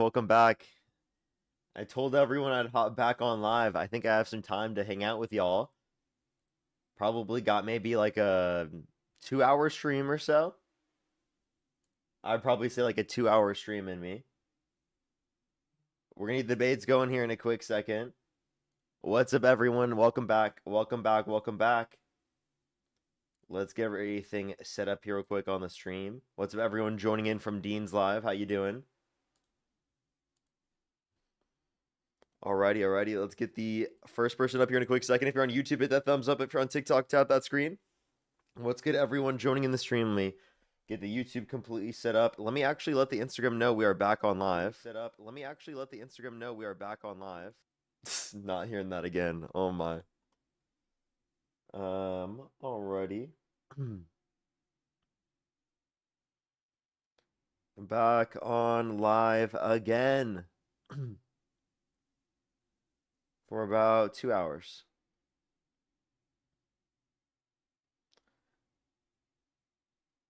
Welcome back. I told everyone I'd hop back on live. I think I have some time to hang out with y'all. Probably got maybe like a 2-hour stream or so. I'd probably say like a 2-hour stream in me. We're gonna get debates going here in a quick second. What's up, everyone? Welcome back. Welcome back. Welcome back. Let's get everything set up here real quick on the stream. What's up, everyone joining in from Dean's Live? How you doing? Alrighty. Let's get the first person up here in a quick second. If you're on YouTube, hit that thumbs up. If you're on TikTok, tap that screen. What's good, everyone joining in the stream? Let me get the YouTube completely set up. Let me actually let the Instagram know we are back on live. Let me actually let the Instagram know we are back on live. Not hearing that again. Oh my. Alrighty. Back on live again. For about 2 hours.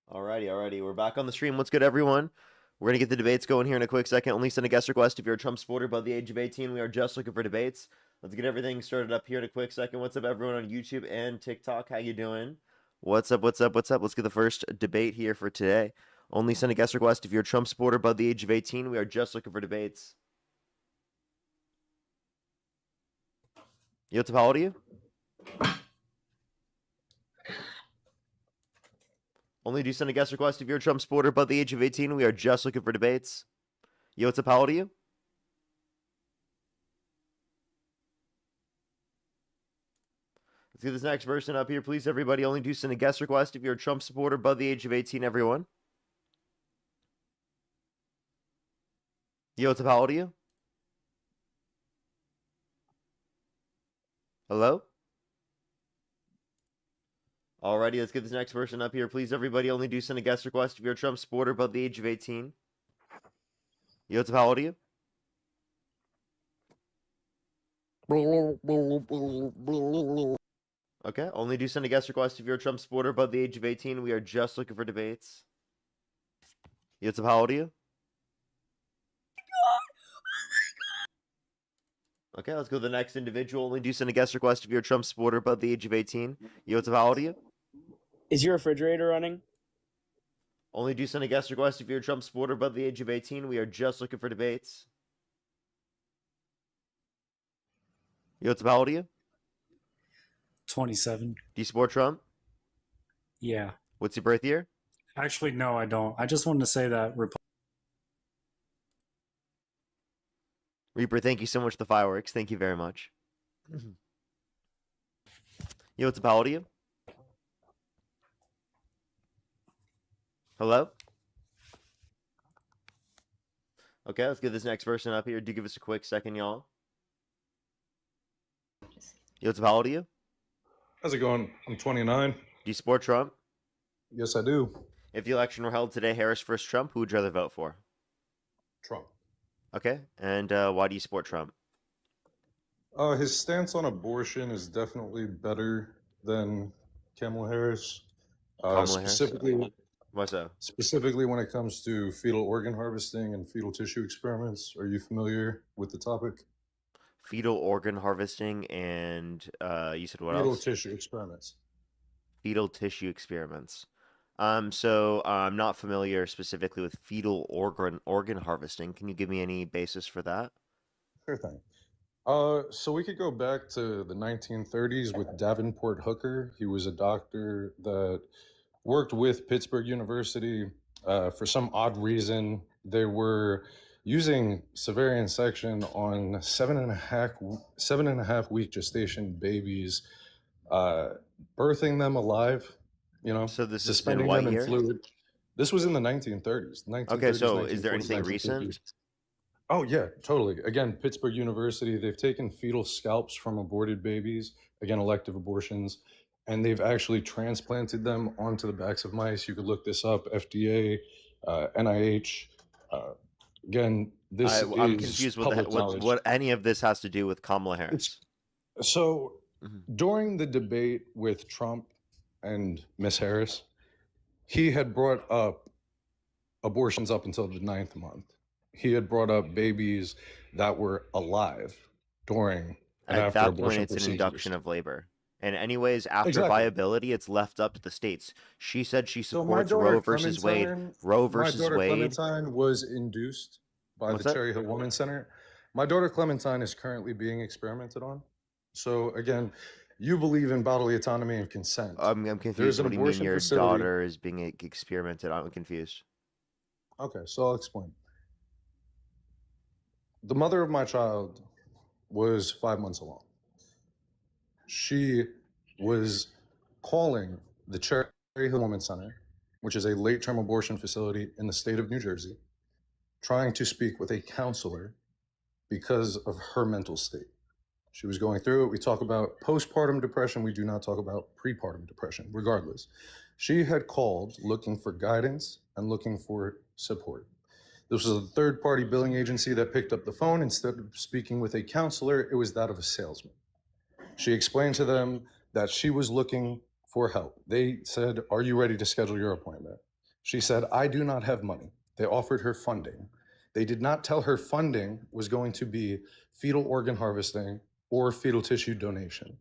Alrighty. We're back on the stream. What's good, everyone? We're going to get the debates going here in a quick second. Only send a guest request if you're a Trump supporter above the age of 18. We are just looking for debates. Let's get everything started up here in a quick second. What's up, everyone on YouTube and TikTok? How you doing? What's up? Let's get the first debate here for today. Only send a guest request if you're a Trump supporter above the age of 18. We are just looking for debates. Yo, how old are you? Only do send a guest request if you're a Trump supporter above the age of 18. We are just looking for debates. Yo, what's up? How old are you? Let's get this next person up here, please, everybody. Only do send a guest request if you're a Trump supporter above the age of 18, everyone. Yo, what's up? How old are you? Hello? Alrighty, let's get this next person up here, please, everybody. Only do send a guest request if you're a Trump supporter above the age of 18. Yo, what's up? How old are you? Okay, only do send a guest request if you're a Trump supporter above the age of 18. We are just looking for debates. Yo, what's up? How old are you? Okay, let's go to the next individual. Only do send a guest request if you're a Trump supporter above the age of 18. Yo, what's up? How old are you? Is your refrigerator running? Only do send a guest request if you're a Trump supporter above the age of 18. We are just looking for debates. Yo, what's up? How old are you? 27. Do you support Trump? Yeah. What's your birth year? Actually, no, I don't. I just wanted to say that Reaper, thank you so much for the fireworks. Thank you very much. Yo, what's up? How old are you? Hello? Okay, let's get this next person up here. Do give us a quick second, y'all. Yo, what's up? How old are you? How's it going? I'm 29. Do you support Trump? Yes, I do. If the election were held today, Harris versus Trump, who would you rather vote for? Trump. Okay, and why do you support Trump? His stance on abortion is definitely better than Kamala Harris. Specifically, Harris? Why so? Specifically when it comes to fetal organ harvesting and fetal tissue experiments. Are you familiar with the topic? Fetal organ harvesting and you said what fetal else? Fetal tissue experiments. Fetal tissue experiments. So I'm not familiar specifically with fetal organ harvesting. Can you give me any basis for that? Sure thing. So we could go back to the 1930s with Davenport Hooker. He was a doctor that worked with Pittsburgh University. For some odd reason, they were using cesarean section on 7.5 week gestation babies, birthing them alive. You know, so this suspending is in what them year? in fluid. This was in the 1930s. Okay, so is there anything recent? Oh yeah, totally. Again, Pittsburgh University, they've taken fetal scalps from aborted babies, again, elective abortions, and they've actually transplanted them onto the backs of mice. You could look this up, FDA, NIH. Again, I'm confused with what any of this has to do with Kamala Harris. During the debate with Trump and Miss Harris, he had brought up abortions up until the 9th month. he had brought up babies that were alive during and At after that point, abortion it's an procedures. induction of labor. And anyways, after Exactly. viability, it's left up to the states. She said she So my supports daughter Roe versus Wade. Clementine, Roe my versus daughter Wade. Clementine was induced by What's the that? Cherry Hill Women's Center. My daughter Clementine is currently being experimented on. So again, you believe in bodily autonomy and consent. I'm There's confused. an What do you mean abortion your facility. daughter is being experimented on? I'm confused. Okay, so I'll explain. The mother of my child was 5 months along. She was calling the Cherry Hill Women's Center, which is a late-term abortion facility in the state of New Jersey, trying to speak with a counselor because of her mental state. She was going through it. We talk about postpartum depression. We do not talk about prepartum depression, regardless. She had called looking for guidance and looking for support. This was a third-party billing agency that picked up the phone. Instead of speaking with a counselor, it was that of a salesman. She explained to them that she was looking for help. They said, "Are you ready to schedule your appointment?" She said, "I do not have money." They offered her funding. They did not tell her funding was going to be fetal organ harvesting or fetal tissue donation.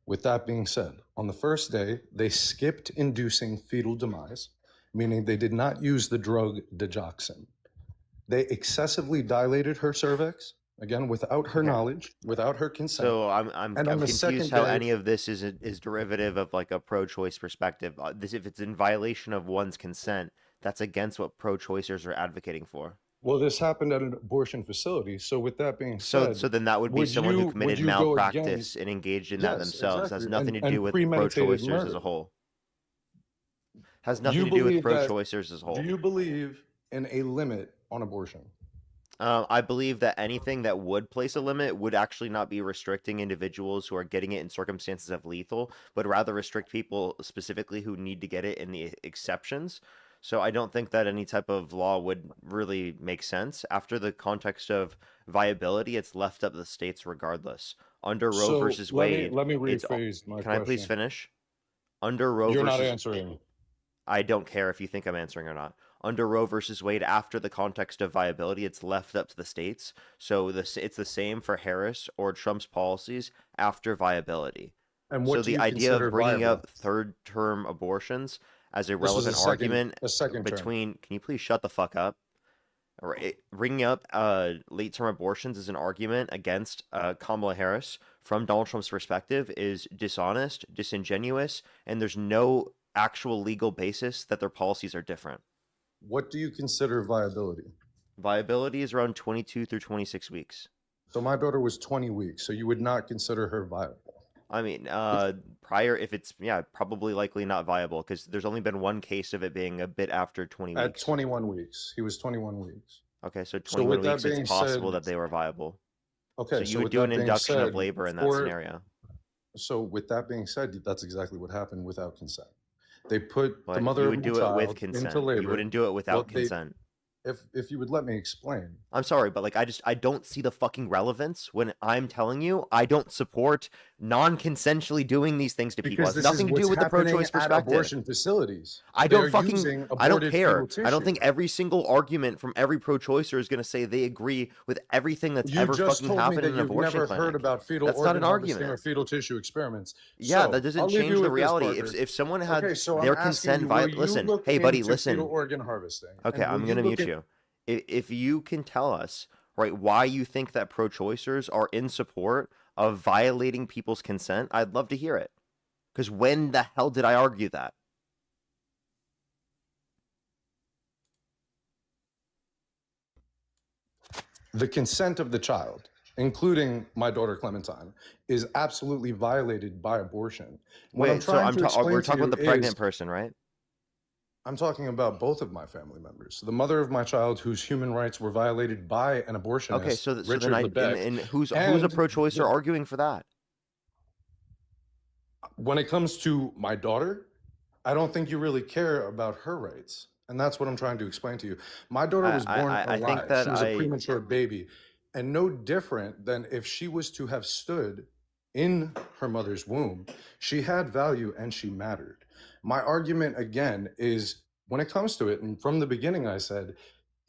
With that being said, on the first day, they skipped inducing fetal demise, meaning they did not use the drug digoxin. They excessively dilated her cervix, again, without her Okay. knowledge, without her consent. So I'm And on the confused second how day- any of this is derivative of like a pro-choice perspective. This, if it's in violation of one's consent, that's against what pro-choicers are advocating for. Well, this happened at an abortion facility. So with that being So said, then that would be someone who committed would you go malpractice against- and engaged in that Yes, themselves. Has exactly. nothing to And do with premeditated pro-choicers as murder. a whole. Has nothing You to do with believe that- pro-choicers as a whole. Do you believe in a limit on abortion? I believe that anything that would place a limit would actually not be restricting individuals who are getting it in circumstances of lethal, but rather restrict people specifically who need to get it in the exceptions. So I don't think that any type of law would really make sense. After the context of viability, it's left up to the states regardless. Under Roe So versus let me- Wade, let me it's- rephrase my Can I please question. finish? Under Roe You're versus not answering. I don't care if you think I'm answering or not. Under Roe versus Wade, after the context of viability, it's left up to the states. So it's the same for Harris or Trump's policies after viability. And what So do the you idea of consider bringing viable? up third-term abortions as a This was relevant argument a second term. between, can you please shut the fuck up? Bringing up late-term abortions as an argument against Kamala Harris from Donald Trump's perspective is dishonest, disingenuous, and there's no actual legal basis that their policies are different. What do you consider viability? Viability is around 22 through 26 weeks. So my daughter was 20 weeks, so you would not consider her viable. I mean, prior, if it's, probably likely not viable because there's only been one case of it being a bit after 20 At weeks. 21 weeks. He was 21 weeks. Okay, so So 21 with that weeks, it's being possible said- that they were viable. Okay, So you would with do that an being induction of said, labor in that for- scenario. So with that being said, that's exactly what happened without consent. They put But the mother you of would my do it child with consent. into labor. You wouldn't do it without Well, they- consent. If you would let me explain. I'm sorry, but like I don't see the fucking relevance when I'm telling you I don't support non-consensually doing these things to people. It Because has this nothing is to do what's with the happening pro-choice at perspective. abortion facilities. I They're don't fucking using I don't aborted care. fetal I don't think tissue. every single argument from every pro-choicer is going to say they agree with everything that's You ever just fucking told me happened that in an you've abortion never clinic. heard about fetal That's not organ an harvesting argument. or fetal tissue experiments. Yeah, So, that doesn't I'll leave change you the with this, reality. Parker. If someone had Okay, so their I'm asking consent you, will you listen, look hey buddy, into listen. fetal organ harvesting? Okay, And will I'm gonna look mute at- you. If you can tell us, right, why you think that pro-choicers are in support of violating people's consent, I'd love to hear it. Because when the hell did I argue that? The consent of the child, including my daughter Clementine, is absolutely violated by abortion. What I'm Wait, so trying to explain we're to talking you about the pregnant is- person, right? I'm talking about both of my family members. The mother of my child, whose human rights were violated by an abortionist, Okay, so Richard then Lebec. and who's a And pro-choicer the- arguing for that? When it comes to my daughter, I don't think you really care about her rights. And that's what I'm trying to explain to you. My daughter was born I alive. think that she was a premature baby. And no different than if she was to have stood in her mother's womb. She had value and she mattered. My argument, again, is when it comes to it, and from the beginning I said,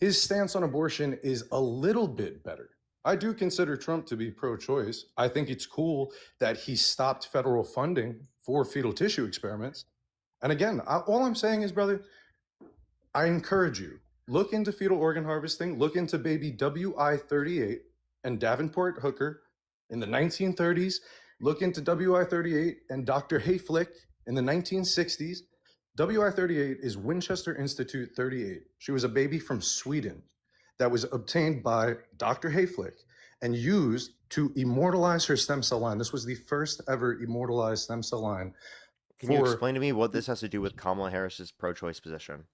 his stance on abortion is a little bit better. I do consider Trump to be pro-choice. I think it's cool that he stopped federal funding for fetal tissue experiments. And again, all I'm saying is, brother, I encourage you, look into fetal organ harvesting, look into baby WI-38 and Davenport Hooker in the 1930s, look into WI-38 and Dr. Hayflick in the 1960s. WI-38 is Winchester Institute 38. She was a baby from Sweden that was obtained by Dr. Hayflick and used to immortalize her stem cell line. This was the first ever immortalized stem cell line. Can you explain to me what this has to do with Kamala Harris's pro-choice position?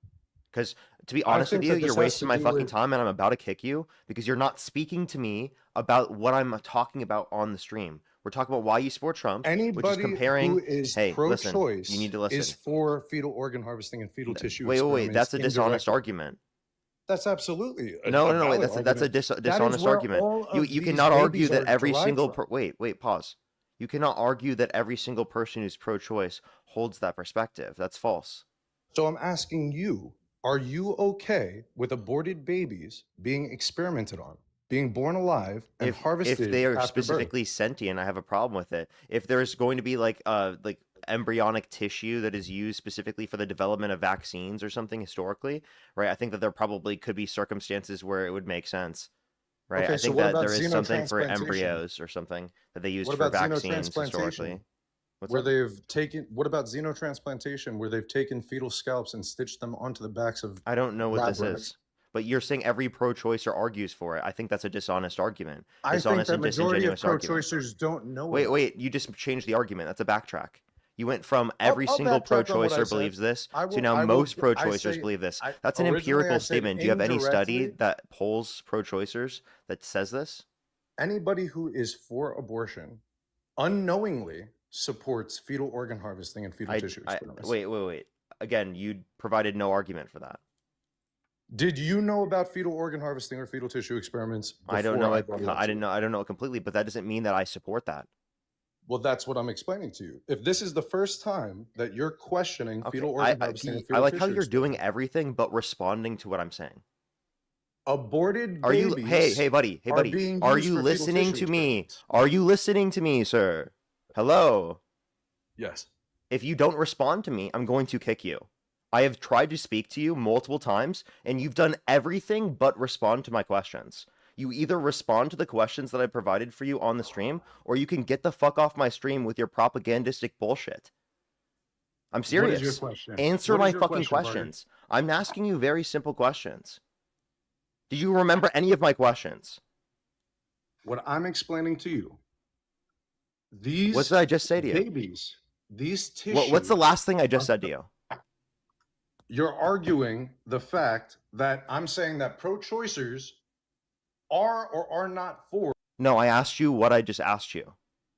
Because to be honest with you, you're wasting my fucking time and I'm about to kick you because you're not speaking to me about what I'm talking about on the stream. We're talking about why you support Trump, which is comparing. Who is hey, pro-choice listen, you need to listen. Is for fetal organ harvesting and fetal tissue. Wait. That's a dishonest argument. That's absolutely no. That's a dishonest argument. You cannot argue that every single wait. Pause. You cannot argue that every single person who's pro-choice holds that perspective. That's false. So I'm asking you, are you okay with aborted babies being experimented on, being born alive and harvested? If they are after specifically birth? Sentient, I have a problem with it. If there's going to be like embryonic tissue that is used specifically for the development of vaccines or something historically, right? I think that there probably could be circumstances where it would make sense. Right. Okay, I think that there is something for embryos or something that they used for vaccines historically. What about xenotransplantation, where they've taken fetal scalps and stitched them onto the backs of I don't know what this is. But you're saying every pro-choicer argues for it. I think that's a dishonest argument. I think the majority of pro-choicers don't know. Wait, you just changed the argument. That's a backtrack. You went from every single pro-choicer believes this to now most pro-choicers believe this. That's an empirical statement. Do you have any study that polls pro-choicers that says this? Anybody who is for abortion unknowingly supports fetal organ harvesting and fetal tissue experiments. Wait. Again, you provided no argument for that. Did you know about fetal organ harvesting or fetal tissue experiments? I don't know. I don't know it completely, but that doesn't mean that I support that. Well, that's what I'm explaining to you. If this is the first time that you're questioning fetal organ harvesting and fetal I like how you're doing everything but responding to what I'm saying. Aborted babies. Hey, buddy. Are you listening to me? Are you listening to me, sir? Hello? Yes. If you don't respond to me, I'm going to kick you. I have tried to speak to you multiple times, and you've done everything but respond to my questions. You either respond to the questions that I provided for you on the stream, or you can get the fuck off my stream with your propagandistic bullshit. I'm serious. What is your question? Answer my fucking questions. I'm asking you very simple questions. Do you remember any of my questions? What I'm explaining to you, these what did I just say to you? Babies, these tissues. What's the last thing I just said to you? You're arguing the fact that I'm saying that pro-choicers are or are not for. No, I asked you what I just asked you.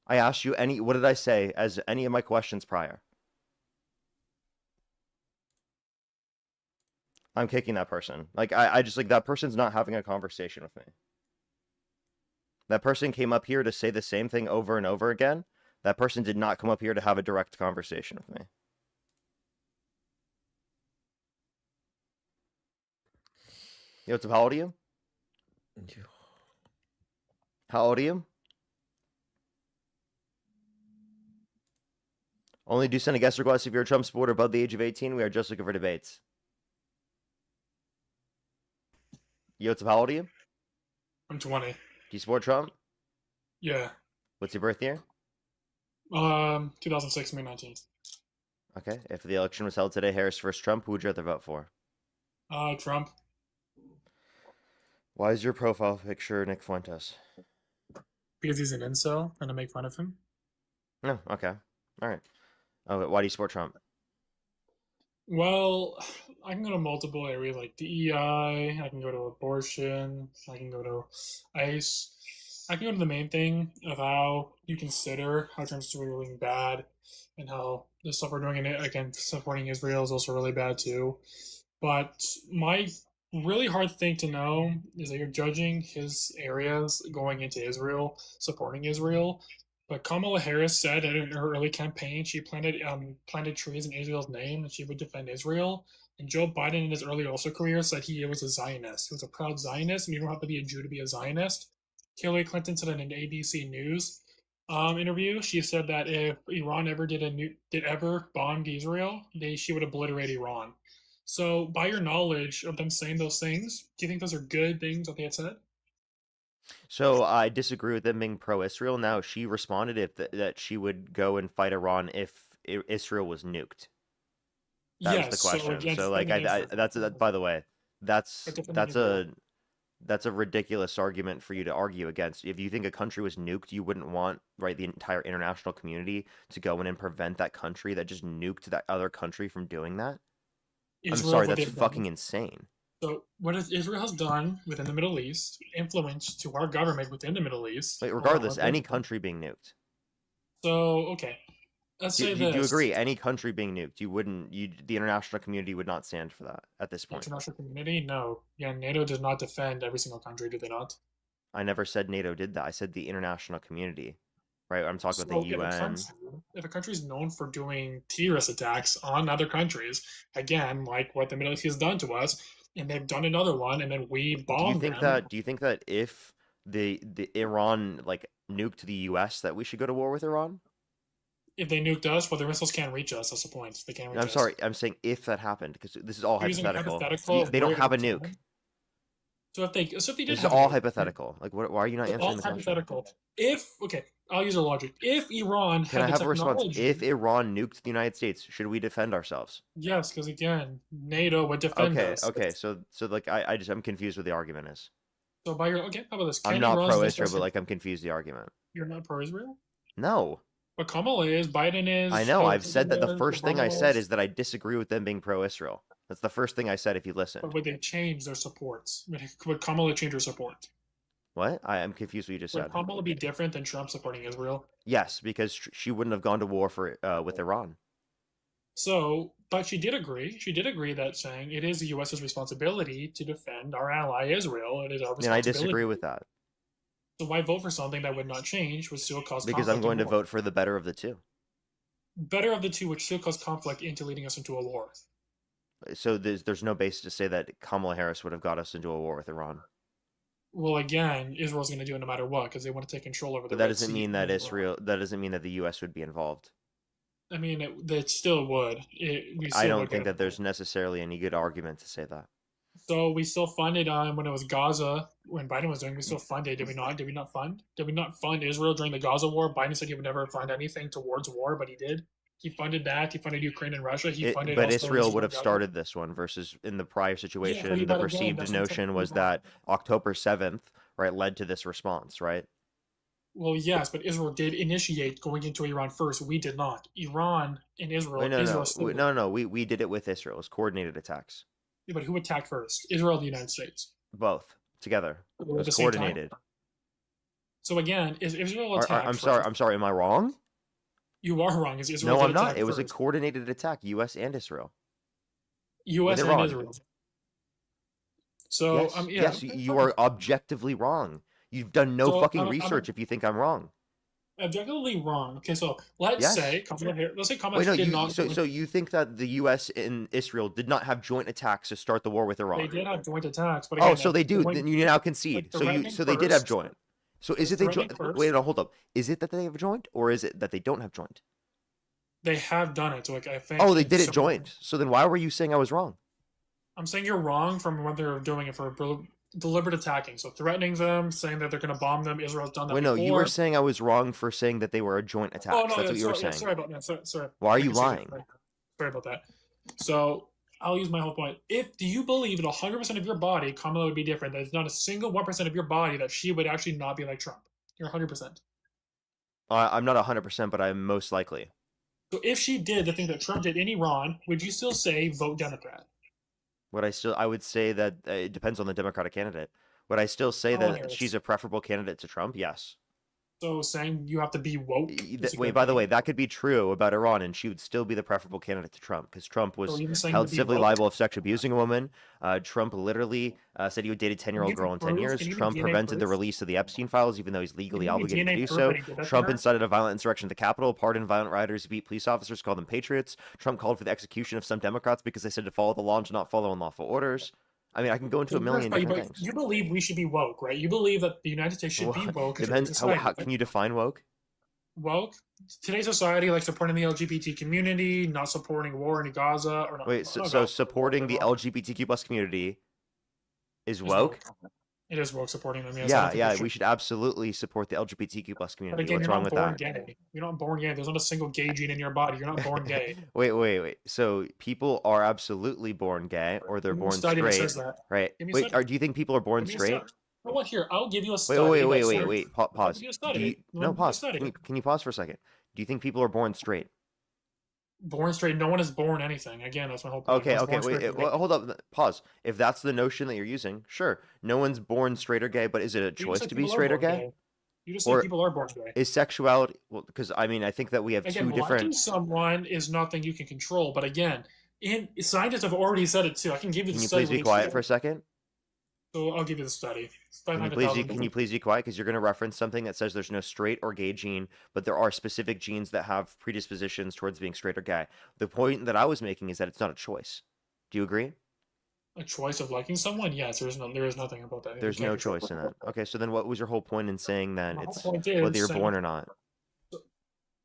I asked you what did I say as any of my questions prior? I'm kicking that person. Like, I just, like, that person's not having a conversation with me. That person came up here to say the same thing over and over again. That person did not come up here to have a direct conversation with me. Yo, what's up? How old are you? How old are you? Only do send a guest request if you're a Trump supporter above the age of 18. We are just looking for debates. Yo, what's up? How old are you? I'm 20. Do you support Trump? Yeah. What's your birth year? 2006, May 19th. Okay. If the election was held today, Harris versus Trump, who would you rather vote for? Trump. Why is your profile picture Nick Fuentes? Because he's an incel, and I make fun of him. No, okay. All right. Oh, why do you support Trump? Well, I can go to multiple areas like DEI, I can go to abortion, I can go to ICE. I can go to the main thing of how you consider how Trump's doing bad and how the stuff we're doing against supporting Israel is also really bad too. But my really hard thing to know is that you're judging his areas going into Israel, supporting Israel. But Kamala Harris said in her early campaign she planted trees in Israel's name and she would defend Israel. And Joe Biden in his early also career said he was a Zionist. He was a proud Zionist, and you don't have to be a Jew to be a Zionist. Hillary Clinton said in an ABC News interview, she said that if Iran ever did ever bomb Israel, she would obliterate Iran. So, by your knowledge of them saying those things, do you think those are good things that they had said? So I disagree with them being pro-Israel. Now she responded that she would go and fight Iran if Israel was nuked. That was the Yes. So question. again, So like defending Israel. that by the way, But defending that's Israel. that's a ridiculous argument for you to argue against. If you think a country was nuked, you wouldn't want, right, the entire international community to go in and prevent that country that just nuked that other country from doing that? I'm Israel, sorry, what that's they've fucking done. insane. So what Israel has done within the Middle East, influence to our government within the Middle East. Like, or regardless, our- any country being nuked. So okay, let's say Do you this: agree? Any country being nuked, the international community would not stand for that at this point. international community. No, yeah, NATO does not defend every single country, do they not? I never said NATO did that. I said the international community, right? I'm talking about So the UN. if a country is known for doing terrorist attacks on other countries, again, like what the Middle East has done to us, and they've done another one, and then we bomb them. Do you think that if the Iran like nuked the US that we should go to war with Iran? If they nuked us, well, their missiles can't reach us. That's the point. They can't reach I'm us. sorry, I'm saying if that happened because this is all You're using a hypothetical. hypothetical They don't where have a it's nuke. wrong. So if they did This is have a all nuke, hypothetical. Like, why are you not so answering all the question? hypothetical. Okay, I'll use a logic. If Iran Can I had the have a response? technology, If Iran nuked the United States, should we defend ourselves? yes, because again, NATO would defend us. Okay. So like I'm confused what the argument is. So by your how about this? I'm Can not Iran's pro-Israel, but necessity- like I'm confused the argument. You're not pro-Israel, No. but Kamala is. Biden is. I know. I've Clinton said that the is, first thing I Obama said is. is that I disagree with them being pro-Israel. That's the first thing I said if you listened. But would they change their supports? Would Kamala change her support? What? I am confused what you just Would said. Kamala be different than Trump supporting Israel? Yes, because she wouldn't have gone to war for with Iran. So, but she did agree. She did agree that saying it is the U.S.'s responsibility to defend our ally Israel. It is our responsibility. And I disagree with that So why vote for something that would not change, would still cause because conflict I'm going to and war? vote for the better of the two. Better of the two, which still cause conflict into leading us into a war. So there's no basis to say that Kamala Harris would have got us into a war with Iran. Well, again, Israel's going to do it no matter what because they want to take control over the But that Red doesn't Sea mean that and Iran. That doesn't mean that the U.S. would be involved. I mean, it still would. I don't think that there's necessarily any good argument to say that. So we still funded when it was Gaza, when Biden was doing, we still funded. Did we not? Did we not fund? Did we not fund Israel during the Gaza war? Biden said he would never fund anything towards war, but he did. He funded that. He funded Ukraine and Russia. He funded. But also Israel would have Gaza. started this one versus in the prior situation, the but again, perceived that's not notion technically was wrong. that October 7th, right, led to this response, right? Well, yes, but Israel did initiate going into Iran first. We did not. Iran and Israel. Wait, Israel still- no. We did it with Israel. It was coordinated attacks. Yeah, but who attacked first? Israel or the United States? Both together. It At was the same time? coordinated. So again, is Israel attacked? I'm first? sorry. Am I wrong? You are wrong. Is Israel? No, did I'm not. attack It was a first. coordinated attack, U.S. and Israel. U.S. with and Iran. Israel. So Yes, yeah, yes, you are objectively wrong. You've done no So, fucking I'm- research if you think I'm wrong. objectively wrong. Okay, so let's Yes. say Kamala Harris. Let's say Kamala Wait, no, did not. so you think that the U.S. and Israel did not have joint attacks to start the war with Iran? They did have joint attacks, but Oh, again, so they do. joint- Then you now concede. threatening So they did have first. joint. So is it They're they joint? threatening Wait, first. no, hold up. Is it that they have joint, or is it that they don't have joint? They have done it. So like I think. Oh, they did it's it joint. So then why were you saying I was wrong? I'm saying you're wrong from when they're doing it for deliberate attacking. So threatening them, saying that they're going to bomb them. Israel's done that Wait, no, before. you were saying I was wrong for saying that they were a joint attack. Oh no, That's yeah, what you were sorry, yeah, saying. sorry about that. Sorry. Why are you I can see that. lying? Sorry about that. So I'll use my whole point. If do you believe that 100% of your body, Kamala would be different? There's not a single 1% of your body that she would actually not be like Trump. You're 100%. I'm not 100%, but I'm most likely. So if she did the thing that Trump did in Iran, would you still say vote Democrat? I would say that it depends on the Democratic candidate. Would I still say Kamala that Harris. she's a preferable candidate to Trump? Yes. So saying you have to be woke. is a Wait, good by the thing? way, that could be true about Iran, and she would still be the preferable candidate to Trump because Trump So was even saying to held be civilly woke. liable of sexually abusing a woman. Trump literally said he would date a Can 10-year-old you girl in 10 prove? years. Can you give me Trump DNA prevented the proof? release of the Epstein files, even though he's Can legally you give me obligated to DNA do proof so. that he did that to Trump her? incited a violent insurrection at the Capitol, pardoned violent rioters who beat police officers, called them patriots. Trump called for the execution of some Democrats because they said to follow the law and to not follow unlawful orders. I mean, I can go into So a million different things. you believe we should be woke, right? You believe that the United States should be woke as a Depends. society. How can you define woke? Woke. Today's society, like supporting the LGBT community, not supporting war in Gaza, or not. Wait, not so Gaza, supporting the Iran, LGBTQ plus community is is woke? It is woke supporting them. Yes, I don't Yeah, think yeah, should. we should absolutely support the LGBTQ plus But community. again, What's you're wrong not with born that? gay. You're not born gay. There's not a single gay gene in your body. You're not born gay. Wait. So people are absolutely born gay or they're Give me a born study that straight, says that. right? Give me a Wait, study. do you think people are born Give me a straight? study. You know what? Here, I'll give you a Wait, study. I'll Pause. give you a Do you study. no Let me pause? study. Can you pause for a second? Do you think people are born straight? Born straight. No one is born anything. Again, that's my whole point. Okay, No one's okay, born straight wait, or gay. well, hold up, pause. If that's the notion that you're using, sure, no one's born straight or gay, but is it a You just choice said to be people are straight or born gay? gay. You just said Or people are born gay. is sexuality, well, because I mean, I think that we have Again, two different. liking someone is nothing you can control. But again, scientists have already said it too. I can give you the Can you study. please be quiet for a second? So I'll give you the study. Can you please be quiet? Because you're going to reference something that says there's no straight or gay gene, but there are specific genes that have predispositions towards being straight or gay. The point that I was making is that it's not a choice. Do you agree? A choice of liking someone? Yes, there is nothing about that. There's no choice in that. Okay, so then what was your whole point in saying that My whole it's point is whether you're saying- born or not?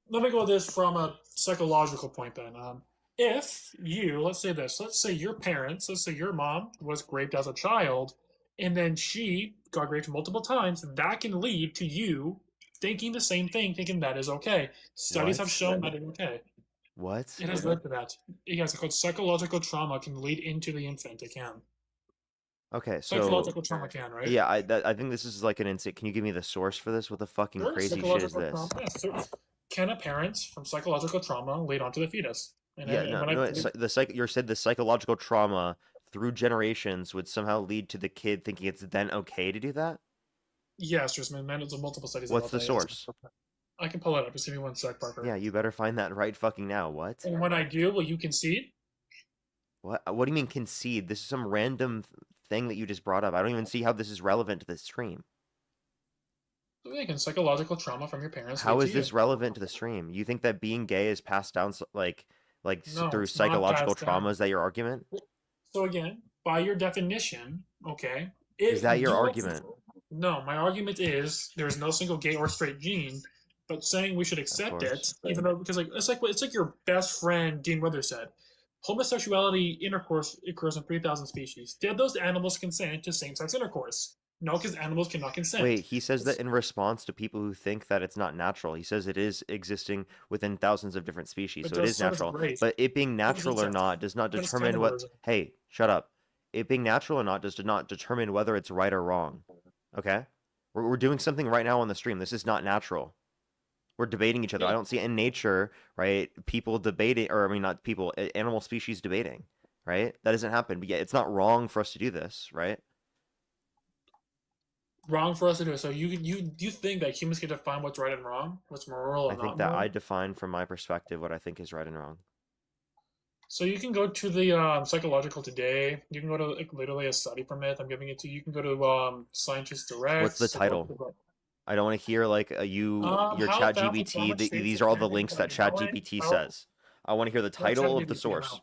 Let me go with this from a psychological point then. If you, let's say this, let's say your parents, let's say your mom was raped as a child, and then she got raped multiple times, that can lead to you thinking the same thing, thinking that is okay. Studies have What? shown that it's okay. What? It has led to that. Yes, it's called psychological trauma can lead into the infant. It can. Okay, so Psychological trauma can, right? yeah, I think this is like an insane. Can you give me the source for this? What the fucking Sure, crazy shit is psychological this? trauma. Yes, so can a parent from psychological trauma lead onto the fetus? And Yeah, and no, when no. I, You said the psychological trauma through generations would somehow lead to the kid thinking it's then okay to do that. yes, there's been multiple studies What's about the that. source? I can pull it up. Just give me one sec, Parker. Yeah, you better find that right fucking now. What? And when I do, will you concede? What? What do you mean concede? This is some random thing that you just brought up. I don't even see how this is relevant to the stream. So again, psychological trauma from your parents. How lead is to you. this relevant to the stream? You think that being gay is passed down No, through it's not psychological passed trauma? down. Is that your argument? So again, by your definition, okay. Is that your you- argument? No, my argument is there is no single gay or straight gene, but saying we should accept it, course. even though because it's like your best friend Dean Wither said, homosexuality intercourse occurs in 3,000 species. Did those animals consent to same-sex intercourse? No, because animals cannot consent. Wait, he says that in response to people who think that it's not natural. He says it is existing within thousands of different species, But so it does- is so does natural. race. But it being natural or incest. not does not But it's determine what. cannibalism. Hey, shut up. It being natural or not does not determine whether it's right or wrong. Okay, we're doing something right now on the stream. This is not natural. We're debating each other. I Yeah. don't see in nature, right? People debating, or I mean, not people, animal species debating, right? That doesn't happen. But yeah, it's not wrong for us to do this, right? Wrong for us to do it. So you think that humans can define what's right and wrong, what's moral I and think not that moral? I define from my perspective what I think is right and wrong. So you can go to the psychological today. You can go to like literally a study from it. I'm giving it to you. You can go to Scientist Direct. What's the title? I don't want to hear like your How chat fast GPT. and so much These space are all is the there? links that How- chat GPT how- says. I want to hear the title of the ChatGPT, source.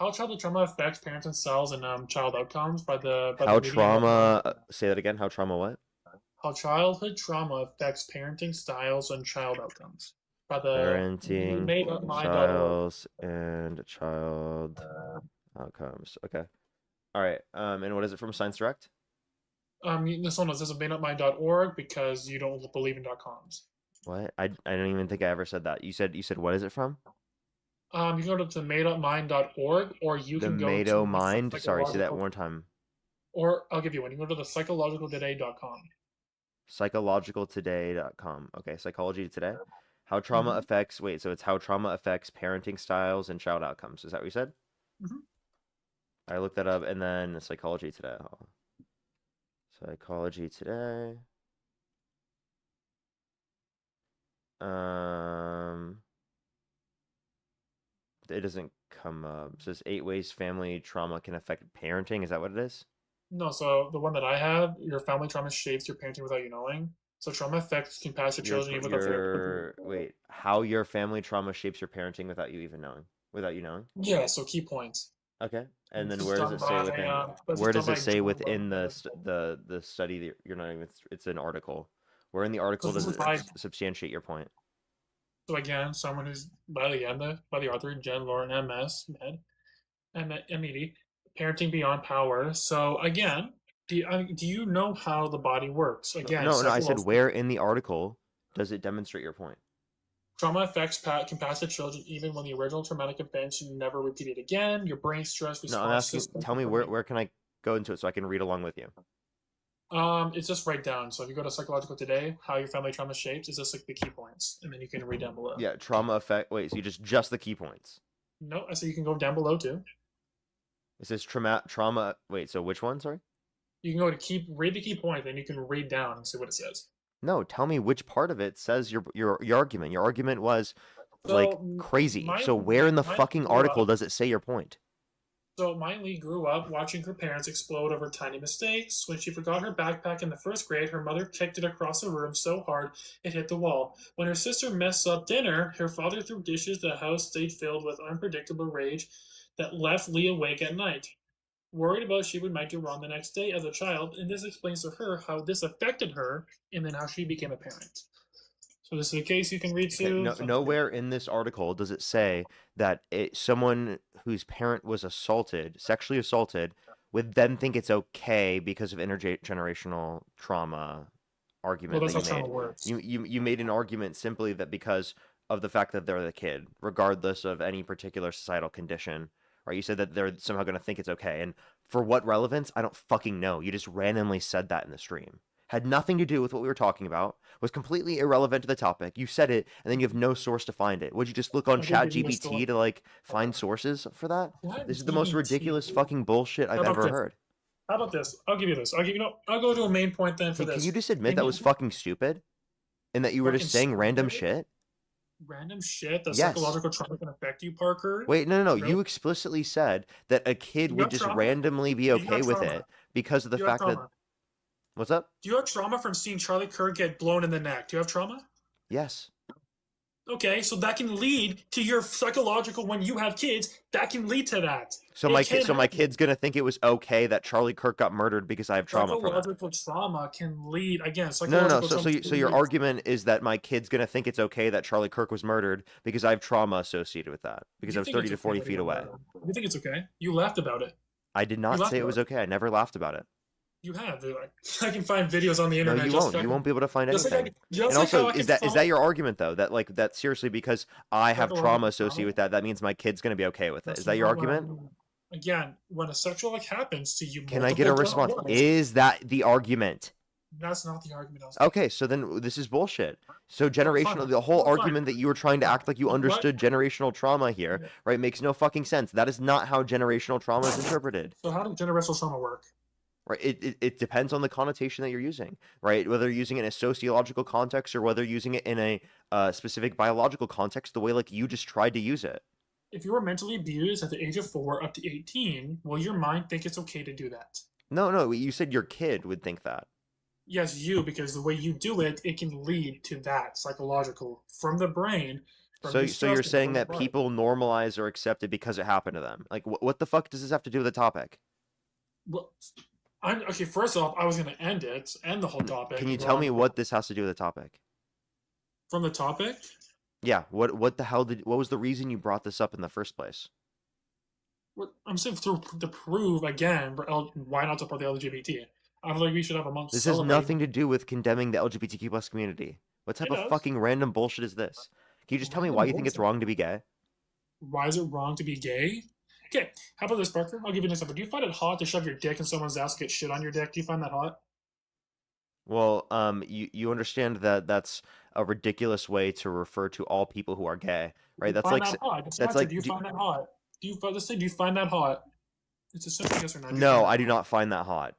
How childhood trauma affects parents and cells and child outcomes by the How leading trauma, say that again, how trauma what? how childhood trauma affects parenting styles and child outcomes by the Parenting made up mind.org. styles and child outcomes. Okay. All right. And what is it from Science Direct? This one is made up mind.org because you don't believe in .coms. What? I don't even think I ever said that. You said what is it from? You can go to madeupmind.org or you The can go Mado to Mind. Sorry, say that psychological- one more time. Or I'll give you one. You can go to the psychologicaltoday.com. Psychologicaltoday.com. Okay, Psychology Today. How trauma Mhm. affects. Wait, so it's how trauma affects parenting styles and child outcomes. Is that what you said? Mhm. I looked that up, and then Psychology Today. Oh. Psychology Today. Um, it doesn't come up. It says 8 ways family trauma can affect parenting. Is that what it is? No, so the one that I have, your family trauma shapes your parenting without you knowing. So trauma effects can pass to children even without their. Wait, how your family trauma shapes your parenting without you even knowing, without you knowing? Yeah, so key points. Okay, and This then is where does done it say by within? this is Where done does by it say John within Burton. the study that you're not even? It's an article. Where in the article this does is it by substantiate your point? so again, someone who's by the author Jen Lauren MS MED, Parenting Beyond Power. So again, do you know how the body works? Again, No. I said psychological where in the article does it demonstrate your point? trauma effects can pass to children even when the original traumatic events never repeated again. Your brain stress No, I'm response asking. system. Tell me where can I go into it so I can read along with you? It's just right down. So if you go to psychological today, how your family trauma shapes, is just like the key points, and then you can read down below. Yeah, trauma effect. Wait, so you just the key points? No, I say you can go down below too. It says trauma. Wait, so which one? Sorry. You can go to read the key point, then you can read down and see what it says. No, tell me which part of it says your argument. Your argument was like So crazy. So where in the mine fucking grew article up. does it say your point? So Miley grew up watching her parents explode over tiny mistakes. When she forgot her backpack in the first grade, her mother kicked it across the room so hard it hit the wall. When her sister messed up dinner, her father threw dishes. The house stayed filled with unpredictable rage that left Lee awake at night, worried about she might do wrong the next day as a child. And this explains to her how this affected her and then how she became a parent. So this is a case you can read Okay, to. nowhere in this article does it say that someone whose parent was sexually assaulted, would then think it's okay because of intergenerational trauma argument Well, that's that how you trauma made. works. You made an argument simply that because of the fact that they're the kid, regardless of any particular societal condition, right? You said that they're somehow going to think it's okay. And for what relevance? I don't fucking know. You just randomly said that in the stream. Had nothing to do with what we were talking about, was completely irrelevant to the topic. You said it, and then you have no source to find it. Would you just look on I can give you a ChatGPT story. to like find sources for that? This is the most ChatGPT. ridiculous fucking bullshit I've How about ever this? heard. How about this? I'll give you this. I'll go to a main point then for Can this. you just admit that was fucking stupid? And that you were just Fucking saying random stupid? shit? Random shit that Yes. psychological trauma can affect you, Parker? Wait, no. Really? You explicitly said that a kid Do you would have just trauma? randomly be Do you okay have with trauma? it because of the Do you have fact that. trauma? What's up? Do you have trauma from seeing Charlie Kirk get blown in the neck? Do you have trauma? Yes. Okay, so that can lead to your psychological when you have kids. That can lead to that. So my kid's gonna think it was okay that Charlie Kirk got murdered because I have trauma from it. Psychological trauma can lead again. No. Psychological trauma So your can lead- argument is that my kid's gonna think it's okay that Charlie Kirk was murdered because I have trauma associated with that because You I was think 30 it's to 40 okay feet to away. You think it's okay? You laughed about it. I did not laughed say it about was it. okay. I never laughed about it. You have. Like, I can find videos on the No, internet. you won't. You won't be able to find just anything. just And like also, how I is can that your argument though? That seriously because I have Psychological trauma associated trauma? with that means my kid's gonna be okay with it. That's Is that your not what I argument? mean. Again, when a sexual act happens to you, Can I get a multiple response? times, Is that the argument? that's not the argument I was Okay, so then this is bullshit. So generational, fine. the whole Fine. argument that you were trying to act like you What? understood generational trauma here, Yeah. right, makes no fucking sense. That is not how generational trauma is interpreted, So how does generational trauma work? right? It depends on the connotation that you're using, right? Whether you're using it in a sociological context or whether you're using it in a specific biological context, the way like you just tried to use it. If you were mentally abused at the age of 4 up to 18, will your mind think it's okay to do that? No, you said your kid would think that. Yes, you, because the way you do it, it can lead to that psychological from the brain. From So your so you're stress saying from that the body. people normalize or accept it because it happened to them. Like what the fuck does this have to do with the topic? Well, okay, first off, I was going to end the whole topic. Can you tell me what this has to do with the topic? From the topic? Yeah, what the hell what was the reason you brought this up in the first place? I'm saying to prove again why not support the LGBT. I don't think we should have a month. This has nothing to do with condemning the LGBTQ plus community. What type It of does. fucking random bullshit is this? Can you just tell me why you think it's wrong to be gay? Why is it wrong to be gay? Okay, how about this, Parker? I'll give you an example. Do you find it hot to shove your dick in someone's ass and get shit on your dick? Do you find that hot? Well, you understand that that's a ridiculous way to refer to all people who are gay, right? That's Find like that hot. Just that's answer, like do you find that hot? Let's say, do you find that hot? It's a simple yes or no. no, I do not find that hot.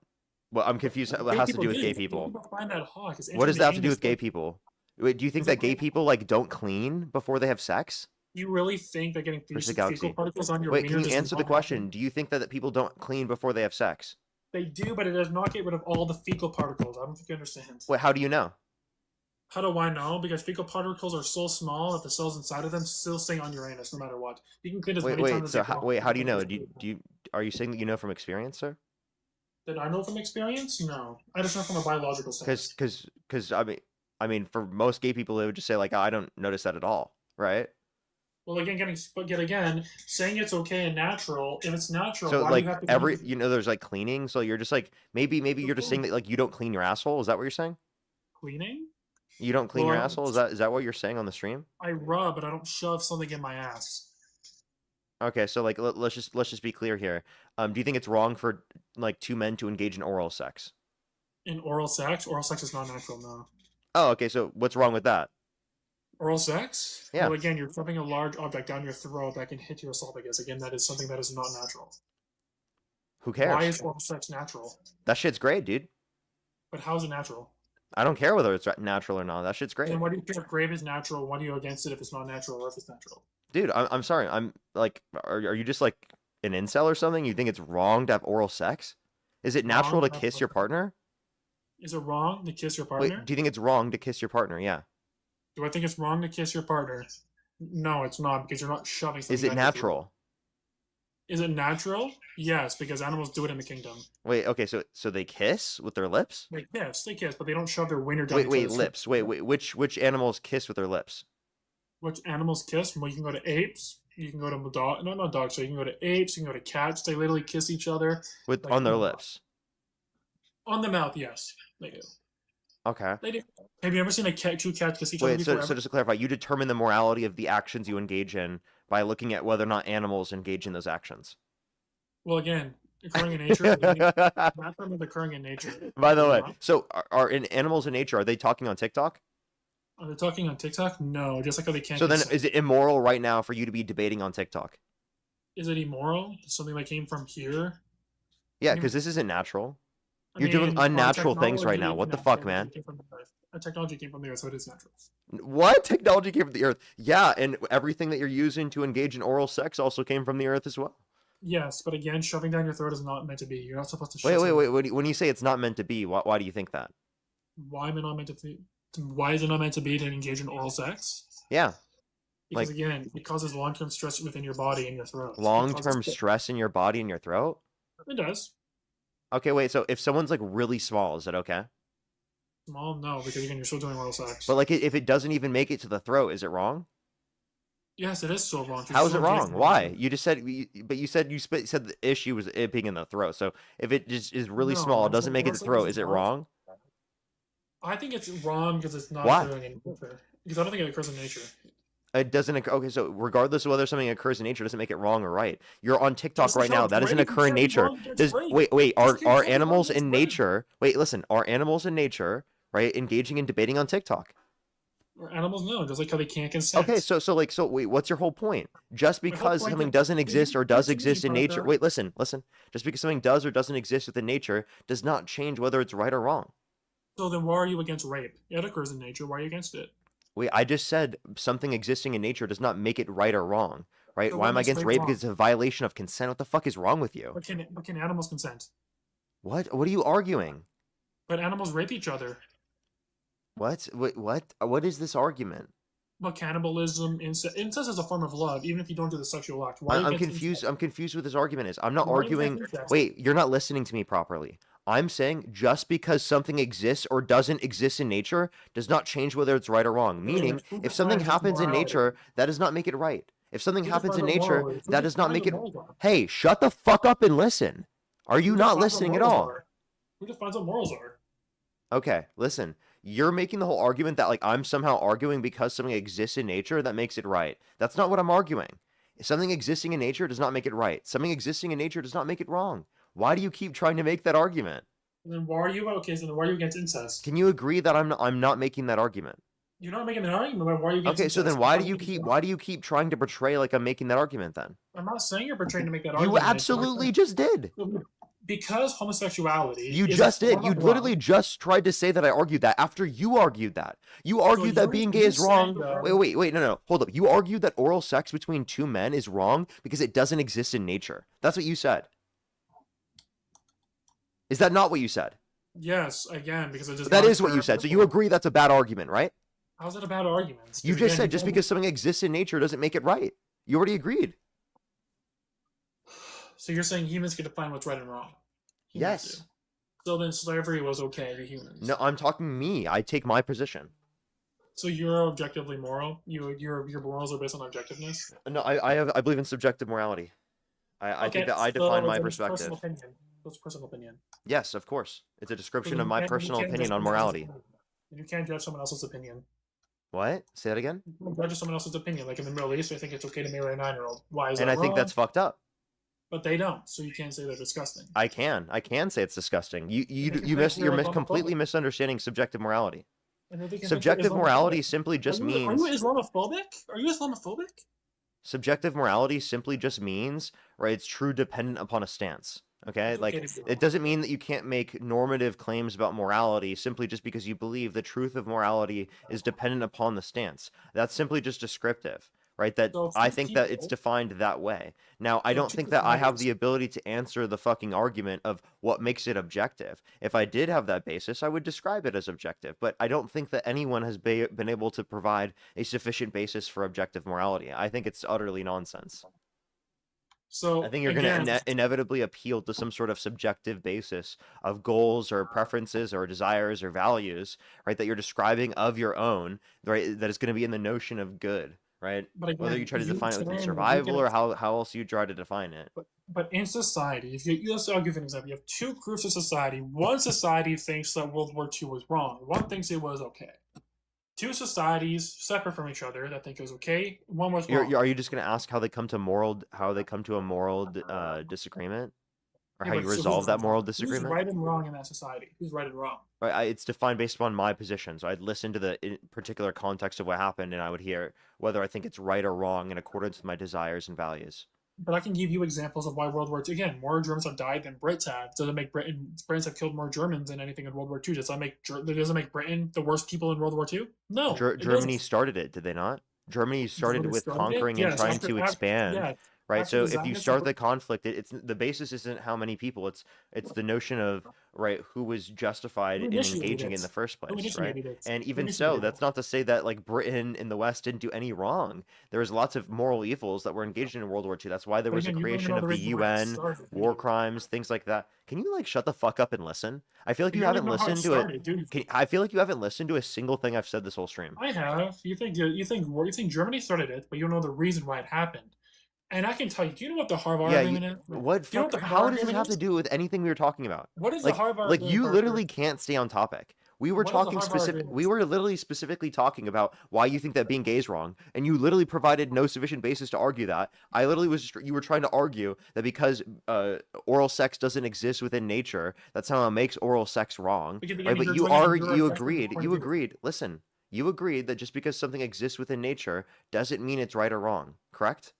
Well, I'm confused. What has to do with gay people? People find that hot. What does that have to do with gay people? Wait, do you think that gay people like don't clean before they have sex? You really think that getting Where's the fecal galaxy? particles on your Wait, wiener can you does answer the not question? happen? Do you think that people don't clean before they have sex? They do, but it does not get rid of all the fecal particles. I don't think you understand. Wait, how do you know? How do I know? Because fecal particles are so small that the cells inside of them still stay on your anus no matter what. You can clean as many times as So you want. wait, how do you know? Are you saying that you know from experience, sir? Did I know from experience? No, I just know from a biological sense. Because I mean, for most gay people, they would just say like, I don't notice that at all, right? Well, again, saying it's okay and natural. If it's natural, So why like do you have to? there's like cleaning. So you're just like maybe you're just saying that like you don't clean your asshole. Is that what you're saying? Cleaning? You don't clean Well, your asshole? Is that what you're saying on the stream? I rub, but I don't shove something in my ass. Okay, so like let's just be clear here. Do you think it's wrong for like two men to engage in oral sex? In oral sex is not natural. No. Oh, okay. So what's wrong with that? Oral sex? Yeah. Well, again, you're shoving a large object down your throat that can hit your esophagus. Again, that is something that is not natural. Who cares? Why is oral sex natural? That shit's great, dude. But how is it natural? I don't care whether it's natural or not. That shit's great. Then why do you think if grape is natural? Why are you against it if it's not natural or if it's natural? Dude, I'm sorry. I'm like, are you just like an incel or something? You think it's wrong to have oral sex? Is it natural to kiss your partner? Is it wrong to kiss your partner? Wait, do you think it's wrong to kiss your partner? Yeah. Do I think it's wrong to kiss your partner? No, it's not, because you're not shoving something. Is it down your throat. natural? Is it natural? Yes, because animals do it in the kingdom. Wait, okay, so they kiss with their lips? They kiss, but they don't shove their wiener down. Wait, lips. Wait, which animals kiss with their lips? Which animals kiss? Well, you can go to apes. You can go to dog. No, not dogs. So you can go to apes. You can go to cats. They literally kiss each other With like, on their lips. On the mouth, yes, they do. Okay. They do. Have you ever seen two cats kiss each other Wait, before? so just to clarify, you determine the morality of the actions you engage in by looking at whether or not animals engage in those actions. Well, again, occurring in nature. Natural is occurring in nature. By the way, so are in animals in nature? Are they talking on TikTok? Are they talking on TikTok? No, just like how they can't. So then, consent. is it immoral right now for you to be debating on TikTok? Is it immoral? Something that came from here? Yeah, because this isn't natural. I You're doing mean, our unnatural things right now. technology- What the no, fuck, technology man? came from the earth. Our technology came from the earth, so it is natural. What? Technology came from the earth. Yeah, and everything that you're using to engage in oral sex also came from the earth as well. Yes, but again, shoving down your throat is not meant to be. You're not supposed to. Wait. When you say it's not meant to be, why do you think that? Why am I not meant to be? Why is it not meant to be to engage in oral sex? Yeah. Because Like- again, it causes long-term stress within your body and your throat. Long-term stress in your body and your throat? It does. Okay, wait, so if someone's like really small, is that okay? Small, no, because again, you're still doing oral sex. But like if it doesn't even make it to the throat, is it wrong? yes, it is still wrong. How is it wrong? Why? You just said, but you said said the issue was it being in the throat. So if it just is really No, small, it I'm doesn't saying make it to oral the sex throat, is is it wrong. wrong? I think it's wrong because it's not Why? occurring in nature. Because I don't think it occurs in nature. It doesn't. Okay, so regardless of whether something occurs in nature, doesn't make it wrong or right. You're on TikTok Just right because now. That doesn't rape occur in is nature. wrong against Does rape. wait? Just Are because rape is animals wrong in against rape. nature? Wait, listen. Are animals in nature right engaging in debating on TikTok? Or animals know, just like how they can't consent. Okay, so wait, what's your whole point? Just My whole because point something is- doesn't exist or does Listen to me, exist in nature. brother. Wait, listen. Just because something does or doesn't exist within nature does not change whether it's right or wrong. So then why are you against rape? It occurs in nature. Why are you against it? Wait, I just said something existing in nature does not make it right or wrong, right? So Why what am I makes against rape rape? wrong? Because it's a violation of consent. What the fuck is wrong with you? But can animals consent? What? What are you arguing? But animals rape each other. What? Wait, what? What is this argument? But cannibalism, incest is a form of love, even if you don't do the sexual act. Why are you I'm against confused. incest? I'm confused with this argument. Is I'm not Why are you against arguing. incest? Wait, you're not listening to me properly. I'm saying just because something exists or doesn't exist in nature does not change whether it's right or wrong. Meaning, who if something defines happens in morality? nature, that does not make it right. If something Who happens in defines what nature, moral is? Who that does not defines make what it. morals are? Hey, shut the fuck up and listen. Are you Who not defines what listening at morals all? are? Who defines what morals are? Okay, listen. You're making the whole argument that like I'm somehow arguing because something exists in nature that makes it right. That's not what I'm arguing. Something existing in nature does not make it right. Something existing in nature does not make it wrong. Why do you keep trying to make that argument? Then why are you okay? So then why are you against incest? Can you agree that I'm not making that argument? You're not making an argument. But why are you against Okay, so incest? then why do you keep trying to portray like I'm making that argument then? I'm not saying you're portraying to make that You argument. absolutely just did. because homosexuality. You is a just did. form You of literally love. just tried to say that I argued that after you argued that. You argued that being gay is wrong. Wait, no. Hold up. You argued that oral sex between two men is wrong because it doesn't exist in nature. That's what you said. Is that not what you said? Yes, again, because it does. That is what you said. So you agree that's a bad argument, right? How's that a bad argument? You just said just because something exists in nature doesn't make it right. You already agreed. So you're saying humans can define what's right and wrong? Humans Yes. do. So then slavery was okay to humans. No, I'm talking me. I take my position. So you're objectively moral. Your morals are based on objectiveness. No, I believe in subjective morality. I think that I define my perspective. Personal opinion. That's personal opinion. Yes, of course. It's a description So of my personal opinion on morality. You can't judge someone else's opinion. What? Say that again? You can't judge someone else's opinion. Like in the Middle East, they think it's okay to marry a 9-year-old. Why is And that I think wrong? that's fucked up. But they don't, so you can't say they're disgusting. I can say it's disgusting. You're completely misunderstanding subjective morality. Subjective morality simply just means. Are you Islamophobic? Are you Islamophobic? Subjective morality simply just means, right? It's true dependent upon a stance. Okay, It's like okay to be it wrong. doesn't mean that you can't make normative claims about morality simply just because you believe the truth of morality is dependent upon the stance. That's simply just descriptive, right? That So if I two think that it's people- defined that way. Now, I So don't two think that I have societies- the ability to answer the fucking argument of what makes it objective. If I did have that basis, I would describe it as objective. But I don't think that anyone has been able to provide a sufficient basis for objective morality. I think it's utterly nonsense. So I think you're going to inevitably appeal to some sort of subjective basis of goals or preferences or desires or values, right? That you're describing of your own, right? That is going to be in the notion of good, right? But again, Whether you try to you define it within can- survival you or can- how else you try to define it. But in society, if you let's I'll give you an example. You have two groups of society. One society thinks that World War II was wrong. One thinks it was okay. Two societies separate from each other that think it was okay. One was wrong. Are you just going to ask how they come to a moral disagreement, or Yeah, how but you so resolve who's- that moral Who's disagreement? right and wrong in that society? Who's right and wrong? Right, it's defined based upon my position. So I'd listen to the particular context of what happened, and I would hear whether I think it's right or wrong in accordance with my desires and values. But I can give you examples of why World War II. Again, more Germans have died than Brits have. Doesn't make Brits have killed more Germans than anything in World War II. Does that make Britain the worst people in World War II? No. it Germany doesn't. started it, did they not? Germany started Germany with started it? conquering and Yes, trying after- to after- expand. yeah, Right, after so the if you Zionist start the Revolution- conflict, it's the basis isn't how many people. It's the notion of right who was justified Who in initiated engaging it? in the first Who place, right? initiated it? And Who even so, initiated that's it? not to say that like Britain in the West didn't do any wrong. There was lots of moral evils that were engaged in World War II. That's why there But was again, a you don't even creation know of the the reason why it UN, started, do war you? crimes, things like that. Can you like shut the fuck up and listen? I feel like you don't haven't even know how listened to it. started, dude. I feel like you haven't listened to a single thing I've said this whole stream. I have. You think Germany started it, but you don't know the reason why it happened. And I can tell you. Do you know what the Harvard Yeah, Agreement is? what Do you know fuck, what the how Harvard does it Agreement have to is? do with anything we were talking about? What is Like, the Harvard like Agreement? you Parker? literally can't stay on topic. We were What is the talking Harvard specific. Agreement? We were literally specifically talking about why you think that being gay is wrong, and you literally provided no sufficient basis to argue that. I literally was. You were trying to argue that because oral sex doesn't exist within nature, that somehow makes oral sex wrong, Because right? again, But you're you joining are. your You effective agreed. point You of view. agreed. Listen. You agreed that just because something exists within nature doesn't mean it's right or wrong. Correct?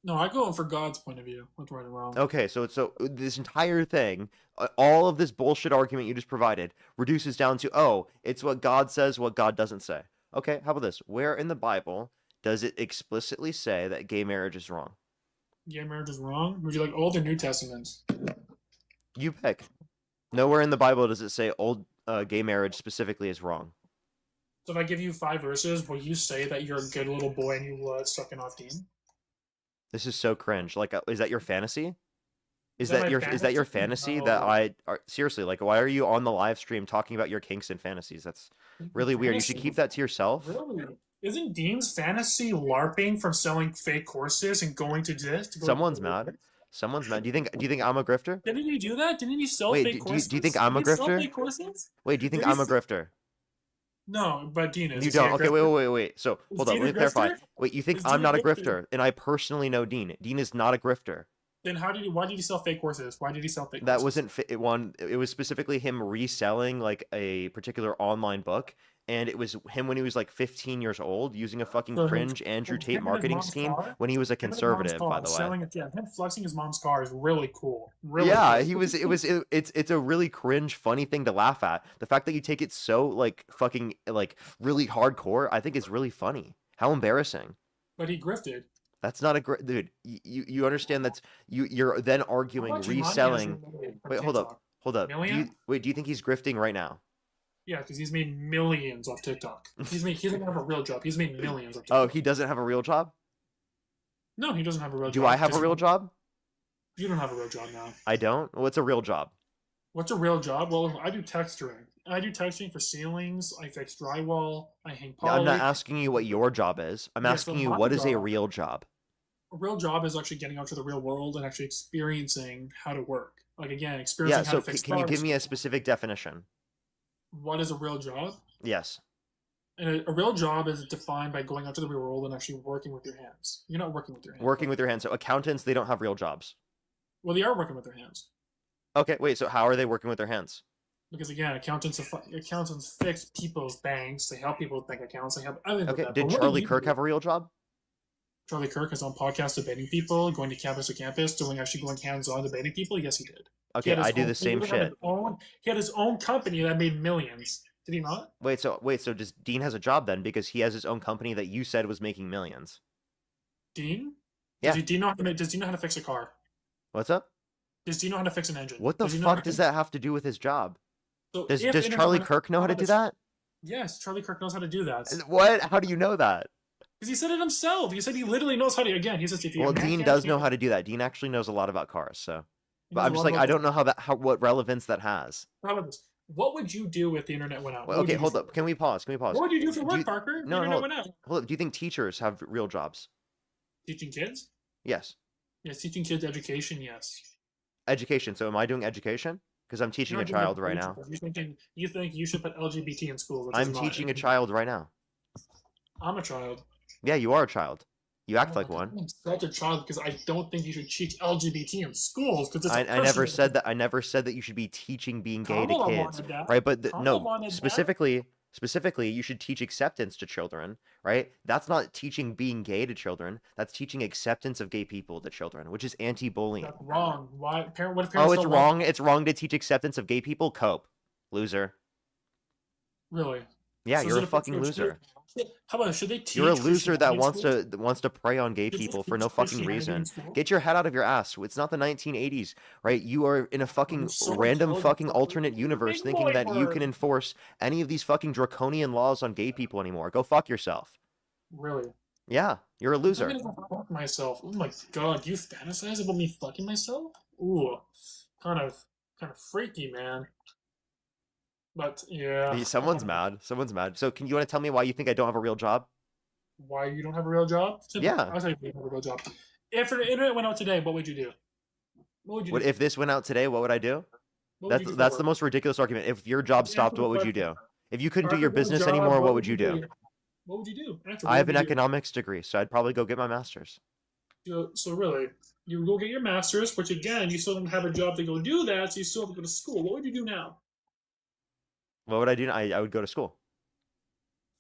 No, I go in for God's point of view. What's right and wrong? Okay, so this entire thing, all of this bullshit argument you just provided, reduces down to it's what God says, what God doesn't say. Okay, how about this? Where in the Bible does it explicitly say that gay marriage is wrong? Gay marriage is wrong. Would you like Old or New Testaments? You pick. Nowhere in the Bible does it say gay marriage specifically is wrong. So if I give you 5 verses, will you say that you're a good little boy and you love sucking off Dean? This is so cringe. Like, is that your fantasy? Is that that my your fantasy? fantasy that No. seriously, like, why are you on the live stream talking about your kinks and fantasies? That's really weird. You should keep that to yourself. Really? Isn't Dean's fantasy LARPing from selling fake courses and going to this? To go Someone's to mad. Someone's mad. Do you think I'm a grifter? Didn't he do that? Didn't he sell Wait, fake do you courses? think I'm a Didn't he sell grifter? fake courses? Wait, do you think Did he I'm a s- grifter? No, but Dean is. You Is he a don't. Okay, grifter? wait. So Is hold on, Dean let a me clarify. grifter? Wait, you think Is I'm Dean a not a grifter? grifter? And I personally know Dean. Dean is not a grifter. Then why did he sell fake courses? Why did he sell fake That courses? wasn't it was specifically him reselling like a particular online book and it was him when he was like 15 years old using a fucking So him- cringe Andrew him Tate and his marketing mom's scheme car- when he was a him and his mom's conservative, by car, the way. selling it, yeah, him flexing his mom's car is really cool. Really Yeah, cool. he was. It's a really cringe, funny thing to laugh at. The fact that you take it so like fucking like really hardcore, I think is really funny. How embarrassing. But he grifted. That's not a great dude. You understand that's you're then How arguing much money has he reselling. made from Wait, hold up, TikTok? hold up. Do you Million? wait? Do you think he's grifting right now? Yeah, because he's made millions off TikTok. He doesn't have a real job. He's made millions off Oh, TikTok. he doesn't have a real job. No, he doesn't have a real job. Do I have a Does real he- job? You don't have a real job now. I don't. What's a real job? What's a real job? Well, I do texturing. I do texturing for ceilings. I fix drywall. I hang Yeah, I'm poly. not asking you what your job is. I'm Yeah, so asking you my what is a job- real job. A real job is actually getting out to the real world and actually experiencing how to work. Like again, Yeah. experiencing how So to fix can you give cars. me a specific definition? What is a real job? Yes. And a real job is defined by going out to the real world and actually working with your hands. You're not working with your hands. Working with your hands. So accountants, they don't have real jobs. Well, they are working with their hands Okay, wait. So how are they working with their hands? because again, accountants fix people's banks. They help people with bank accounts. They help others with Okay. that. Did But what do Charlie you Kirk do? have a real job? Charlie Kirk has on podcast debating people, going to campus, actually going hands-on debating people. Yes, he did. He Okay, had his I do own- the he same even had shit. his own- He had his own company that made millions. Did he not? Wait. So does Dean has a job then because he has his own company that you said was making millions? Dean? Yeah. Does Dean know how to fix a car? What's up? Does Dean know how to fix an engine? What the Does he know how fuck to does fix- that have to do with his job? So Does if does internet Charlie went Kirk know how to do that? Yes, Charlie Kirk knows how to do that. What? How do you know that? Because he said it himself. He said he literally knows how to. Again, he says if you. Well, Dean does know how to do that. Dean actually knows a lot about cars, so. But I'm just like, I don't know what relevance that has. How about this? What would you do if the internet went out? Well, What would okay, you do hold for up. work? Can we pause? Can we pause? What would you do for Do work, you- Parker? No, the internet hold- went out. Hold up. Do you think teachers have real jobs? Teaching kids? Yes. Yes, teaching kids education. Yes. Education. So am I doing education? Because I'm teaching You're a not doing child right education. now. You think you should put LGBT in schools? Which I'm is not. teaching a child right now. I'm a child. Yeah, you are a child. You act Oh like my God, one. I'm such a child because I don't think you should teach LGBT in schools because it's. I never said that. I never said that you should be teaching being gay to Kamala kids, wanted that. right? But Kamala no, wanted that. specifically, you should teach acceptance to children, right? That's not teaching being gay to children. That's teaching acceptance of gay people to children, which is anti-bullying. That's wrong. Why? What if parents Oh, it's don't wrong. It's wrong to teach acceptance of gay people. Cope, loser. Really? Yeah, So you're is a it fucking should loser. How about should they teach? You're a loser that Christianity in wants to prey on gay Should they people for teach no fucking Christianity in reason. school? Get your head out of your ass. It's not the 1980s, right? You are in a fucking so random intelligent, fucking Parker. alternate You're a universe big thinking boy that you word. can enforce any of these fucking draconian laws on gay people anymore. Go fuck yourself. Really? Yeah, you're a I'm loser. gonna go fuck myself. Oh my god, you fantasize about me fucking myself? Ooh, kind of freaky, man. But yeah. Someone's mad. Someone's mad. So can you want to tell me why you think I don't have a real job? Why you don't have a real job? Yeah. I'll tell you you don't have a real job. If the internet went out today, what would you do? What would you What do? if this went out today? What would I do? What would you do for That's the work? most ridiculous argument. If your job Answer stopped, the what would you question. do? If you couldn't do Parker, your what business job, anymore, what would you do? What would you do? Answer, I what have an would you do? economics degree, so I'd probably go get my master's. So really, you go get your master's, which again, you still don't have a job to go do that, so you still have to go to school. What would you do now? What would I do? I would go to school.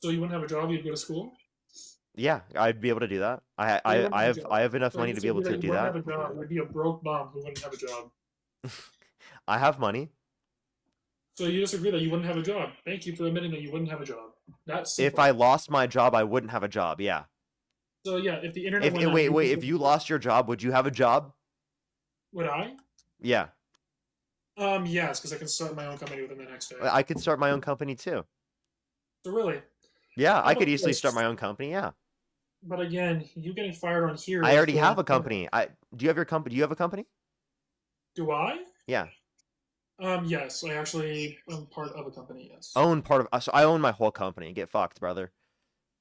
So you wouldn't have a job, you'd go to school? Yeah, I'd be able to do that. You wouldn't have a job. I have enough So money you to be able said to you do wouldn't that. have a job. You'd be a broke bum who wouldn't have a job. I have money. So you just agree that you wouldn't have a job. Thank you for admitting that you wouldn't have a job. That's If simple. I lost my job, I wouldn't have a job. Yeah. So yeah, if the internet If went out, wait, you wait, would- if you lost your job, would you have a job? Would I? Yeah. Yes, because I can start my own company within the next day. I could start my own company too. So really, Yeah, How I could about easily this? start my own company. Yeah. but again, you getting fired on here. I is already going- have a company. Do you have your company? Do you have a company? Do I? Yeah. Yes, I actually am part of a company. Yes. Own part of so I own my whole company. Get fucked, brother.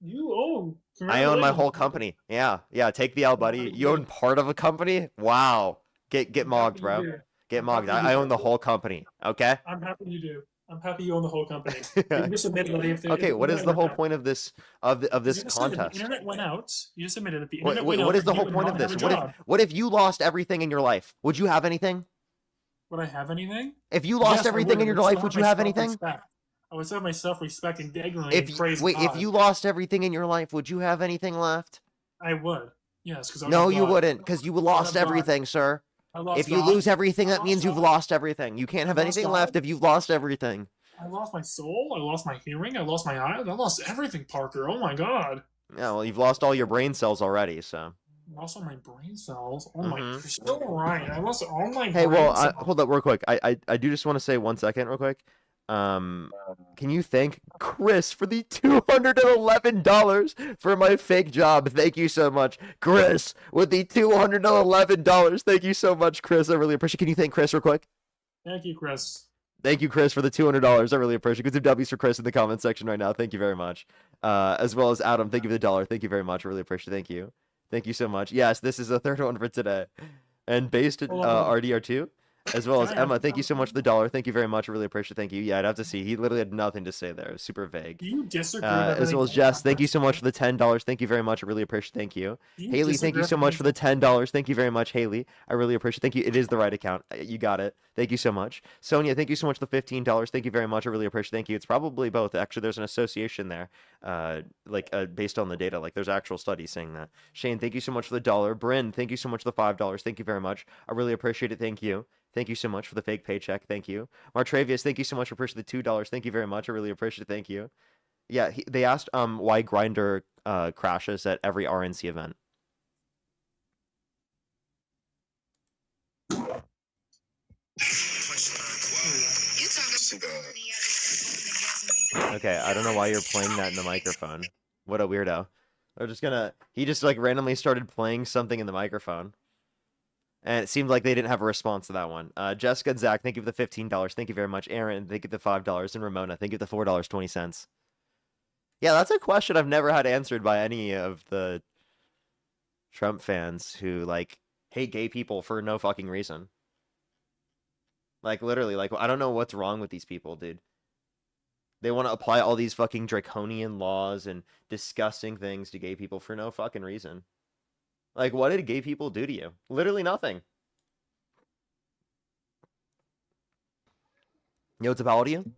You own. I own my whole Congratulations. company. Yeah. Yeah, take the L, buddy. You own part of a company? Wow. Get I'm mogged, happy bro. you do. Get I'm mogged. happy you I own do. the whole company. Okay? I'm happy you do. I'm happy you own the whole company. You just admitted that if the Okay, what is internet the went whole out- point of this this you just said that contest? The internet went out. You just admitted that the What, internet wait, went out. what is the and whole you point would of not this? have a What job. if you lost everything in your life? Would you have anything? Would I have anything? If you lost Yes, I everything would. in your It's life, not would my you have anything? self-respect. I would have my self-respect and ignorantly If praise wait, if God. you lost everything in your life, would you have anything left? I would. Yes, because No, you wouldn't, because you lost have God. everything, sir. I lost If you God. lose everything, I that lost means you've God. lost everything. You can't have I lost anything God. left if you've lost everything. I lost my soul. I lost my hearing. I lost my eyes. I lost everything, Parker. Oh my God. Yeah, well, you've lost all your brain cells already, so. I lost all my brain cells. Oh my, Mhm. you're still right. I lost all my Hey, brain well, cells. hold up real quick. I do just want to say 1 second real quick. Can you thank Chris for the $211 for my fake job? Thank you so much, Chris, with the $211. Thank you so much, Chris. I really appreciate it. Can you thank Chris real quick? Thank you, Chris. Thank you, Chris, for the $200. I really appreciate it. Get some W's for Chris in the comment section right now. Thank you very much. As well as Adam, thank you for the $1. Thank you very much. I really appreciate it. Thank you. Thank you so much. Yes, this is the third one for today. And based at RDR2, as well as Emma, thank you so much for the $1. Thank you very much. I really appreciate it. Thank you. Yeah, I'd have to see. He literally had nothing to say there. It was super vague. Do you disagree? As well as Jess, thank you so much for the $10. Thank you very much. I really appreciate it. Thank you. Haley, thank you so much for the $10. Thank you very much, Haley. I really appreciate it. Thank you. It is the right account. You got it. Thank you so much. Sonia, thank you so much for the $15. Thank you very much. I really appreciate it. Thank you. It's probably both. Actually, there's an association there, based on the data. Like, there's actual studies saying that. Shane, thank you so much for the $1. Bryn, thank you so much for the $5. Thank you very much. I really appreciate it. Thank you. Thank you so much for the fake paycheck. Thank you. Martravius, thank you so much for pushing the $2. Thank you very much. I really appreciate it. Thank you. Yeah, they asked why Grinder crashes at every RNC event. Okay, I don't know why you're playing that in the microphone. What a weirdo. He just like randomly started playing something in the microphone. And it seemed like they didn't have a response to that one. Jessica and Zach, thank you for the $15. Thank you very much. Aaron, thank you for the $5. And Ramona, thank you for the $4.20. Yeah, that's a question I've never had answered by any of the Trump fans who, like, hate gay people for no fucking reason. Like, literally, like, I don't know what's wrong with these people, dude. They want to apply all these fucking draconian laws and disgusting things to gay people for no fucking reason. Like, what did gay people do to you? Literally nothing. Yo, what's up, how old are you?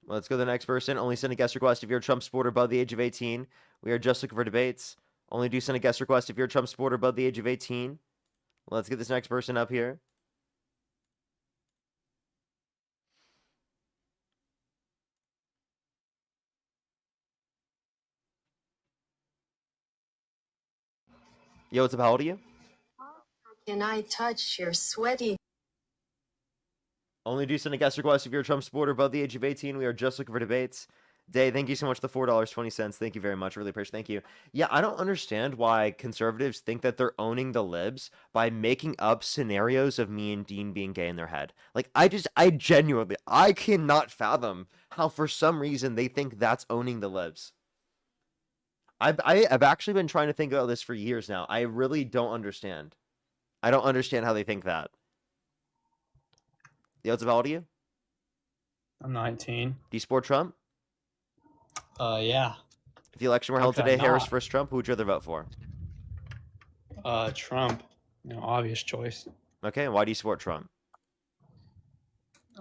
Let's go to the next person. Only send a guest request if you're a Trump supporter above the age of 18. We are just looking for debates. Only do send a guest request if you're a Trump supporter above the age of 18. Let's get this next person up here. Yo, what's up? How old are you? Can I touch your sweaty? Only do send a guest request if you're a Trump supporter above the age of 18. We are just looking for debates. Day, thank you so much for the $4.20. Thank you very much. Really appreciate it. Thank you. Yeah, I don't understand why conservatives think that they're owning the libs by making up scenarios of me and Dean being gay in their head. Like, I genuinely, I cannot fathom how for some reason they think that's owning the libs. I've actually been trying to think about this for years now. I really don't understand. I don't understand how they think that. Yo, what's up, how old are you? I'm 19. Do you support Trump? Yeah. If the election were held Okay, today, Harris not. versus Trump, who would you rather vote for? Trump. You know, obvious choice. Okay, and why do you support Trump?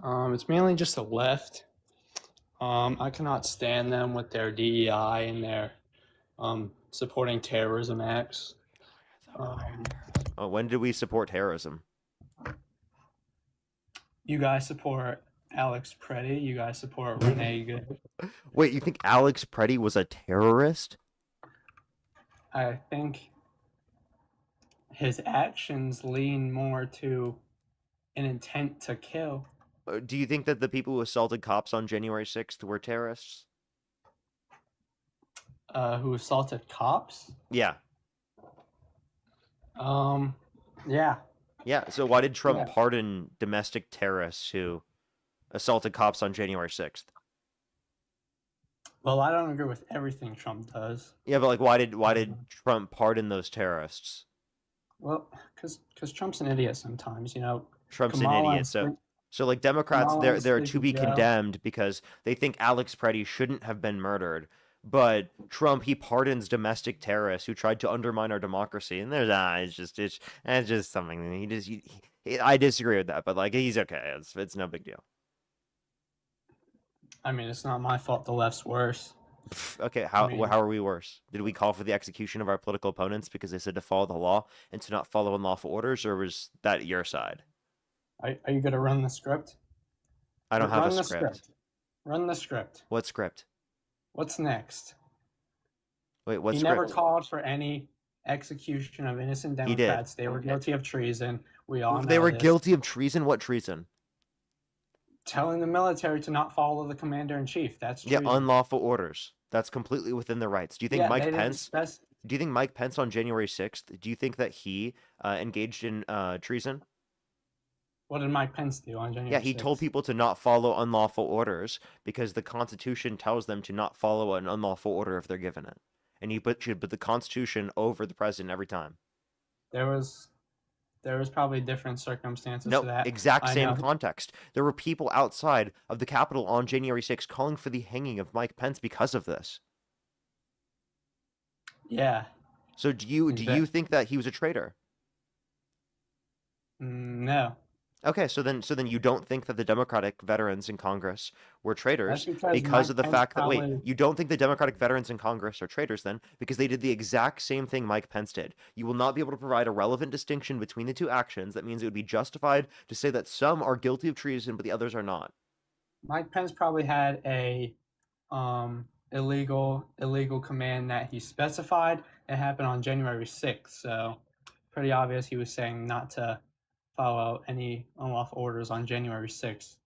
It's mainly just the left. I cannot stand them with their DEI and their supporting terrorism acts. When did we support terrorism? You guys support Alex Preddy. You guys support Renee Good. Wait, you think Alex Preddy was a terrorist? I think his actions lean more to an intent to kill. Do you think that the people who assaulted cops on January 6th were terrorists? Who assaulted cops? Yeah. Yeah. Yeah, so why did Trump Yeah. pardon domestic terrorists who assaulted cops on January 6th? Well, I don't agree with everything Trump does. Yeah, but like why did Trump pardon those terrorists? Well, because Trump's an idiot sometimes, you know. Trump's an Kamala idiot. and So like Democrats, Kamala they're and to Sleepy be Joe. condemned because they think Alex Preddy shouldn't have been murdered. But Trump, he pardons domestic terrorists who tried to undermine our democracy, and there's it's just something I disagree with that, but like he's okay. It's no big deal. I mean, it's not my fault the left's worse. Okay, I mean, how are we worse? Did we call for the execution of our political opponents because they said to follow the law and to not follow unlawful orders, or was that your side? are you going to run the script? I don't have Run a the script. Run the script. What script? What's next? Wait, what He script? never called for any execution of innocent He did. Democrats. They were guilty of treason. We all know They were this. guilty of treason. What treason? Telling the military to not follow the commander in chief. That's treason. Yeah, unlawful orders. That's completely within their rights. Do you think Yeah, Mike they didn't Pence? Do you think Mike Pence on January 6th? Do you think that he engaged in treason? What did Mike Pence do on January Yeah, he 6th? told people to not follow unlawful orders because the Constitution tells them to not follow an unlawful order if they're given it. And he should put the Constitution over the president every time. There was probably different circumstances No, to that. exact I same know. context. There were people outside of the Capitol on January 6th calling for the hanging of Mike Pence because of this. Yeah. So do you think that he was a traitor? No. Okay, so then you don't think that the Democratic veterans in Congress were traitors That's because because Mike of the Pence fact that probably- you don't think the Democratic veterans in Congress are traitors then because they did the exact same thing Mike Pence did. You will not be able to provide a relevant distinction between the two actions. That means it would be justified to say that some are guilty of treason but the others are not. Mike Pence probably had a illegal command that he specified. It happened on January 6th, so pretty obvious he was saying not to follow any unlawful orders on January 6th.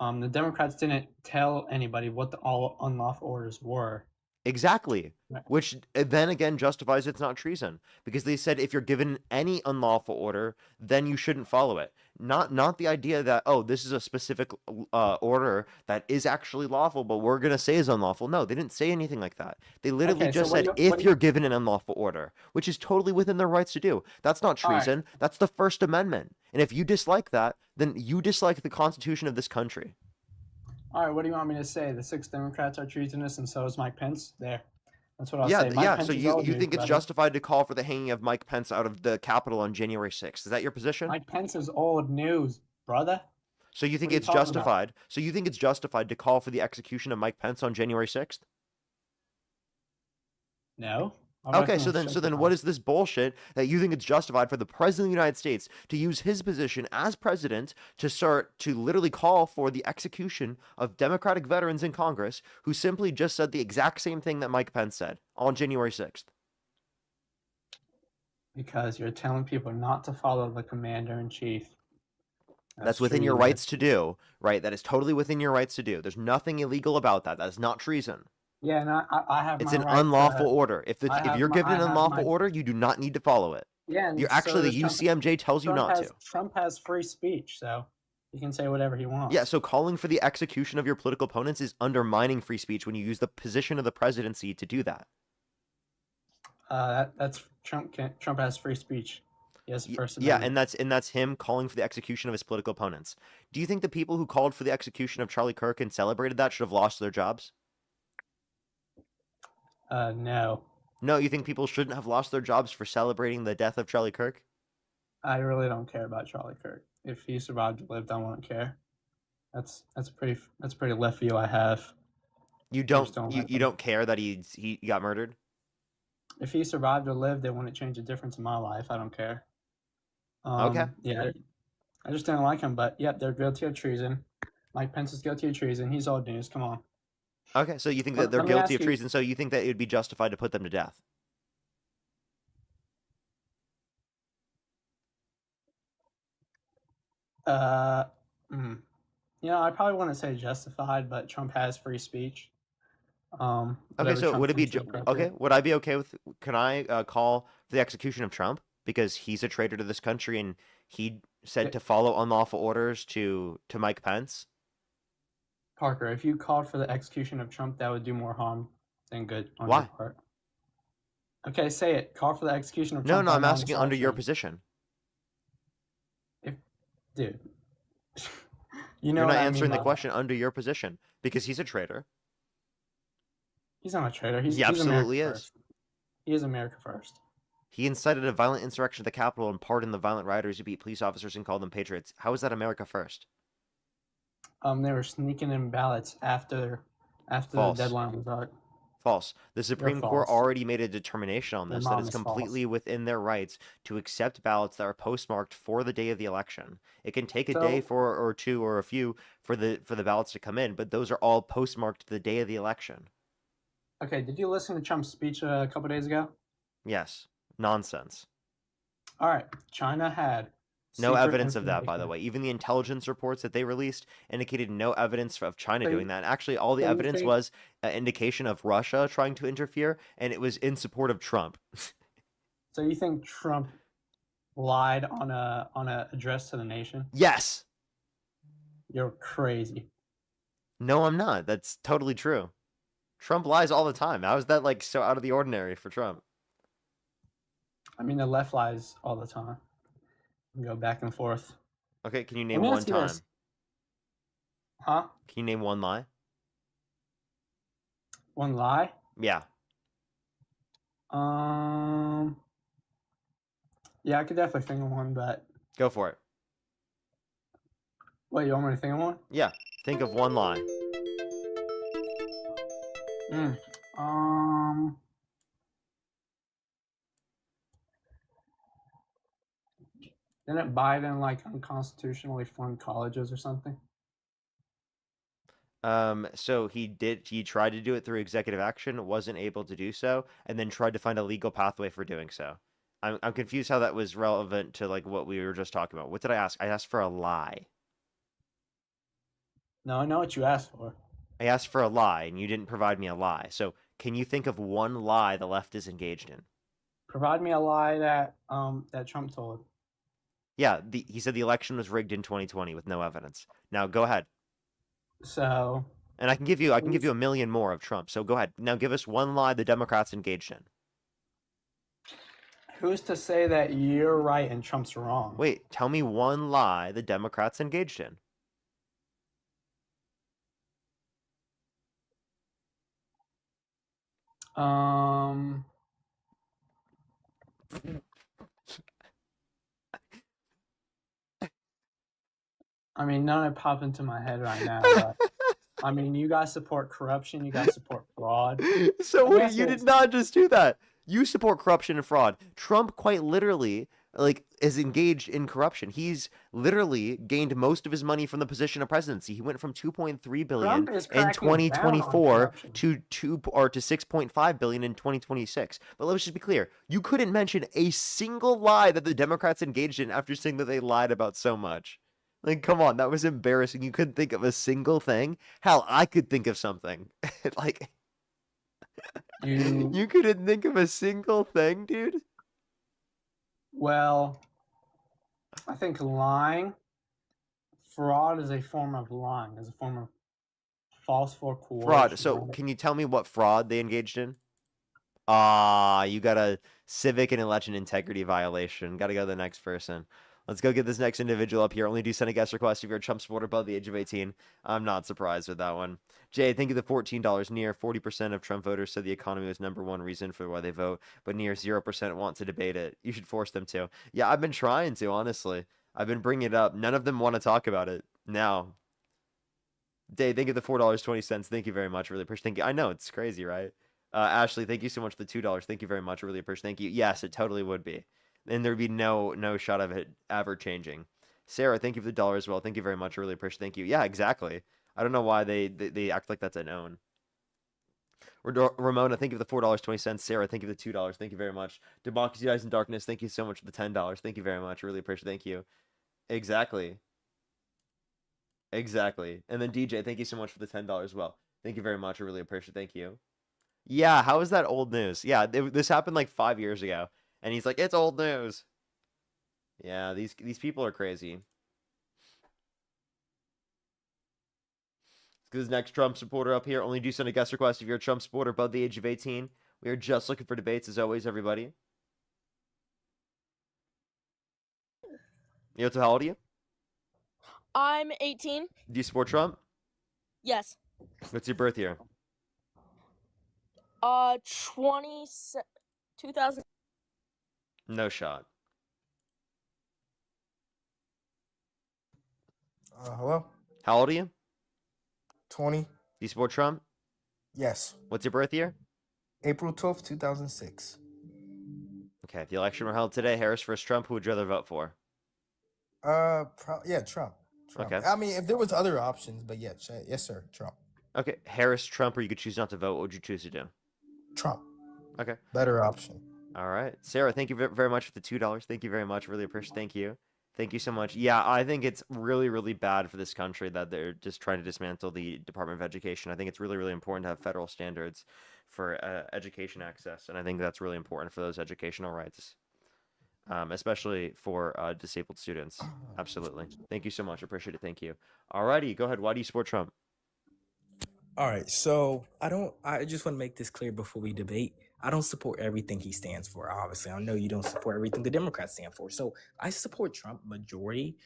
The Democrats didn't tell anybody what the all unlawful orders were. Exactly. Right. Which then again justifies it's not treason because they said if you're given any unlawful order, then you shouldn't follow it. Not the idea that, oh, this is a specific order that is actually lawful, but we're going to say is unlawful. No, they didn't say anything like that. They literally Okay, so just what said do you- if you're given an unlawful order, which is totally within their rights to do. That's not All right. treason. That's the First Amendment. And if you dislike that, then you dislike the Constitution of this country. All right, what do you want me to say? The 6 Democrats are treasonous, and so is Mike Pence. There, that's what I'll Yeah, say. Mike yeah. Pence So is you old news, think it's brother. justified to call for the hanging of Mike Pence out of the Capitol on January 6th? Is that your position? Mike Pence is old news, brother. So you think What are you it's talking about? justified? So you think it's justified to call for the execution of Mike Pence on January 6th? No. Okay, so then what is this bullshit that you think it's justified for the president of the United States to use his position as president to start to literally call for the execution of Democratic veterans in Congress who simply just said the exact same thing that Mike Pence said on January 6th? Because you're telling people not to follow the commander in chief. That's within your rights to do, right? That is totally within your rights to do. There's nothing illegal about that. That is not treason. Yeah, and I have. It's my an right unlawful to, order. If you're given an unlawful order, you do not need to follow it. Yeah, and You're so actually the does Trump. UCMJ tells you Trump not has, to. Trump has free speech, so he can say whatever he wants. Yeah, so calling for the execution of your political opponents is undermining free speech when you use the position of the presidency to do that. That's Trump. Trump has free speech. He has the First Yeah, Amendment. and that's him calling for the execution of his political opponents. Do you think the people who called for the execution of Charlie Kirk and celebrated that should have lost their jobs? No, No, you think people shouldn't have lost their jobs for celebrating the death of Charlie Kirk? I really don't care about Charlie Kirk. If he survived and lived, I won't care. That's pretty left view I have. You just don't don't like you him. don't care that he got murdered? If he survived or lived, it wouldn't change a difference in my life. I don't care. Okay. Yeah, I just didn't like him. But yep, they're guilty of treason. Mike Pence is guilty of treason. He's old news. Come on. Okay, so you think that they're Let me guilty ask of you- treason, so you think that it would be justified to put them to death? I probably wouldn't say justified, but Trump has free speech. Okay, Whatever so Trump would it be thinks is appropriate. okay? Would I be okay with? Can I call for the execution of Trump because he's a traitor to this country and he said Yeah. to follow unlawful orders to Mike Pence? Parker, if you called for the execution of Trump, that would do more harm than good on Why? your part. Okay, say it. Call for the execution of No, Trump. no, by I'm asking under your non-assaulting. position. Dude. You You're know not what I mean answering the by that. question under your position because he's a traitor. He's not a traitor. He's He absolutely America is. first. He is America first. He incited a violent insurrection at the Capitol and pardoned the violent rioters who beat police officers and called them patriots. How is that America first? They were sneaking in ballots after the False. deadline was out. False. The Supreme Court false. already made a determination on Your this that mom it's is false. completely within their rights to accept ballots that are postmarked for the day of the election. It can take a So- day for or two or a few for the ballots to come in, but those are all postmarked the day of the election. Okay, did you listen to Trump's speech a couple days ago? Yes. Nonsense. All right, China had No secret evidence of that, by the information. way. Even the intelligence reports that they released indicated no evidence of China So you- doing that. Actually, all the so you evidence think- was an indication of Russia trying to interfere, and it was in support of Trump. So you think Trump lied on a address to the nation? Yes. You're crazy. No, I'm not. That's totally true. Trump lies all the time. How is that like so out of the ordinary for Trump? I mean, the left lies all the time. You go back and forth. Okay, can you Let name me one ask you time? this. Huh? Can you name one lie? One lie? Yeah. Yeah, I could definitely think of one, but Go for it. wait, you want me to think of one? Yeah. Think of one lie. Didn't Biden like unconstitutionally fund colleges or something? So he tried to do it through executive action, wasn't able to do so, and then tried to find a legal pathway for doing so. I'm confused how that was relevant to like what we were just talking about. What did I ask? I asked for a lie. No, I know what you asked for. I asked for a lie, and you didn't provide me a lie. So can you think of one lie the left is engaged in? Provide me a lie that Trump told. Yeah, he said the election was rigged in 2020 with no evidence. Now go ahead. So And I can give you a million more of Trump. So go ahead. Now give us one lie the Democrats engaged in. who's to say that you're right and Trump's wrong? Wait, tell me one lie the Democrats engaged in. I mean, none of it pop into my head right now. But, I mean, you guys support corruption. You guys support fraud. So Let me wait, ask you you did this. not just do that. You support corruption and fraud. Trump quite literally is engaged in corruption. He's literally gained most of his money from the position of presidency. He went from 2.3 billion Trump is in cracking down on 2024 corruption. to 6.5 billion in 2026. But let's just be clear. You couldn't mention a single lie that the Democrats engaged in after saying that they lied about so much. Like, come on, that was embarrassing. You couldn't think of a single thing. Hell, I could think of something. Like, you couldn't think of a single thing, dude? Well, I think fraud is a form of lying, is a form of false for coercion. Fraud. So, right? can you tell me what fraud they engaged in? You got a civic and election integrity violation. Got to go to the next person. Let's go get this next individual up here. Only do send a guest request if you're a Trump supporter above the age of 18. I'm not surprised with that one. Jay, thank you. The $14. Near 40% of Trump voters said the economy was #1 reason for why they vote, but near 0% want to debate it. You should force them to. Yeah, I've been trying to, honestly. I've been bringing it up. None of them want to talk about it now. Dave, thank you for the $4.20. Thank you very much. Really appreciate it. Thank you. I know, it's crazy, right? Ashley, thank you so much for the $2. Thank you very much. I really appreciate it. Thank you. Yes, it totally would be. And there'd be no shot of it ever changing. Sarah, thank you for the $1 as well. Thank you very much. I really appreciate it. Thank you. Yeah, exactly. I don't know why they act like that's a known. Ramona, thank you for the $4.20. Sarah, thank you for the $2. Thank you very much. Democracy Dies in Darkness, thank you so much for the $10. Thank you very much. I really appreciate it. Thank you. Exactly. Exactly. And then DJ, thank you so much for the $10 as well. Thank you very much. I really appreciate it. Thank you. Yeah, how is that old news? Yeah, this happened like 5 years ago. And he's like, it's old news. Yeah, these people are crazy. Let's get this next Trump supporter up here. Only do send a guest request if you're a Trump supporter above the age of 18. We are just looking for debates as always, everybody. Yoto, how old are you? I'm 18. Do you support Trump? Yes. What's your birth year? 2000. No shot. Hello? How old are you? 20? Do you support Trump? Yes. What's your birth year? April 12th, 2006. Okay, if the election were held today, Harris versus Trump, who would you rather vote for? Yeah, Trump. Trump. Okay. I mean, if there was other options, but yeah, yes, sir, Trump. Okay, Harris, Trump, or you could choose not to vote. What would you choose to do? Trump. Okay. Better option. All right. Sarah, thank you very much for the $2. Thank you very much. Really appreciate. Thank you. Thank you so much. Yeah, I think it's really, really bad for this country that they're just trying to dismantle the Department of Education. I think it's really, really important to have federal standards for education access, and I think that's really important for those educational rights, especially for disabled students. Absolutely. Thank you so much. Appreciate it. Thank you. All righty. Go ahead. Why do you support Trump? All right, so I just want to make this clear before we debate. I don't support everything he stands for. Obviously, I know you don't support everything the Democrats stand for. So I support Trump majority,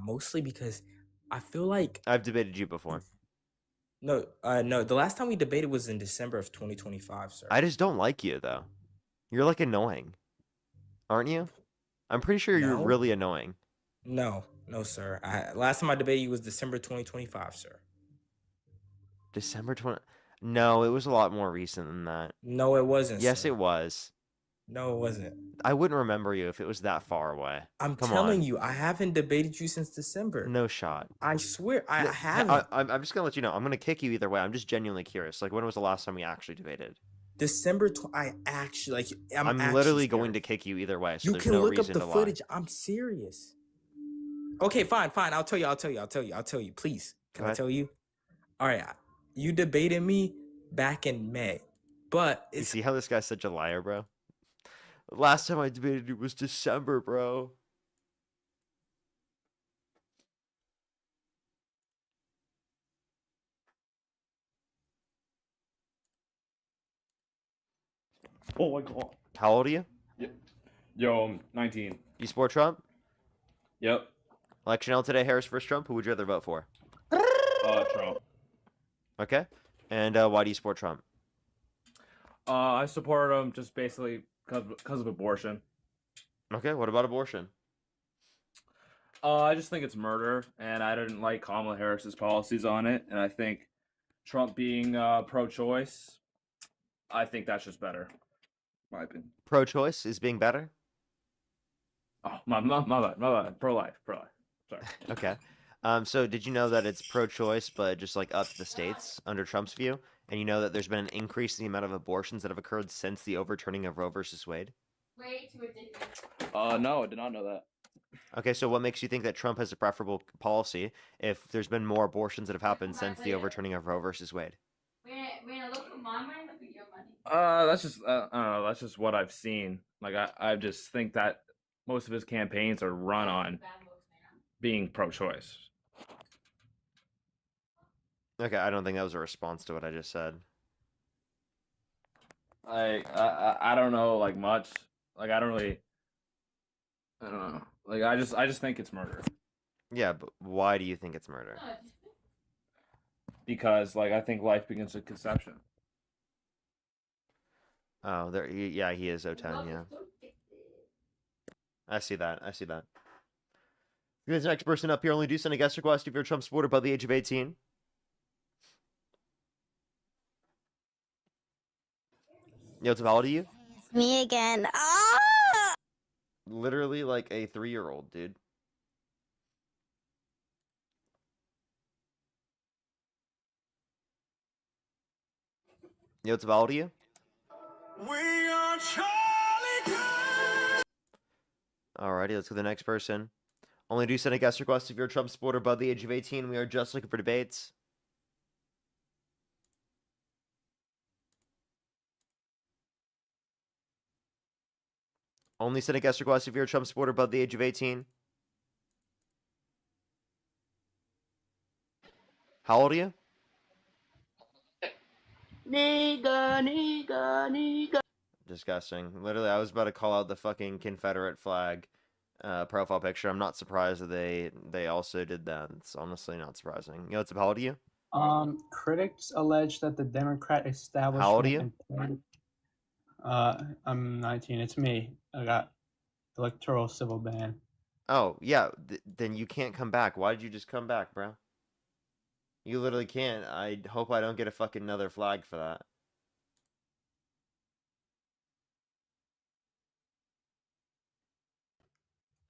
mostly because I feel like I've debated you before. no. The last time we debated was in December of 2025, sir. I just don't like you though. You're like annoying, aren't you? I'm pretty sure you're No. really annoying. No, sir. Last time I debated you was December 2025, sir. December 20. No, it was a lot more recent than that. No, it wasn't. Yes, sir. it was. No, it wasn't. I wouldn't remember you if it was that far away. I'm Come telling on. you, I haven't debated you since December. No shot. I swear, I Yeah, haven't. I'm just gonna let you know. I'm gonna kick you either way. I'm just genuinely curious. Like, when was the last time we actually debated? I actually I'm I'm literally going to kick you either way. So You there's can no look up reason the to lie. footage. I'm serious. Okay, fine. I'll tell you. Please. Can Go I ahead. tell you? All right. You debated me back in May, but You it's see how this guy's such a liar, bro? Last time I debated it was December, bro. Oh my god. How old are you? Yo, I'm 19. You support Trump? Yep. Election held today, Harris versus Trump. Who would you rather vote for? Trump. Okay. And why do you support Trump? I support him just basically because of abortion. Okay. What about abortion? I just think it's murder, and I didn't like Kamala Harris's policies on it, and I think Trump being pro-choice, I think that's just better. My opinion. Pro-choice is being better? Oh, my bad. Pro-life. Sorry. Okay. So did you know that it's pro-choice, but just like up to the states under Trump's view? And you know that there's been an increase in the amount of abortions that have occurred since the overturning of Roe versus Wade? Way too ridiculous. No, I did not know that. Okay, so what makes you think that Trump has a preferable policy if there's been more abortions that have happened since the overturning of Roe versus Wade? We're in a local mom, we're in the video money. That's just I don't know. That's just what I've seen. Like I just think that most of his campaigns are run on being pro-choice. Okay, I don't think that was a response to what I just said. I don't know like much. Like I don't know. Like I just think it's murder. Yeah, but why do you think it's murder? Because like I think life begins with conception. Oh, there. Yeah, he is 010. Yeah, I see that. This next person up here only do send a guest request if you're a Trump supporter by the age of 18. Yo, how old are you? Me again. Ah! Literally like a 3-year-old, dude. Yo, how old are you? Alrighty, let's go to the next person. Only do send a guest request if you're a Trump supporter above the age of 18. We are just looking for debates. Only send a guest request if you're a Trump supporter above the age of 18. How old are you? Nigga. Disgusting. Literally, I was about to call out the fucking Confederate flag profile picture. I'm not surprised that they also did that. It's honestly not surprising. Yo, how old are you? Critics allege that the Democrat establishment. How old are you? I'm 19. It's me. I got electoral civil ban. Oh, yeah, then you can't come back. Why did you just come back, bro? You literally can't. I hope I don't get a fucking another flag for that.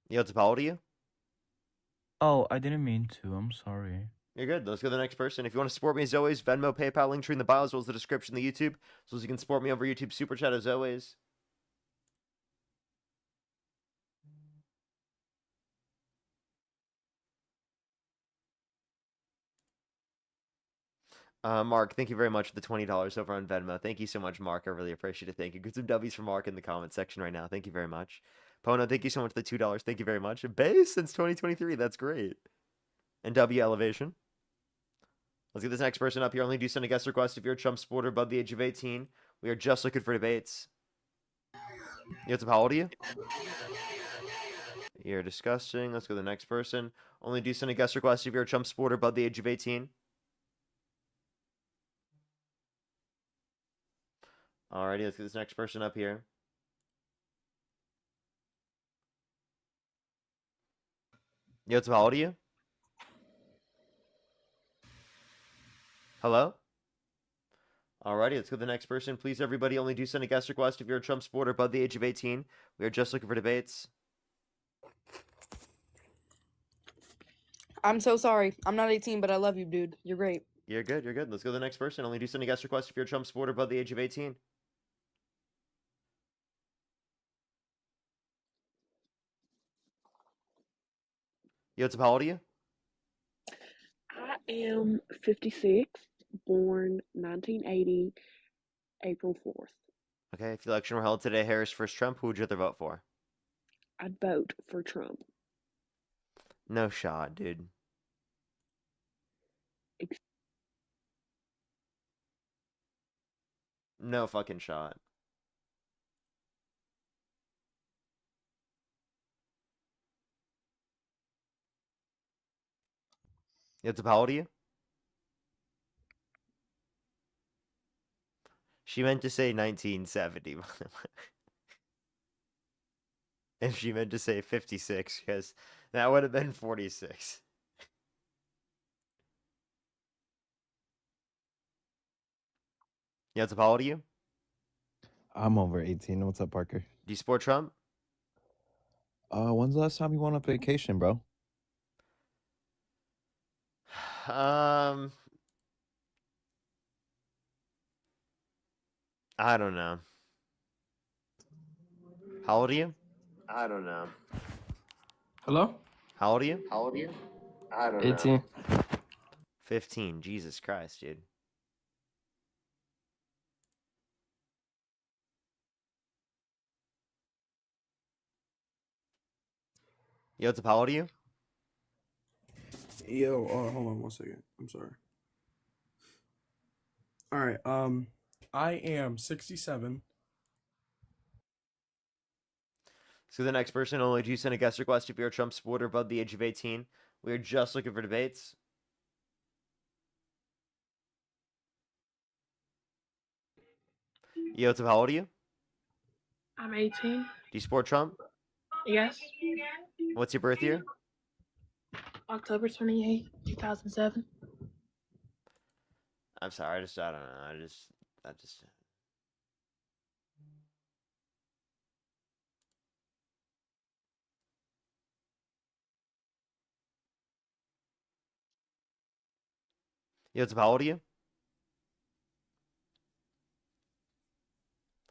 Yo, it's Paul to you? Oh, I didn't mean to. I'm sorry. You're good. Let's go to the next person. If you want to support me as always, Venmo, PayPal, link tree in the bio, as well as the description of the YouTube. So as you can support me over YouTube Super Chat as always. Mark, thank you very much for the $20 over on Venmo. Thank you so much, Mark. I really appreciate it. Thank you. Get some W's for Mark in the comment section right now. Thank you very much. Pono, thank you so much for the $2. Thank you very much. Base since 2023. That's great. And W Elevation. Let's get this next person up here. Only do send a guest request if you're a Trump supporter above the age of 18. We are just looking for debates. What's up? How old are you? You're disgusting. Let's go to the next person. Only do send a guest request if you're a Trump supporter above the age of 18. Alrighty, let's get this next person up here. What's up? How old are you? Hello? Alrighty, let's go to the next person. Please, everybody, only do send a guest request if you're a Trump supporter above the age of 18. We are just looking for debates. I'm so sorry. I'm not 18, but I love you, dude. You're great. You're good, you're good. Let's go to the next person. Only do send a guest request if you're a Trump supporter above the age of 18. What's up? How old are you? I am 56, born 1980, April 4th. Okay, if the election were held today, Harris versus Trump, who would you rather vote for? I'd vote for Trump. No shot, dude. No fucking shot. What's up? How old are you? She meant to say 1970. And she meant to say 56, because that would have been 46. What's up? How old are you? I'm over 18. What's up, Parker? Do you support Trump? When's the last time you went on vacation, bro? I don't know. How old are you? I don't know. Hello? How old are you? How old are you? I don't 18. know. 15. Jesus Christ, dude. What's up? How old are you? Yo, hold on 1 second. I'm sorry. All right. I am 67. So the next person, only do you send a guest request if you're a Trump supporter above the age of 18. We are just looking for debates. What's up? How old are you? I'm 18. Do you support Trump? Yes. What's your birth year? October 28th, 2007. I'm sorry, I don't know. I just. What's up? How old are you?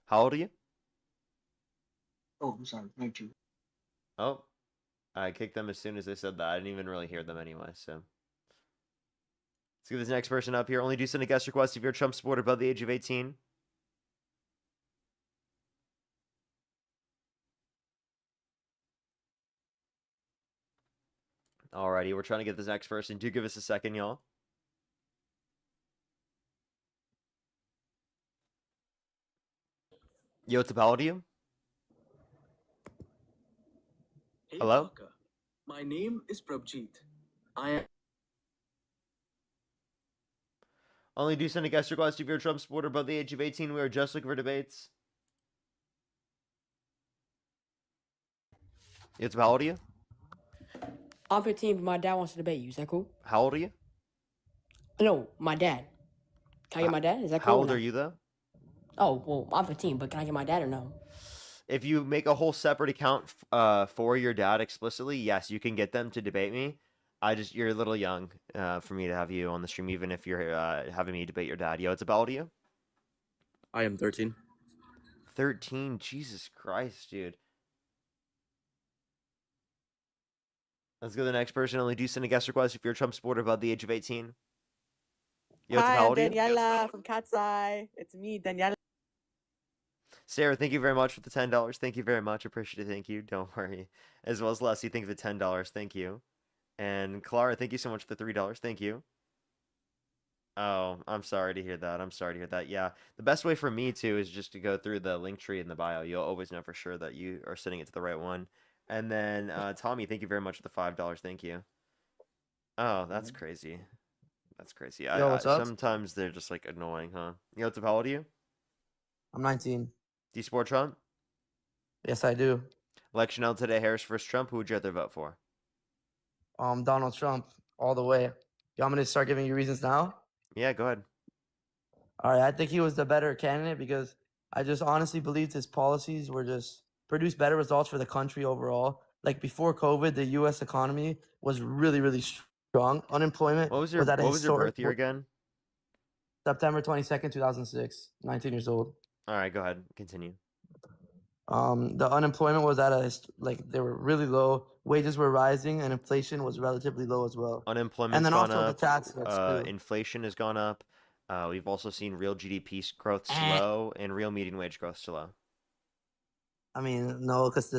How old are you? Oh, I'm sorry. 19. Oh, I kicked them as soon as they said that. I didn't even really hear them anyway, so. Let's get this next person up here. Only do send a guest request if you're a Trump supporter above the age of 18. Alrighty, we're trying to get this next person. Do give us a second, y'all. What's up? How old are you? Hey, Hello? Parker. My name is Prabjit. I am. Only do send a guest request if you're a Trump supporter above the age of 18. We are just looking for debates. It's how old are you? I'm 15, but my dad wants to debate you. Is that cool? How old are you? No, my dad. Can I get my dad? Is that cool? How or old no? are you though? Oh, well, I'm 15, but can I get my dad or no? If you make a whole separate account for your dad explicitly, yes, you can get them to debate me. You're a little young for me to have you on the stream, even if you're having me debate your dad. Yo, it's about old are you? I am 13. 13? Jesus Christ, dude. Let's go to the next person. Only do send a guest request if you're a Trump supporter above the age of 18. Yo, it's Hi, how I'm old are you? Daniela from Cat's Eye. It's me, Daniela. Sarah, thank you very much for the $10. Thank you very much. Appreciate it. Thank you. Don't worry. As well as Leslie, thank you for the $10. Thank you. And Clara, thank you so much for the $3. Thank you. Oh, I'm sorry to hear that. I'm sorry to hear that. Yeah, the best way for me to is just to go through the link tree in the bio. You'll always know for sure that you are sending it to the right one. And then Tommy, thank you very much for the $5. Thank you. Oh, that's crazy. That's crazy. Yo, what's up? Sometimes they're just like annoying, huh? Yo, what's up? How old are you? I'm 19. Do you support Trump? Yes, I do. Election held today, Harris versus Trump. Who would you rather vote for? Donald Trump, all the way. You want me to start giving you reasons now? Yeah, go ahead. All right, I think he was the better candidate because I just honestly believed his policies were just produce better results for the country overall. Like before COVID, the U.S. economy was really, really strong. Unemployment What was your was at a historic birth year again? September 22nd, 2006. 19 years old. All right, go ahead. Continue. The unemployment was at they were really low. Wages were rising, and inflation was relatively low as well. Unemployment's And then gone also up. the tax cuts too. Inflation has gone up. We've also seen real GDP growth slow and real median wage growth slow. I mean, no, because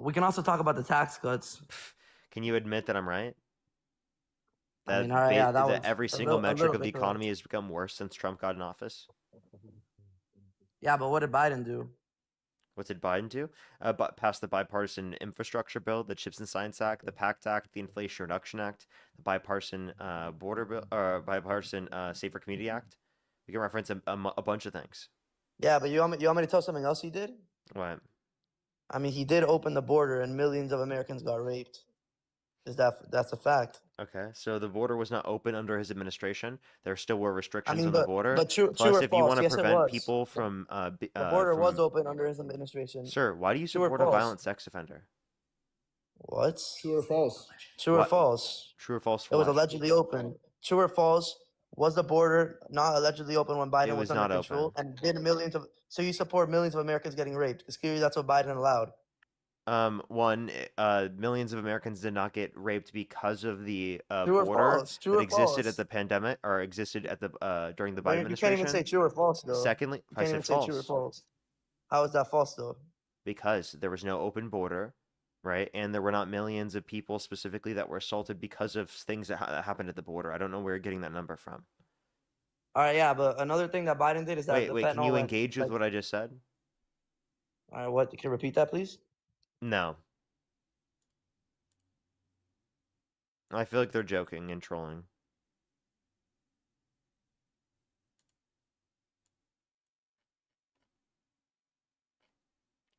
we can also talk about the tax cuts. Can you admit that I'm right? I mean, all right, yeah, that was every a single little metric of the bit correct. economy has become worse since Trump got in office. Yeah, but what did Biden do? What did Biden do? But pass the bipartisan infrastructure bill, the Chips and Science Act, the PACT Act, the Inflation Reduction Act, the bipartisan border bill, or bipartisan Safer Community Act. We can reference a bunch of things. Yeah, but you want me to tell something else he did? What? I mean, he did open the border, and millions of Americans got raped. That's a fact? Okay, so the border was not open under his administration. There still were restrictions mean, on the border. but true Plus, or if you false? want to Yes, it prevent was. people from The border was open under his administration. Sir, why do you True or support a false? violent sex offender? What? True or false? True or What? false? True or false? It was What? allegedly open. True or false? Was the border not allegedly open when Biden It was was under not control? open. And did millions of so you support millions of Americans getting raped? Because clearly that's what Biden allowed. Millions of Americans did not get raped because of the True or border false? True that or existed false? at the pandemic or existed at the during the Biden But you can't administration. even say true or false though. Secondly, You I can't said even say true or false false. How is that false though? because there was no open border, right? And there were not millions of people specifically that were assaulted because of things that happened at the border. I don't know where you're getting that number from. All right, yeah, but another thing that Biden did is that the Wait, can fentanyl you went, engage with what I just said? All right, what? Can you repeat that, please? No. I feel like they're joking and trolling.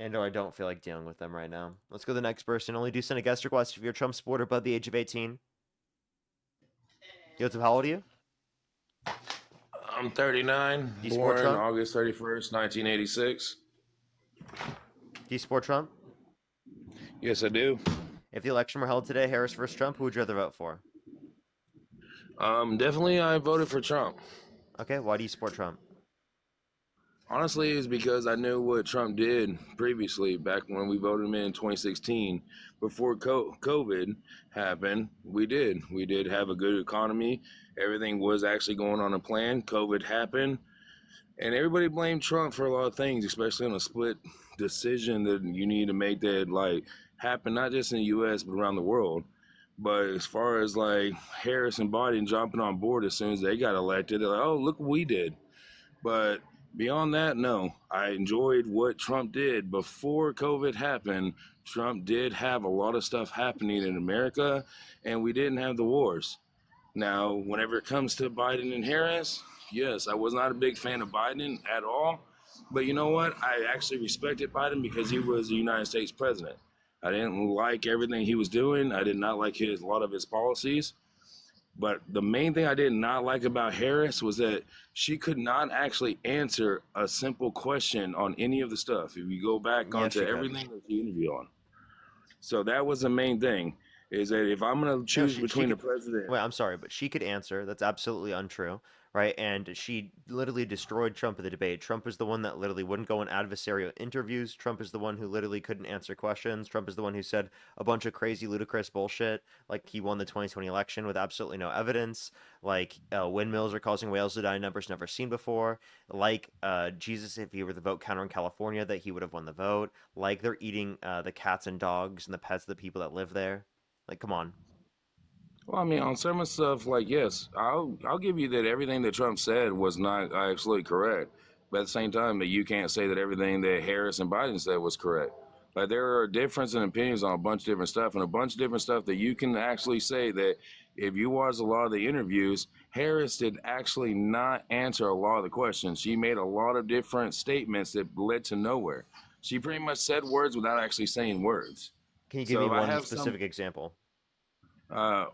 And or I don't feel like dealing with them right now. Let's go to the next person. Only do send a guest request if you're a Trump supporter above the age of 18. Yo, how old are you? I'm 39, Do you support born Trump? August 31st, 1986. Do you support Trump? Yes, I do. If the election were held today, Harris versus Trump, who would you rather vote for? Definitely I voted for Trump. Okay, why do you support Trump? Honestly, it's because I knew what Trump did previously, back when we voted him in 2016. Before COVID happened, we did have a good economy. Everything was actually going on a plan. COVID happened, and everybody blamed Trump for a lot of things, especially on a split decision that you need to make that like happen, not just in the U.S. but around the world. But as far as like Harris and Biden jumping on board as soon as they got elected, they're like, oh, look what we did. But beyond that, no. I enjoyed what Trump did before COVID happened. Trump did have a lot of stuff happening in America, and we didn't have the wars. Now, whenever it comes to Biden and Harris, yes, I was not a big fan of Biden at all. But you know what? I actually respected Biden because he was the United States president. I didn't like everything he was doing. I did not like a lot of his policies. But the main thing I did not like about Harris was that she could not actually answer a simple question on any of the stuff. If you go back Yes, onto she could. everything that she interviewed on. So that was the main thing, is that if I'm going to choose between the president. Wait, I'm sorry, but she could answer. That's absolutely untrue, right? And she literally destroyed Trump in the debate. Trump is the one that literally wouldn't go in adversarial interviews. Trump is the one who literally couldn't answer questions. Trump is the one who said a bunch of crazy, ludicrous bullshit, like he won the 2020 election with absolutely no evidence, like windmills are causing whales to die, numbers never seen before, like Jesus, if he were the vote counter in California, that he would have won the vote, like they're eating the cats and dogs and the pets of the people that live there. Like, come on. Well, I mean, on some stuff, like, yes, I'll give you that everything that Trump said was not absolutely correct. But at the same time, that you can't say that everything that Harris and Biden said was correct. Like, there are differences in opinions on a bunch of different stuff, and a bunch of different stuff that you can actually say that if you watch a lot of the interviews, Harris did actually not answer a lot of the questions. She made a lot of different statements that led to nowhere. She pretty much said words without actually saying words. Can you give me one specific example? I'm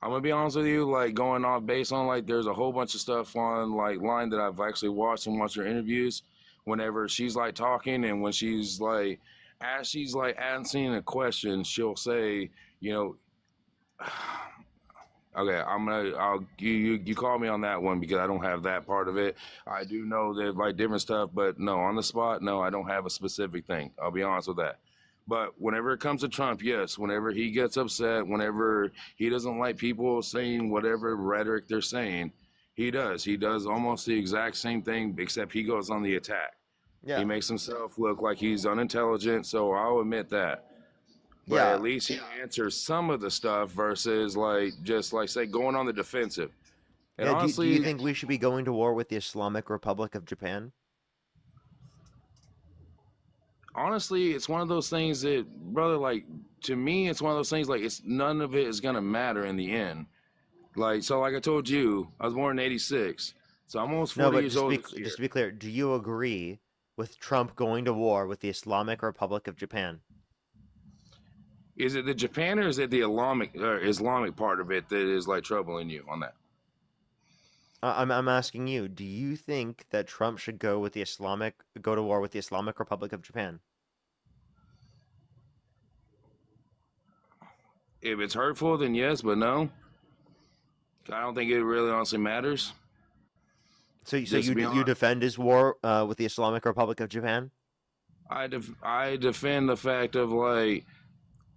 gonna be honest with you, like going off based on like there's a whole bunch of stuff on like line that I've actually watched and watched her interviews. Whenever she's like talking and when she's like, as she's like answering a question, she'll say, you know, okay, I'll you call me on that one because I don't have that part of it. I do know that like different stuff, but no, on the spot, no, I don't have a specific thing. I'll be honest with that. But whenever it comes to Trump, yes, whenever he gets upset, whenever he doesn't like people saying whatever rhetoric they're saying, he does. He does almost the exact same thing, except he goes on the attack. Yeah. He makes himself look like he's unintelligent, so I'll admit that. But at least he answers some of the stuff versus like just like say going on the defensive. And Yeah, honestly, do you think we should be going to war with the Islamic Republic of Japan? Honestly, it's one of those things that, brother, like to me, it's one of those things like it's none of it is gonna matter in the end. Like so, like I told you, I was born in '86, so I'm almost 40 years old. Just to be clear, do you agree with Trump going to war with the Islamic Republic of Japan? Is it the Japan or is it the Islamic part of it that is like troubling you on that? I'm asking you. Do you think that Trump should go to war with the Islamic Republic of Japan? If it's hurtful, then yes, but no. I don't think it really honestly matters. So you defend his war with the Islamic Republic of Japan? I defend the fact of like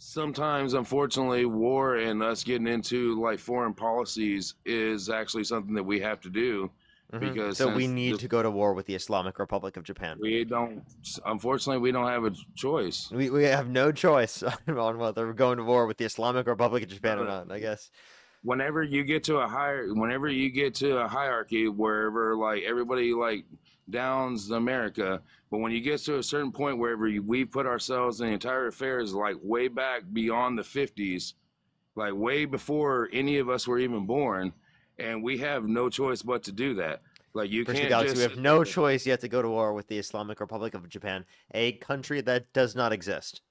sometimes, unfortunately, war and us getting into like foreign policies is actually something that we have to do because so we need to go to war with the Islamic Republic of Japan. We don't. Unfortunately, we don't have a choice. We have no choice on whether we're going to war with the Islamic Republic of Japan or not, I guess. Whenever you get to a hierarchy, wherever like everybody like downs America, but when you get to a certain point wherever we put ourselves in the entire affairs like way back beyond the 50s, like way before any of us were even born, and we have no choice but to do that. Like you can't just. We have no choice yet to go to war with the Islamic Republic of Japan, a country that does not exist.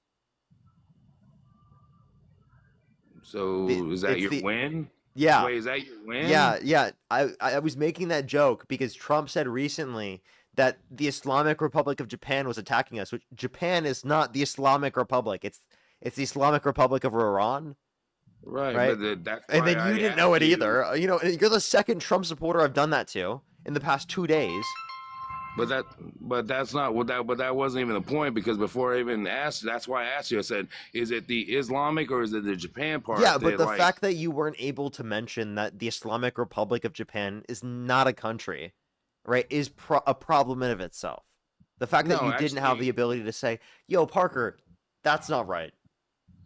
So is that your win? Yeah. Wait, is that your win? Yeah. I was making that joke because Trump said recently that the Islamic Republic of Japan was attacking us, which Japan is not the Islamic Republic. It's the Islamic Republic of Iran. Right? But that's and then why you didn't know it either. You know, you're the second Trump supporter I've done that to in the past 2 days. But that's not what that. But that wasn't even the point because before I even asked, that's why I asked you. I said, is it the Islamic or is it the Japan part? Yeah, but the fact that you weren't able to mention that the Islamic Republic of Japan is not a country, right, is a problem in of itself. The fact that you didn't have the ability to say, "Yo, Parker, that's not right."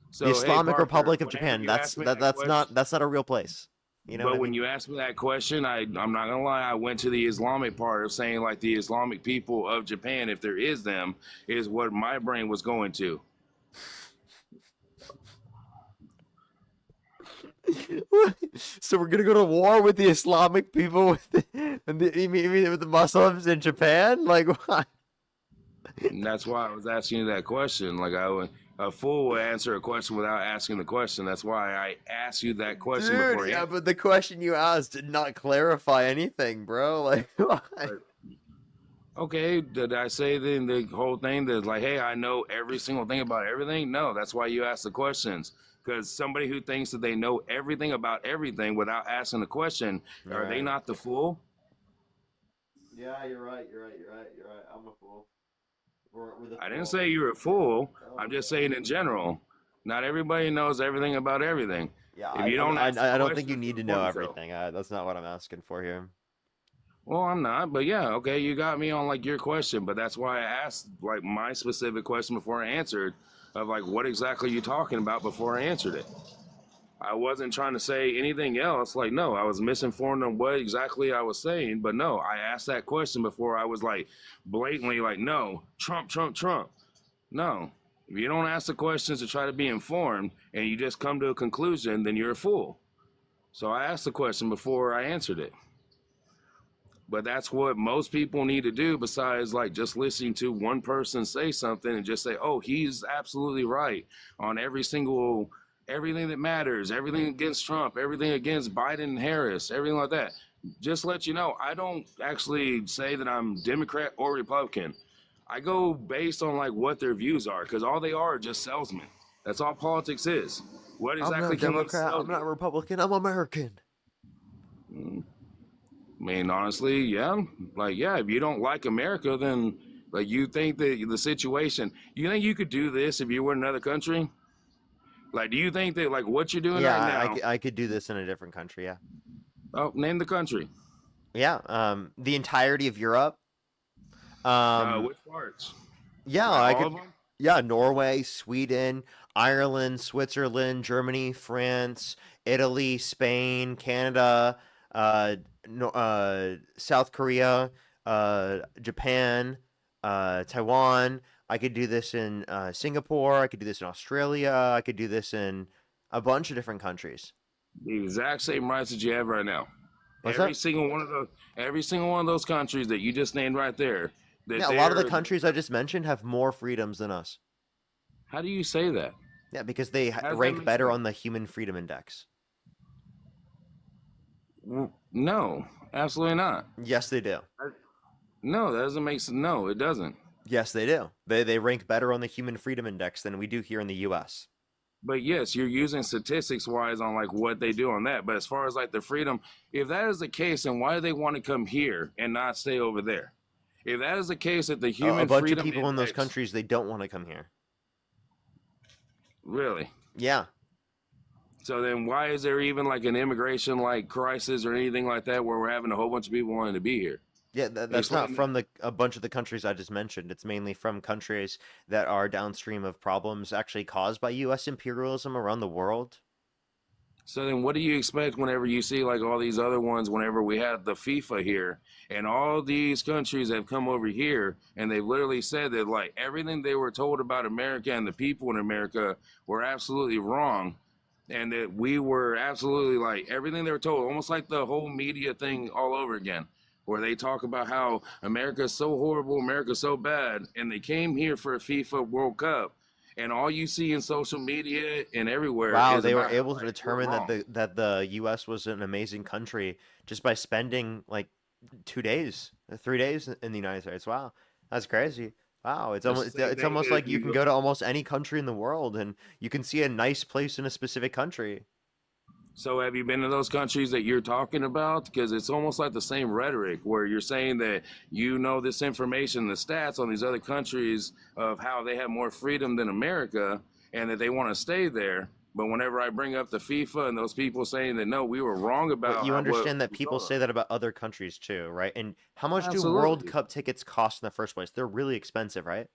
So, the Islamic Parker, Republic of Japan, that's not a real place. You know, but when you asked me that question, I'm not gonna lie, I went to the Islamic part of saying like the Islamic people of Japan, if there is them, is what my brain was going to. So we're gonna go to war with the Islamic people with the Muslims in Japan? Like what? And that's why I was asking you that question. Like a fool would answer a question without asking the question. That's why I asked you that question Dude, before. yeah, but the question you asked did not clarify anything, bro. Like, why? Okay, did I say then the whole thing that like, hey, I know every single thing about everything? No, that's why you ask the questions. Because somebody who thinks that they know everything about everything without asking the question, are they Right. not the fool? Yeah, you're right. You're right. You're right. You're right. I'm a fool. We're the I didn't fool. say you're a fool. Oh, I'm just okay. saying in general. Not everybody knows everything about everything. Yeah, If you don't ask the I don't think you questions, need to know support yourself. everything. That's not what I'm asking for here. Well, I'm not, but yeah, okay, you got me on like your question, but that's why I asked like my specific question before I answered, of like what exactly you talking about before I answered it. I wasn't trying to say anything else. Like, no, I was misinformed on what exactly I was saying, but no, I asked that question before I was like blatantly like, no, Trump, Trump, Trump. No, if you don't ask the questions to try to be informed and you just come to a conclusion, then you're a fool. So I asked the question before I answered it. But that's what most people need to do, besides like just listening to one person say something and just say, oh, he's absolutely right on everything that matters, everything against Trump, everything against Biden and Harris, everything like that. Just let you know, I don't actually say that I'm Democrat or Republican. I go based on like what their views are, because all they are just salesmen. That's all politics is. What I'm exactly not can they Democrat. sell I'm not you? Republican. I'm American. I mean, honestly, yeah. Like, yeah, if you don't like America, then like you think that the situation, you think you could do this if you were in another country? Like, do you think that like what you're doing Yeah, right now? I could do this in a different country. Yeah. Oh, name the country. Yeah. The entirety of Europe. Which parts? Yeah, Like I all could. of them? Yeah, Norway, Sweden, Ireland, Switzerland, Germany, France, Italy, Spain, Canada, South Korea, Japan, Taiwan. I could do this in Singapore. I could do this in Australia. I could do this in a bunch of different countries. The exact same rights that you have right now. What's Every that? single one of those, every single one of those countries that you just named right there. That Yeah, a lot of the they're. countries I just mentioned have more freedoms than us. How do you say that? Yeah, because they How does that rank make better sense? on the Human Freedom Index. No, absolutely not. Yes, they do. No, that doesn't make sense. No, it doesn't. Yes, they do. They rank better on the Human Freedom Index than we do here in the U.S. But yes, you're using statistics wise on like what they do on that. But as far as like the freedom, if that is the case, then why do they want to come here and not stay over there? If that is the case, that the A human bunch of freedom people in those index, countries, they don't want to come here. really. Yeah. So then why is there even like an immigration like crisis or anything like that where we're having a whole bunch of people wanting to be here? Yeah, that's not Explain from a bunch of the countries I just mentioned. It's mainly from countries that are downstream of problems actually caused by U.S. imperialism around the world. So then what do you expect whenever you see like all these other ones, whenever we had the FIFA here and all these countries have come over here and they've literally said that like everything they were told about America and the people in America were absolutely wrong, and that we were absolutely like everything they were told, almost like the whole media thing all over again, where they talk about how America is so horrible, America's so bad, and they came here for a FIFA World Cup. And all you see in social media and everywhere Wow, is they were about able how, to like, we're determine wrong. that the U.S. was an amazing country just by spending like 2 days, 3 days in the United States. Wow, that's crazy. Wow, It's the same it's thing almost that like if you you can go, go to almost any country in the world and you can see a nice place in a specific country. so have you been to those countries that you're talking about? Because it's almost like the same rhetoric where you're saying that you know this information, the stats on these other countries of how they have more freedom than America and that they want to stay there. But whenever I bring up the FIFA and those people saying that no, we were wrong But about you what understand that we people told say them. that about other countries too, right? And how much do World Absolutely. Cup tickets cost in the first place? They're really expensive, right?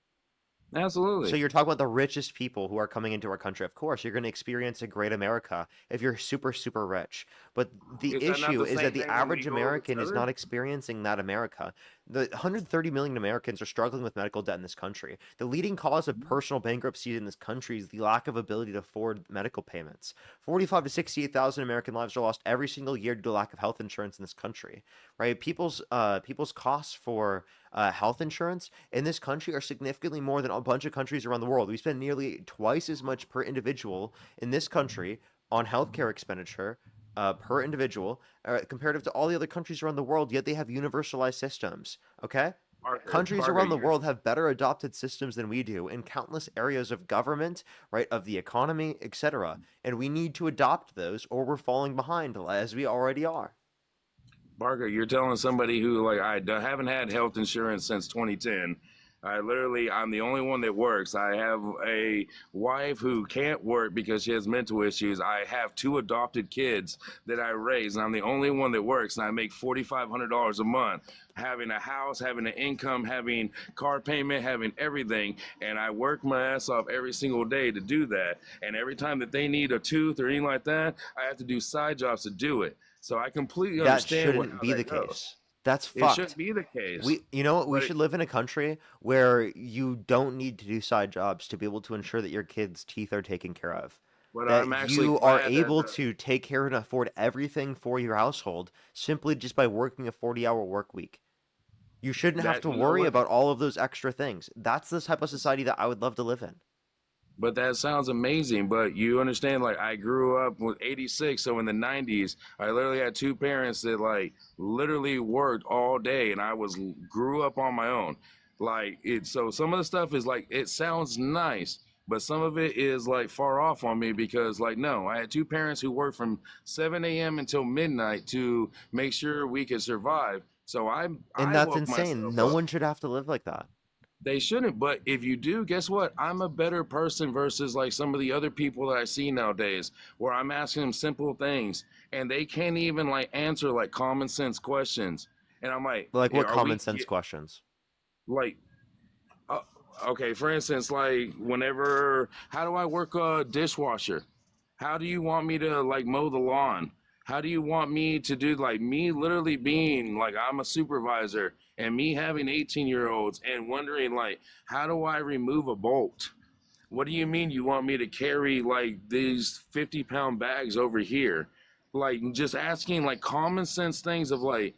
So Absolutely. you're talking about the richest people who are coming into our country. Of course, you're going to experience a great America if you're super, super rich. But the Is that not issue the is that same the thing when we average go over American to is other? not experiencing that America. The 130 million Americans are struggling with medical debt in this country. The leading cause of personal bankruptcy in this country is the lack of ability to afford medical payments. 45 to 68,000 American lives are lost every single year due to lack of health insurance in this country. Right? People's costs for health insurance in this country are significantly more than a bunch of countries around the world. We spend nearly twice as much per individual in this country on healthcare expenditure per individual, comparative to all the other countries around the world, yet they have universalized systems. Okay? Countries around the world have better adopted systems than we do in countless areas of government, right, of the economy, etc. And we need to adopt those, or we're falling behind, as we already are. Barker, you're telling somebody who, like, haven't had health insurance since 2010. I'm the only one that works. I have a wife who can't work because she has mental issues. I have 2 adopted kids that I raise, and I'm the only one that works, and I make $4,500 a month. Having a house, having an income, having car payment, having everything, and I work my ass off every single day to do that. And every time that they need a tooth or anything like that, I have to do side jobs to do it. So I completely That understand shouldn't be the case. That's It fucked. shouldn't be the case. You know what? We But should live in a country where you don't need to do side jobs to be able to ensure that your kids' teeth are taken care of. But That I'm actually you are glad that able to take care and afford everything for your household simply just by working a 40-hour work week. You shouldn't have to worry about all of those extra things. That's the type of society that I would love to live in. But that sounds amazing. But you understand, like, I grew up with 86, so in the 90s, I literally had 2 parents that, like, literally worked all day, and grew up on my own. So some of the stuff is, like, it sounds nice, but some of it is, like, far off on me because, like, no, I had 2 parents who worked from 7 a.m. until midnight to make sure we could survive. So And I that's woke insane. myself No up. one should have to live like that. They shouldn't, but if you do, guess what? I'm a better person versus like some of the other people that I see nowadays, where I'm asking them simple things and they can't even like answer like common sense questions. And I'm like, Like, what are common sense questions? like, uh, okay, for instance, like how do I work a dishwasher? How do you want me to like mow the lawn? How do you want me to do, like, me literally being like I'm a supervisor and me having 18-year-olds and wondering like, how do I remove a bolt? What do you mean you want me to carry like these 50-pound bags over here? Like, just asking like common sense things of like,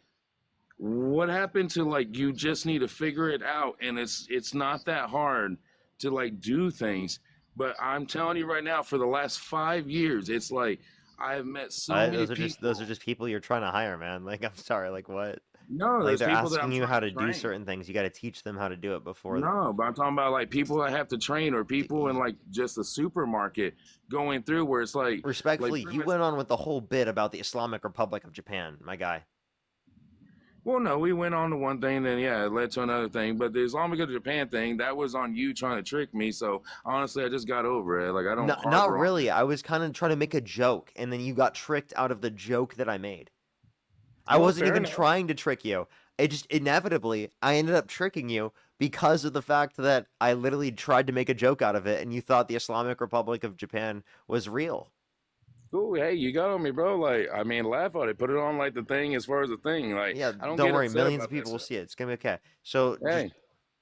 what happened to like, you just need to figure it out, and it's not that hard to like do things. But I'm telling you right now, for the last 5 years, it's like I've met so many people. Those are just people you're trying to hire, man. Like, I'm sorry, like what? No, Like, there's they're people that I'm asking you trying how to to do train. certain things. You got to teach them how to do it before. No, but I'm talking about like people I have to train, or people in like just the supermarket going through where it's like, Respectfully, pretty you much- went on with the whole bit about the Islamic Republic of Japan, my guy. Well, no, we went on to one thing, then yeah, it led to another thing. But the Islamic of Japan thing, that was on you trying to trick me. So honestly, I just got over it. Like, I don't. Not harbor on really. it. I was kind of trying to make a joke, and then you got tricked out of the joke that I made. I Well, wasn't fair even enough. trying to trick you. It just inevitably, I ended up tricking you because of the fact that I literally tried to make a joke out of it, and you thought the Islamic Republic of Japan was real. Cool. Hey, you got on me, bro. Like, I mean, laugh at it. Put it on like the thing as far as the thing. Like, Yeah, I don't don't get worry. upset Millions about of people that will stuff. see it. It's gonna be okay. So, Hey.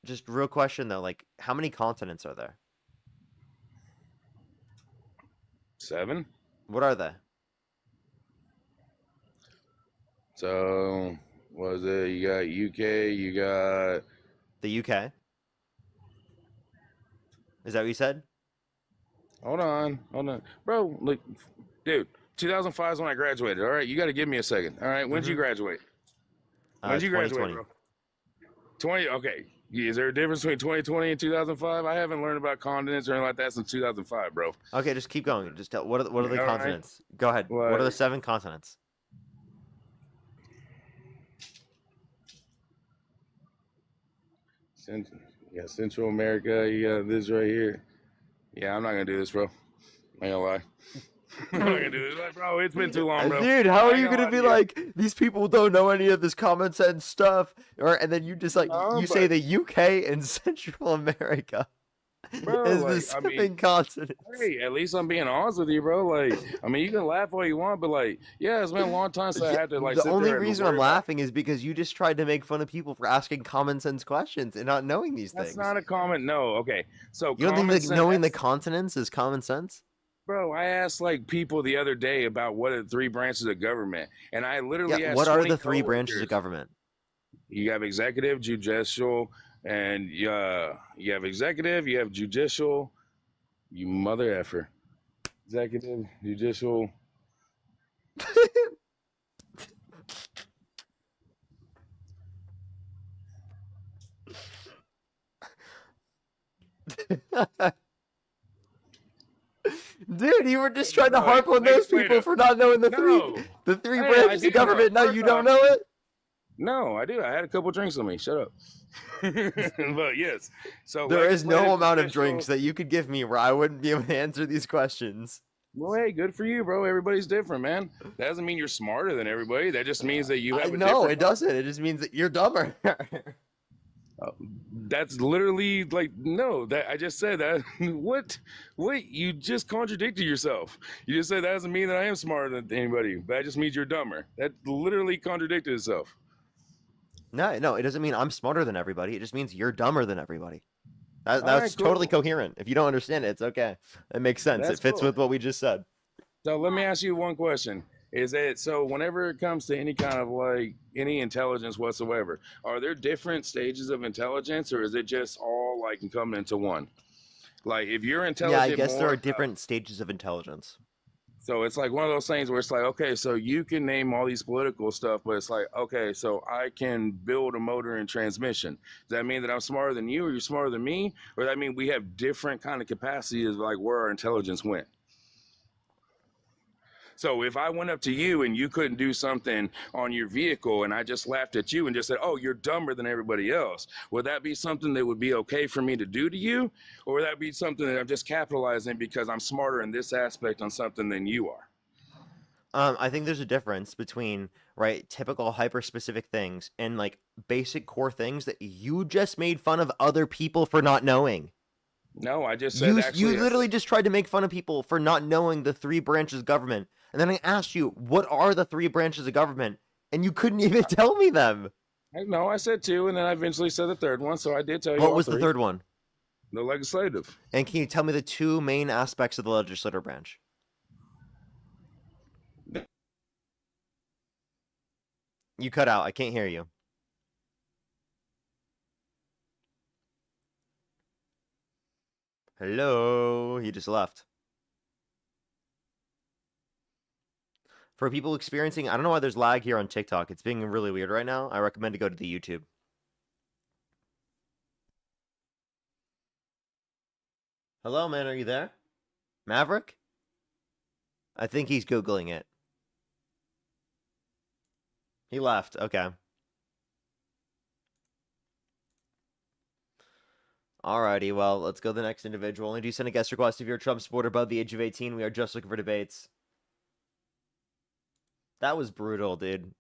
just real question though, like, how many continents are there? 7. What are they? So, what was it? You got UK. You got the UK. Is that what you said? Hold on, bro. Look, dude. 2005 is when I graduated. All right, you got to give me a second. All right, when'd you graduate? When'd you graduate, 2020. bro? 20. Okay. Is there a difference between 2020 and 2005? I haven't learned about continents or anything like that since 2005, bro. Okay, just keep going. Just tell what are the All right. continents? Go ahead. What are the Like- 7 continents? You got Central America. You got this right here. Yeah, I'm not gonna do this, bro. I ain't gonna lie. I'm not gonna do this, like, bro. It's been too long, bro. Dude, how I are ain't you gonna lie be to you. like, these people don't know any of this common sense stuff, and then you just like No, you say but- the UK and Central America. Bro, is the like, I mean, sipping continents. hey, at least I'm being honest with you, bro. Like, I mean, you can laugh all you want, but like, yeah, it's been a long time since I had to like The sit only there and reason worry I'm about. laughing is because you just tried to make fun of people for asking common sense questions and not knowing these That's things. not a comment. No, okay. So You don't think common that sense, knowing the continents is common sense? bro. I asked like people the other day about what are the three branches of government, and I literally Yeah, asked what are 20 the three branches of coworkers. government? You have executive, judicial, and you have executive, you have judicial. You mother effer. Executive, judicial. Dude, you were just trying to harp on those people Legislative. for not knowing the No. three Hey, I branches do of know. government. Now First you don't off- know it? No, I do. I had a couple drinks on me. Shut up. But yes. So There is no legislative, amount of judicial- drinks that you could give me where I wouldn't be able to answer these questions. Well, hey, good for you, bro. Everybody's different, man. That doesn't mean you're smarter than everybody. That just means that you have a No, different. it doesn't. It just means that you're dumber. That's literally like no. That I just said that. What? Wait, you just contradicted yourself. You just said that doesn't mean that I am smarter than anybody. That just means you're dumber. That literally contradicted itself. No, it doesn't mean I'm smarter than everybody. It just means you're dumber than everybody. That's Alright, totally cool. coherent. If you don't understand it, it's okay. It makes sense. That's It fits cool. with what we just said. So let me ask you one question. Is it so whenever it comes to any kind of like any intelligence whatsoever, are there different stages of intelligence or is it just all like come into one? Like if you're Yeah, intelligent I guess there more, are different stages of intelligence. so it's like one of those things where it's like, okay, so you can name all these political stuff, but it's like, okay, so I can build a motor and transmission. Does that mean that I'm smarter than you or you're smarter than me? Or does that mean we have different kind of capacities like where our intelligence went? So if I went up to you and you couldn't do something on your vehicle and I just laughed at you and just said, oh, you're dumber than everybody else, would that be something that would be okay for me to do to you? Or would that be something that I'm just capitalizing because I'm smarter in this aspect on something than you are? I think there's a difference between, right, typical hyper-specific things and, like, basic core things that you just made fun of other people for not knowing. No, I just said You literally just tried to make fun of people for not knowing the three branches of government. And then I asked you, what are the three branches of government? And you couldn't even tell me them. No, I said two, and then I eventually said the third one, so I did tell you What all was the three. third one? The legislative. And can you tell me the two main aspects of the legislative branch? You cut out. I can't hear you. Hello? He just left. For people experiencing, I don't know why there's lag here on TikTok. It's being really weird right now. I recommend to go to the YouTube. Hello, man. Are you there? Maverick? I think he's Googling it. He left. Okay. Alrighty, well, let's go to the next individual. Only do send a guest request if you're a Trump supporter above the age of 18. We are just looking for debates. That was brutal, dude.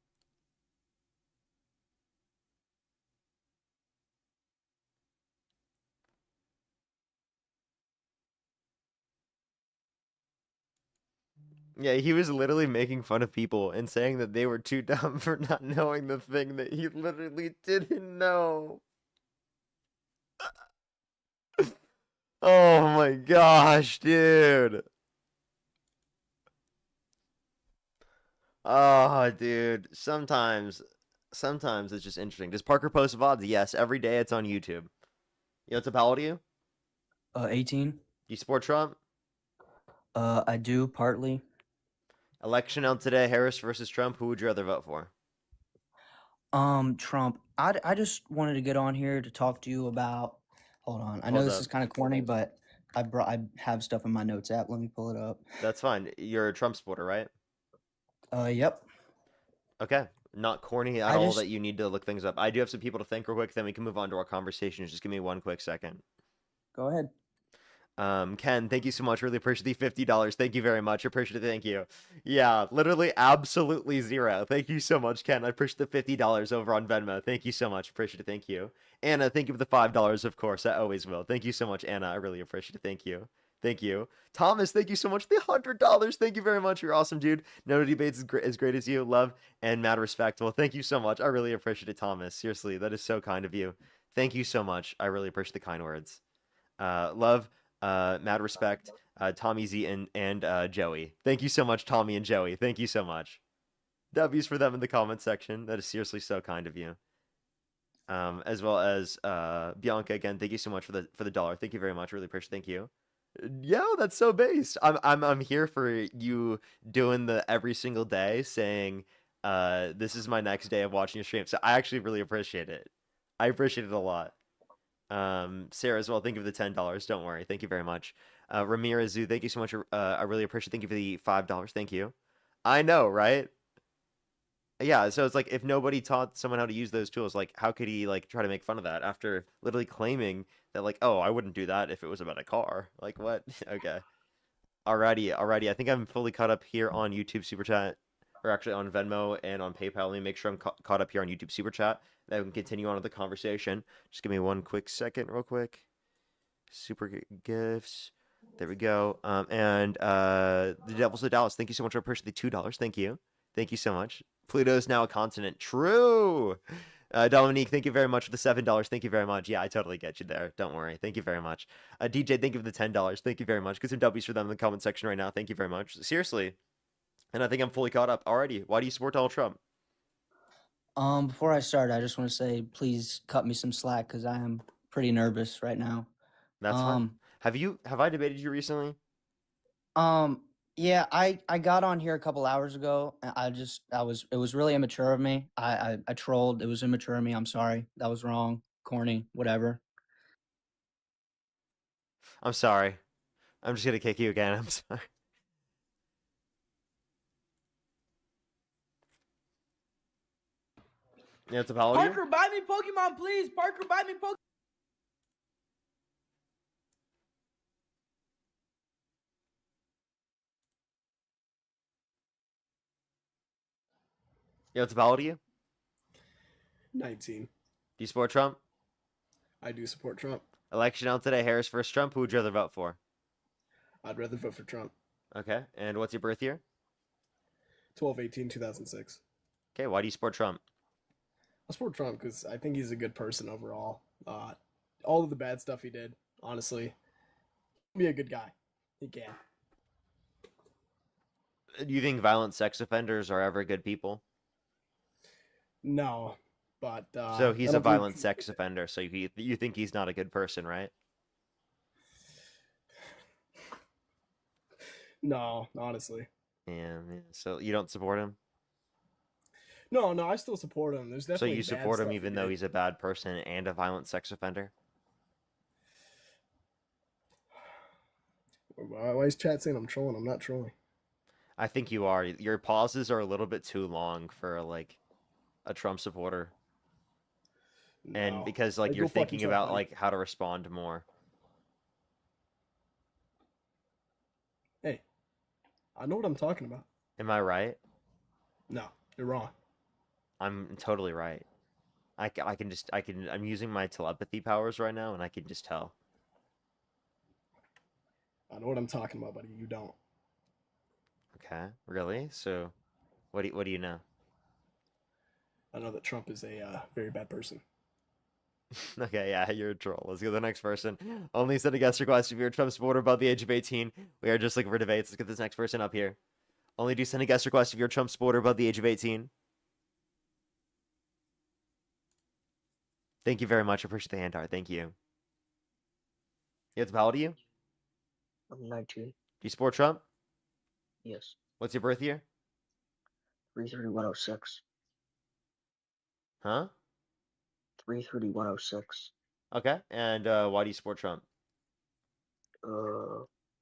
Yeah, he was literally making fun of people and saying that they were too dumb for not knowing the thing that he literally didn't know. Oh my gosh, dude. Oh, dude. Sometimes it's just interesting. Does Parker post VODs? Yes, every day it's on YouTube. What's up, how old are you? 18. You support Trump? I do, partly. Election out today, Harris versus Trump. Who would you rather vote for? Trump. I just wanted to get on here to talk to you about. Hold on. I know Hold this up. is kind of corny, but I have stuff in my notes app. Let me pull it up. That's fine. You're a Trump supporter, right? Yep. Okay. Not corny at I all just- that you need to look things up. I do have some people to thank real quick, then we can move on to our conversation. Just give me one quick second. Go ahead. Ken, thank you so much. Really appreciate the $50. Thank you very much. Appreciate it. Thank you. Yeah, literally absolutely zero. Thank you so much, Ken. I appreciate the $50 over on Venmo. Thank you so much. Appreciate it. Thank you. Anna, thank you for the $5, of course. I always will. Thank you so much, Anna. I really appreciate it. Thank you. Thank you. Thomas, thank you so much for the $100. Thank you very much. You're awesome, dude. No debates as great as you. Love and mad respect. Well, thank you so much. I really appreciate it, Thomas. Seriously, that is so kind of you. Thank you so much. I really appreciate the kind words. Love, mad respect, Tommy Z and Joey. Thank you so much, Tommy and Joey. Thank you so much. W's for them in the comment section. That is seriously so kind of you. As well as Bianca again. Thank you so much for the dollar. Thank you very much. Really appreciate. Thank you. Yo, that's so based. I'm here for you doing the every single day saying this is my next day of watching your stream. So I actually really appreciate it. I appreciate it a lot. Sarah as well, thank you for the $10. Don't worry. Thank you very much. Ramirez Zoo, thank you so much. I really appreciate it. Thank you for the $5. Thank you. I know, right? Yeah, so it's like if nobody taught someone how to use those tools, like how could he like try to make fun of that after literally claiming that like, oh, I wouldn't do that if it was about a car. Like what? Okay. Alrighty. I think I'm fully caught up here on YouTube Super Chat, or actually on Venmo and on PayPal. Let me make sure I'm caught up here on YouTube Super Chat. Then we can continue on with the conversation. Just give me one quick second, real quick. Super gifts. There we go. And the Devils of Dallas. Thank you so much. I appreciate the $2. Thank you. Thank you so much. Pluto is now a continent. True. Dominique, thank you very much for the $7. Thank you very much. Yeah, I totally get you there. Don't worry. Thank you very much. DJ, thank you for the $10. Thank you very much. Get some W's for them in the comment section right now. Thank you very much. Seriously. And I think I'm fully caught up already. Why do you support Donald Trump? Before I start, I just want to say, please cut me some slack because I am pretty nervous right now. That's fine. Have I debated you recently? Yeah, I got on here a couple hours ago. It was really immature of me. I trolled. It was immature of me. I'm sorry. That was wrong. Corny, whatever. I'm sorry. I'm just gonna kick you again. I'm sorry. Yeah, it's a apology. Parker, buy me Pokemon, please. Parker, buy me Pokemon. Yeah, it's a apology. You? 19. Do you support Trump? I do support Trump. Election out today. Harris versus Trump. Who would you rather vote for? I'd rather vote for Trump. Okay. And what's your birth year? 12/18/2006. Okay. Why do you support Trump? I support Trump because I think he's a good person overall. All of the bad stuff he did, honestly, be a good guy. He can. Do you think violent sex offenders are ever good people? No, but so he's a violent sex offender. So you think he's not a good person, right? No, honestly. Yeah. So you don't support him? No, I still support him. There's definitely. So you support him even though he's a bad person and a violent sex offender? Why is chat saying I'm trolling? I'm not trolling. I think you are. Your pauses are a little bit too long for like a Trump supporter. No. And because like you're thinking about like how to respond more. Hey, I know what I'm talking about. Am I right? No, you're wrong. I'm totally right. I'm using my telepathy powers right now and I can just tell. I know what I'm talking about, buddy. You don't. Okay, really? So, what do you know? I know that Trump is a very bad person. Okay, yeah, you're a troll. Let's go to the next person. Only send a guest request if you're a Trump supporter above the age of 18. We are just looking for debates. Let's get this next person up here. Only do send a guest request if you're a Trump supporter above the age of 18. Thank you very much. I appreciate the hand art. Thank you. You have to how old are you? I'm 19. Do you support Trump? Yes. What's your birth year? 3/31/06. Huh? 3/31/06. Okay. And why do you support Trump?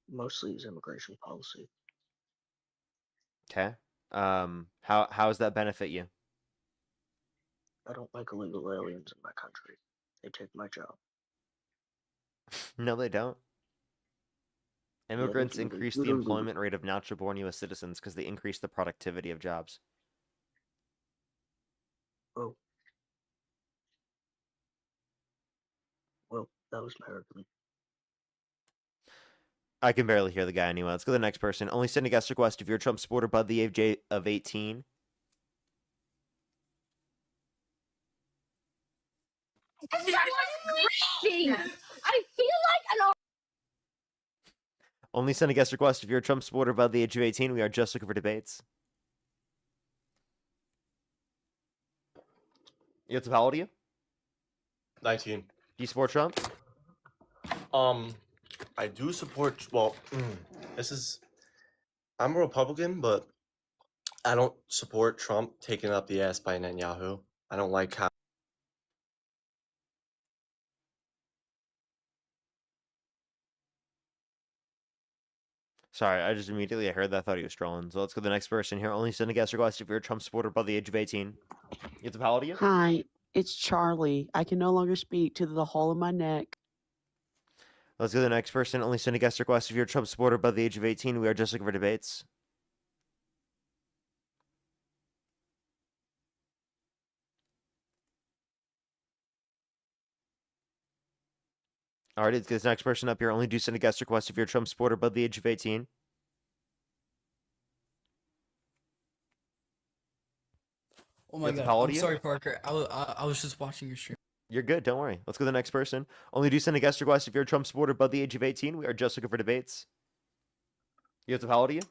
Mostly his immigration policy. Okay. How does that benefit you? I don't like illegal aliens in my country. They take my job. No, they don't. Immigrants increase the employment rate of natural-born U.S. citizens because they increase the productivity of jobs. Oh. Well, that was American. I can barely hear the guy anyway. Let's go to the next person. Only send a guest request if you're a Trump supporter by the age of 18. I feel like an Only send a guest request if you're a Trump supporter by the age of 18. We are just looking for debates. Yotsup, how old are you? 19. Do you support Trump? I do support. Well, I'm a Republican, but I don't support Trump taking up the ass by Netanyahu. I don't like how. Sorry, I just immediately heard that. I thought he was trolling. So let's go to the next person here. Only send a guest request if you're a Trump supporter by the age of 18. Yotsup, how old are you? Hi, it's Charlie. I can no longer speak to the hole in my neck. Let's go to the next person. Only send a guest request if you're a Trump supporter by the age of 18. We are just looking for debates. All right, let's get this next person up here. Only do send a guest request if you're a Trump supporter by the age of 18. Oh my Yotsup, god! how old I'm are you? sorry, Parker. I was just watching your stream. You're good. Don't worry. Let's go to the next person. Only do send a guest request if you're a Trump supporter by the age of 18. We are just looking for debates. Yotsup, how old are you?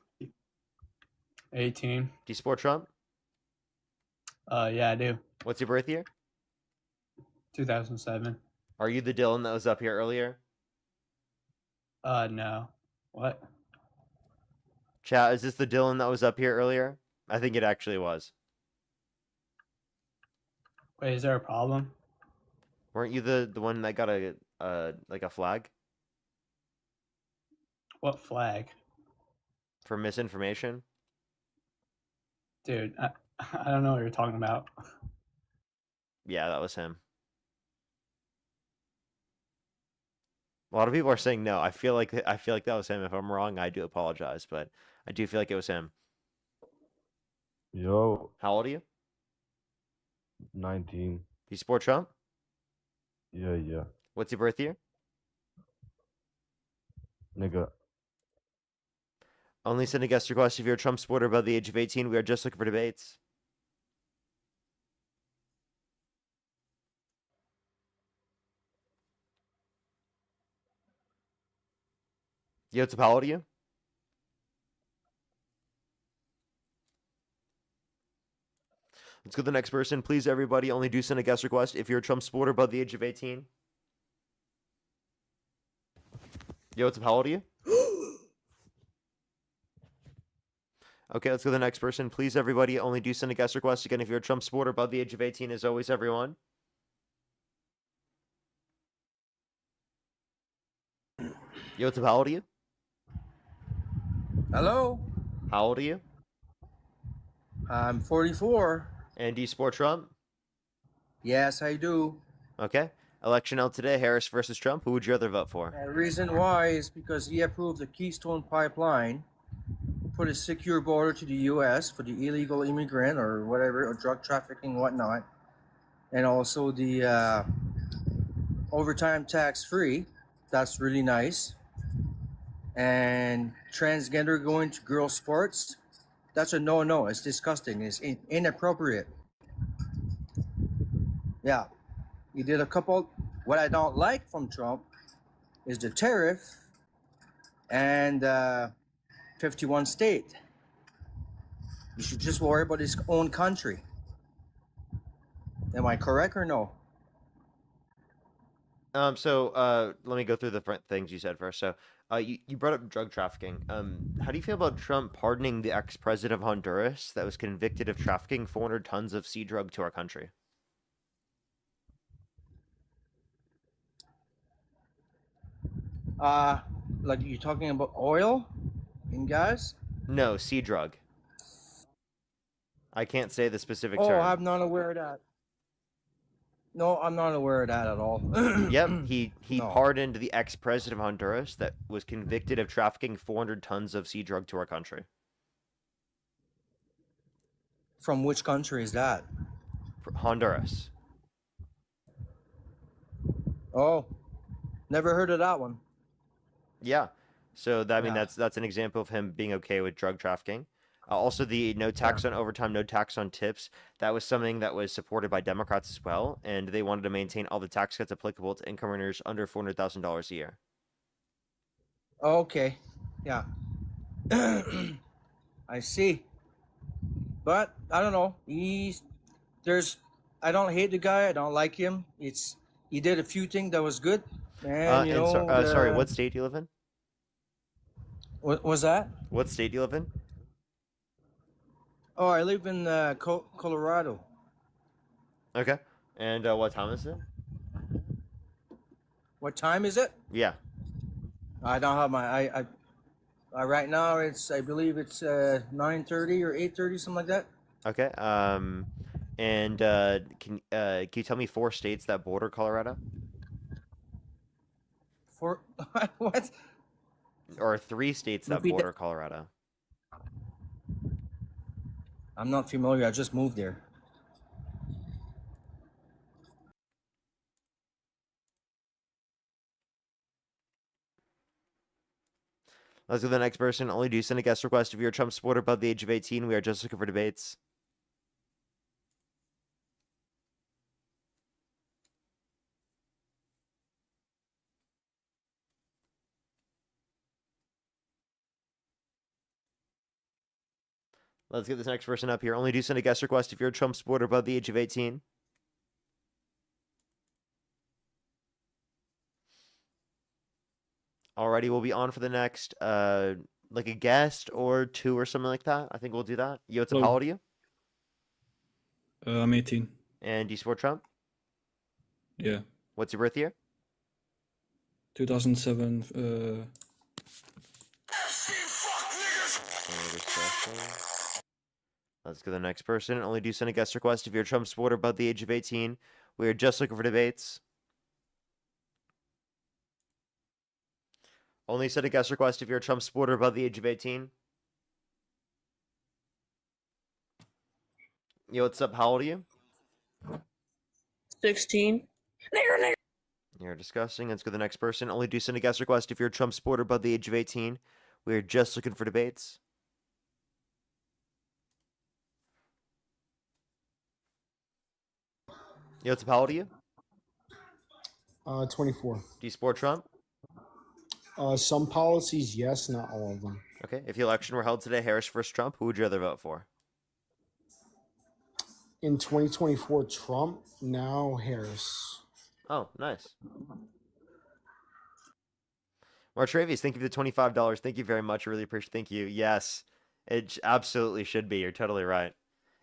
18. Do you support Trump? Yeah, I do. What's your birth year? 2007. Are you the Dylan that was up here earlier? No. What? Chat, is this the Dylan that was up here earlier? I think it actually was. Wait, is there a problem? Weren't you the one that got a like a flag What flag? for misinformation? Dude, I don't know what you're talking about. Yeah, that was him. A lot of people are saying no. I feel like that was him. If I'm wrong, I do apologize, but I do feel like it was him. Yo, How old are you? 19. Do you support Trump? Yeah. What's your birth year? Nigga. Only send a guest request if you're a Trump supporter above the age of 18. We are just looking for debates. Yotsup, how old are you? Let's go to the next person. Please, everybody, only do send a guest request if you're a Trump supporter above the age of 18. Yotsup, how old are you? Okay, let's go to the next person. Please, everybody, only do send a guest request. Again, if you're a Trump supporter above the age of 18, as always, everyone. Yotsup, how old are you? Hello, How old are you? I'm 44. And do you support Trump? Yes, I do. Okay. Election out today, Harris versus Trump. Who would you rather vote for? The reason why is because he approved the Keystone Pipeline, put a secure border to the U.S. for the illegal immigrant or whatever, or drug trafficking, whatnot, and also the overtime tax-free. That's really nice. And transgender going to girls' sports, that's a no-no. It's disgusting. It's inappropriate. Yeah, he did a couple. What I don't like from Trump is the tariff and 51 state. You should just worry about his own country. Am I correct or no? So let me go through the things you said first. So you brought up drug trafficking. How do you feel about Trump pardoning the ex-president of Honduras that was convicted of trafficking 400 tons of sea drug to our country? Like you're talking about oil and gas? No, sea drug. I can't say the specific Oh, term. I'm not aware of that. No, I'm not aware of that at all. Yep, he No. pardoned the ex-president of Honduras that was convicted of trafficking 400 tons of sea drug to our country. From which country is that? Honduras. Oh, never heard of that one. Yeah. So that, I mean, Yeah. that's an example of him being okay with drug trafficking. Also, the no tax on overtime, no tax on tips. That was something that was supported by Democrats as well, and they wanted to maintain all the tax cuts applicable to income earners under $400,000 a year. Okay. Yeah. I see. But I don't know. I don't hate the guy. I don't like him. He did a few things that was good, and Sorry, what state do you live in? What was that? What state do you live in? Oh, I live in Colorado. Okay. And what time is it? What time is it? Yeah. I don't have my I right now I believe it's 9:30 or 8:30, something like that. Okay. And can you tell me 4 states that border Colorado? For what? Or 3 states that Repeat that. border Colorado? I'm not familiar. I just moved there. Let's go to the next person. Only do send a guest request if you're a Trump supporter above the age of 18. We are just looking for debates. Let's get this next person up here. Only do send a guest request if you're a Trump supporter above the age of 18. Alrighty, we'll be on for the next, like a guest or 2 or something like that. I think we'll do that. Yo, what's up? How old are you? I'm 18. And do you support Trump? Yeah. What's your birth year? 2007. Let's go to the next person. Only do send a guest request if you're a Trump supporter above the age of 18. We are just looking for debates. Only send a guest request if you're a Trump supporter above the age of 18. Yo, what's up? How old are you? 16. You're disgusting. Let's go to the next person. Only do send a guest request if you're a Trump supporter above the age of 18. We are just looking for debates. Yo, what's up? How old are you? 24. Do you support Trump? Some policies, yes, not all of them. Okay. If the election were held today, Harris versus Trump, who would you rather vote for? In 2024, Trump, now Harris. Oh, nice. Martravius, thank you for the $25. Thank you very much. I really appreciate it. Thank you. Yes, it absolutely should be. You're totally right.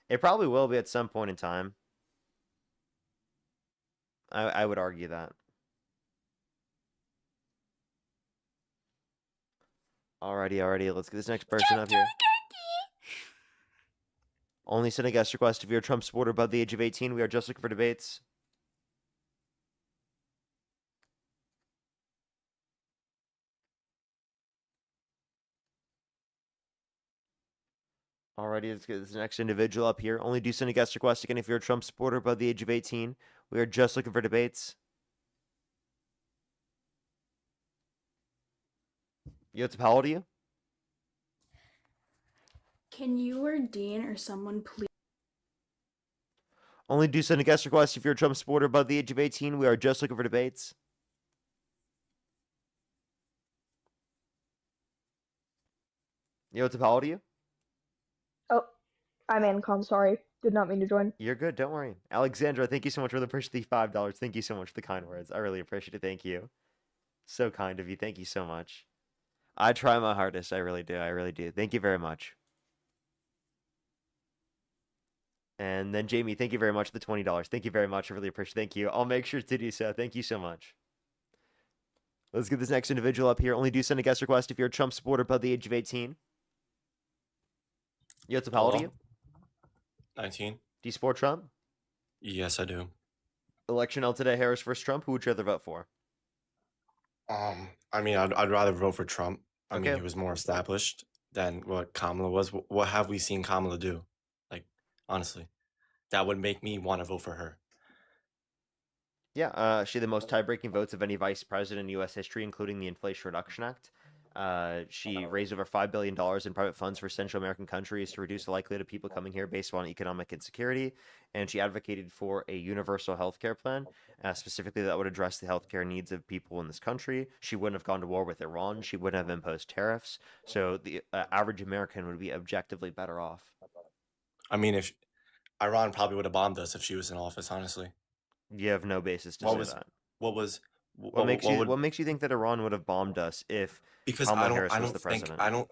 It probably will be at some point in time. I would argue that. Alrighty. Let's get this next person up here. Only send a guest request if you're a Trump supporter above the age of 18. We are just looking for debates. Alrighty, let's get this next individual up here. Only do send a guest request again if you're a Trump supporter above the age of 18. We are just looking for debates. Yo, what's up? How old are you? Can you or Dean or someone please? Only do send a guest request if you're a Trump supporter above the age of 18. We are just looking for debates. Yo, what's up? How old are you? Oh, I'm Ancom. Sorry. Did not mean to join. You're good. Don't worry. Alexandra, thank you so much. Really appreciate the $5. Thank you so much for the kind words. I really appreciate it. Thank you. So kind of you. Thank you so much. I try my hardest. I really do. I really do. Thank you very much. And then Jamie, thank you very much for the $20. Thank you very much. I really appreciate it. Thank you. I'll make sure to do so. Thank you so much. Let's get this next individual up here. Only do send a guest request if you're a Trump supporter above the age of 18. Yo, what's up? How old are you? 19. Do you support Trump? Yes, I do. Election held today: Harris versus Trump. Who would you rather vote for? I mean, I'd rather vote for Trump. I mean, Okay. he was more established than what Kamala was. What have we seen Kamala do? Like, honestly, that would make me want to vote for her. Yeah, she had the most tie-breaking votes of any vice president in U.S. history, including the Inflation Reduction Act. She raised over $5 billion in private funds for Central American countries to reduce the likelihood of people coming here based on economic insecurity. And she advocated for a universal health care plan, specifically that would address the healthcare needs of people in this country. She wouldn't have gone to war with Iran. She wouldn't have imposed tariffs. So the average American would be objectively better off. I mean, if Iran probably would have bombed us if she was in office, honestly. You have no basis to What say was that. what What makes you think that Iran would have bombed us if because Kamala Harris I was don't the think president?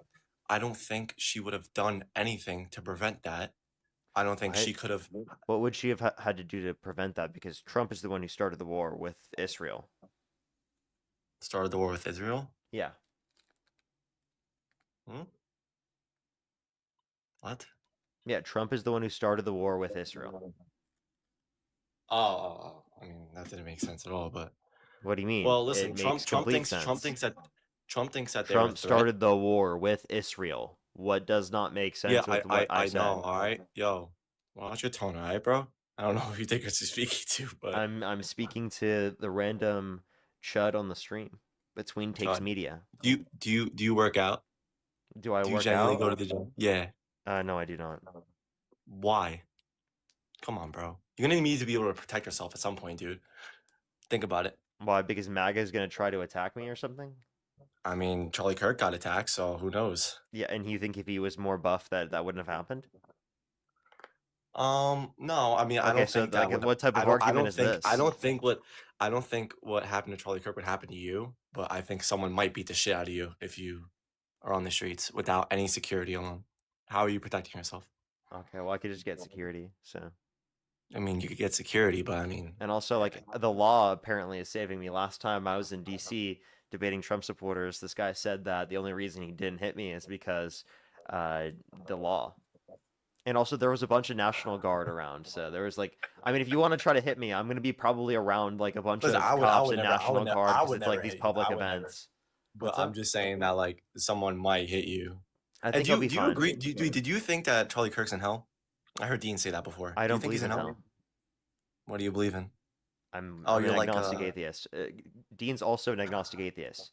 I don't think she would have done anything to prevent that. I don't think she could have. What would she have had to do to prevent that? Because Trump is the one who started the war with Israel. Started the war with Israel? Yeah. What? Yeah, Trump is the one who started the war with Israel. Oh, I mean, that didn't make sense at all. But What do you mean? well, listen, It makes complete sense. Trump thinks that they're a Trump threat. started the war with Israel. What does not make sense Yeah, with what I I said? know. All right, yo, watch your tone, all right, bro. I don't know who you think you're speaking to, but I'm speaking to the random chud on the stream between takes Chud. media. do you work out? Do I Do you work genuinely out? go to the gym? Yeah. No, I do not. Why? Come on, bro. You're gonna need to be able to protect yourself at some point, dude. Think about it. Why? Because MAGA is gonna try to attack me or something? I mean, Charlie Kirk got attacked, so who knows? Yeah, and you think if he was more buff that wouldn't have happened? No. I mean, I Okay, don't so think that like, would. what type of argument is this? I don't think what happened to Charlie Kirk would happen to you, but I think someone might beat the shit out of you if you are on the streets without any security alone. How are you protecting yourself? Okay, well, I could just get security, so. I mean, you could get security, but I mean, And also, like, the law apparently is saving me. Last time I was in DC debating Trump supporters, this guy said that the only reason he didn't hit me is because the law. And also, there was a bunch of National Guard around, so there was like, I mean, if you want to try to hit me, I'm gonna be probably around like a bunch listen, of I cops would and never, National Guard I because would it's never like these hit you. public I would never. events. But What's I'm up? just saying that like someone might hit you. I And think I'll be do you fine. agree? Did you think that Charlie Kirk's in hell? I heard Dean say that before. I Do you don't think he's believe in hell? hell. What do you believe in? I'm Oh, an you're like agnostic atheist. Dean's also an agnostic atheist,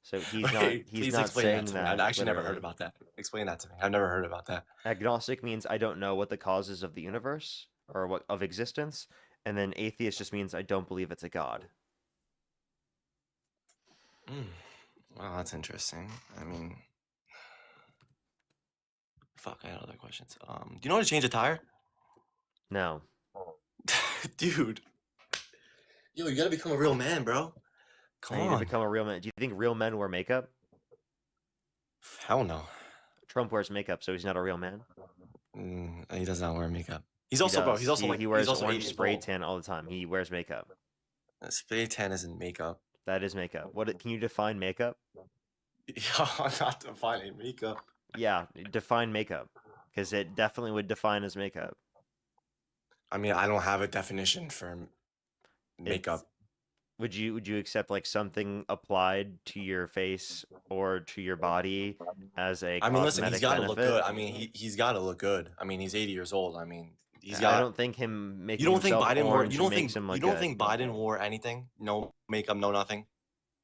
so he's not Okay, he's please not explain saying that to me. that. I've actually never heard literally. about that. Explain that to me. I've never heard about that. Agnostic means I don't know what the causes of the universe or what of existence, and then atheist just means I don't believe it's a god. Wow, that's interesting. I mean, fuck, I had other questions. Do you know how to change a tire? No. Dude. Yo, you gotta become a real man, bro. Come I need to on. become a real man. Do you think real men wear makeup? Hell no. Trump wears makeup, so he's not a real man. He does not wear makeup. He's He also, bro. does. He's also like he wears he's also 80 orange years spray old. tan all the time. He wears makeup. Spray tan isn't makeup. That is makeup. What can you define makeup? Yeah, I'm not defining makeup. Yeah, define makeup, because it definitely would define as makeup. I mean, I don't have a definition for makeup. Would you accept like something applied to your face or to your body as a I mean, listen, he's cosmetic got to look benefit? good. I mean, he's got to look good. I mean, he's 80 years old. I mean, he's I got. don't think him making You don't think himself Biden wore? orange You don't makes think? him look You don't good. think Biden wore anything? No makeup, no nothing.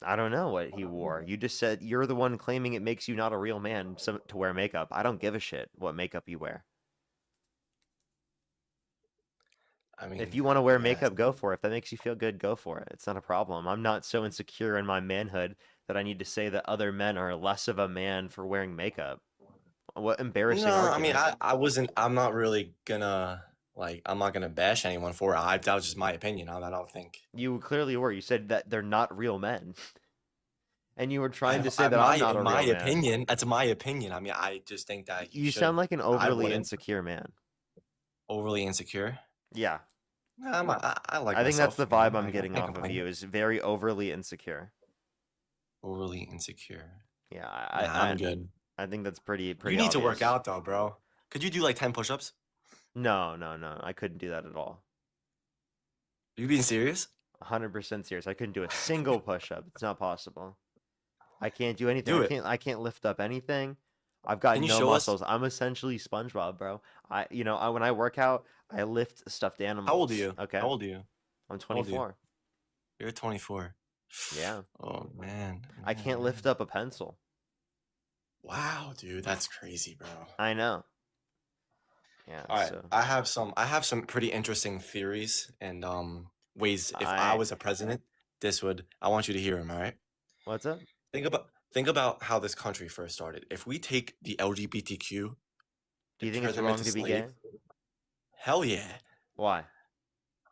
I don't know what he wore. You just said you're the one claiming it makes you not a real man to wear makeup. I don't give a shit what makeup you wear. I mean, If you want to wear makeup, go for it. If that makes you feel good, go for it. It's not a problem. I'm not so insecure in my manhood that I need to say that other men are less of a man for wearing makeup. What embarrassing No, I argument. mean, I wasn't. I'm not really gonna like. I'm not gonna bash anyone for it. That was just my opinion. I don't think. You clearly were. You said that they're not real men. And you were trying to say I- that I'm not a real my man. opinion. That's my opinion. I mean, I just think that You should- sound like an I overly wouldn't. insecure man. Overly insecure. Yeah. I like. I think that's myself, the you know, vibe I'm I getting can't off of complain. you is very overly insecure. Overly insecure. Yeah, Nah, I'm good. I think that's pretty You need to work obvious. out though, bro. Could you do like 10 push-ups? No, I couldn't do that at all. You being serious? 100% serious. I couldn't do a single push-up. It's not possible. I can't do anything. Do it. I can't lift up anything. I've got Can you no show us? muscles. I'm essentially SpongeBob, bro. When I work out, I lift stuffed animals. How old are you? Okay. How old are you? I'm How old are you? 24. You're 24. Yeah. Oh man. I can't lift up a pencil. Wow, dude, that's crazy, bro. I know. Yeah. All right, So I have some pretty interesting theories and ways. If I was a president, I want you to hear them. All right. what's up? Think about how this country first started. If we take the LGBTQ, Do you think turn it's them wrong into to be slave- gay? Hell yeah. Why?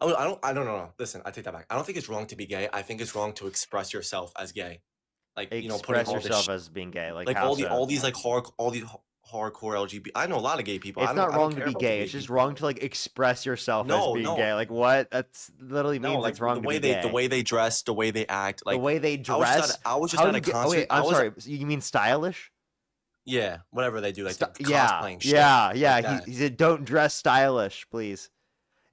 Oh, I don't know. Listen, I take that back. I don't think it's wrong to be gay. I think it's wrong to express yourself as gay. Like, putting Express all this yourself as being gay. Like how all so? these hardcore LGBT. I know a lot of gay people. It's I not don't wrong to care be about gay. the It's just people. wrong to like express yourself as No, being no. gay. Like what? That's literally means No, like it's wrong the to way be gay. the way they dress, the way they act, like the way they I was dress. just I was just How at do a you get- concert. Okay, I'm sorry. You mean stylish? Yeah, whatever they do, like the Yeah, cosplaying shit. yeah. like He that. said, "Don't dress stylish, please.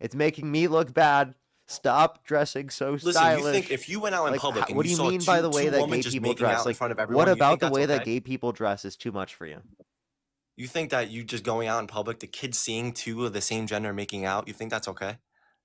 It's making me look bad. Stop dressing so Listen, stylish." you think if you went out in Like, public and what do you you saw mean by two- the way two that women gay just people making dress? out in Like, front of everyone, what you think about the that's way that okay? gay people dress is too much for you? You think that you just going out in public, the kids seeing two of the same gender making out, you think that's okay?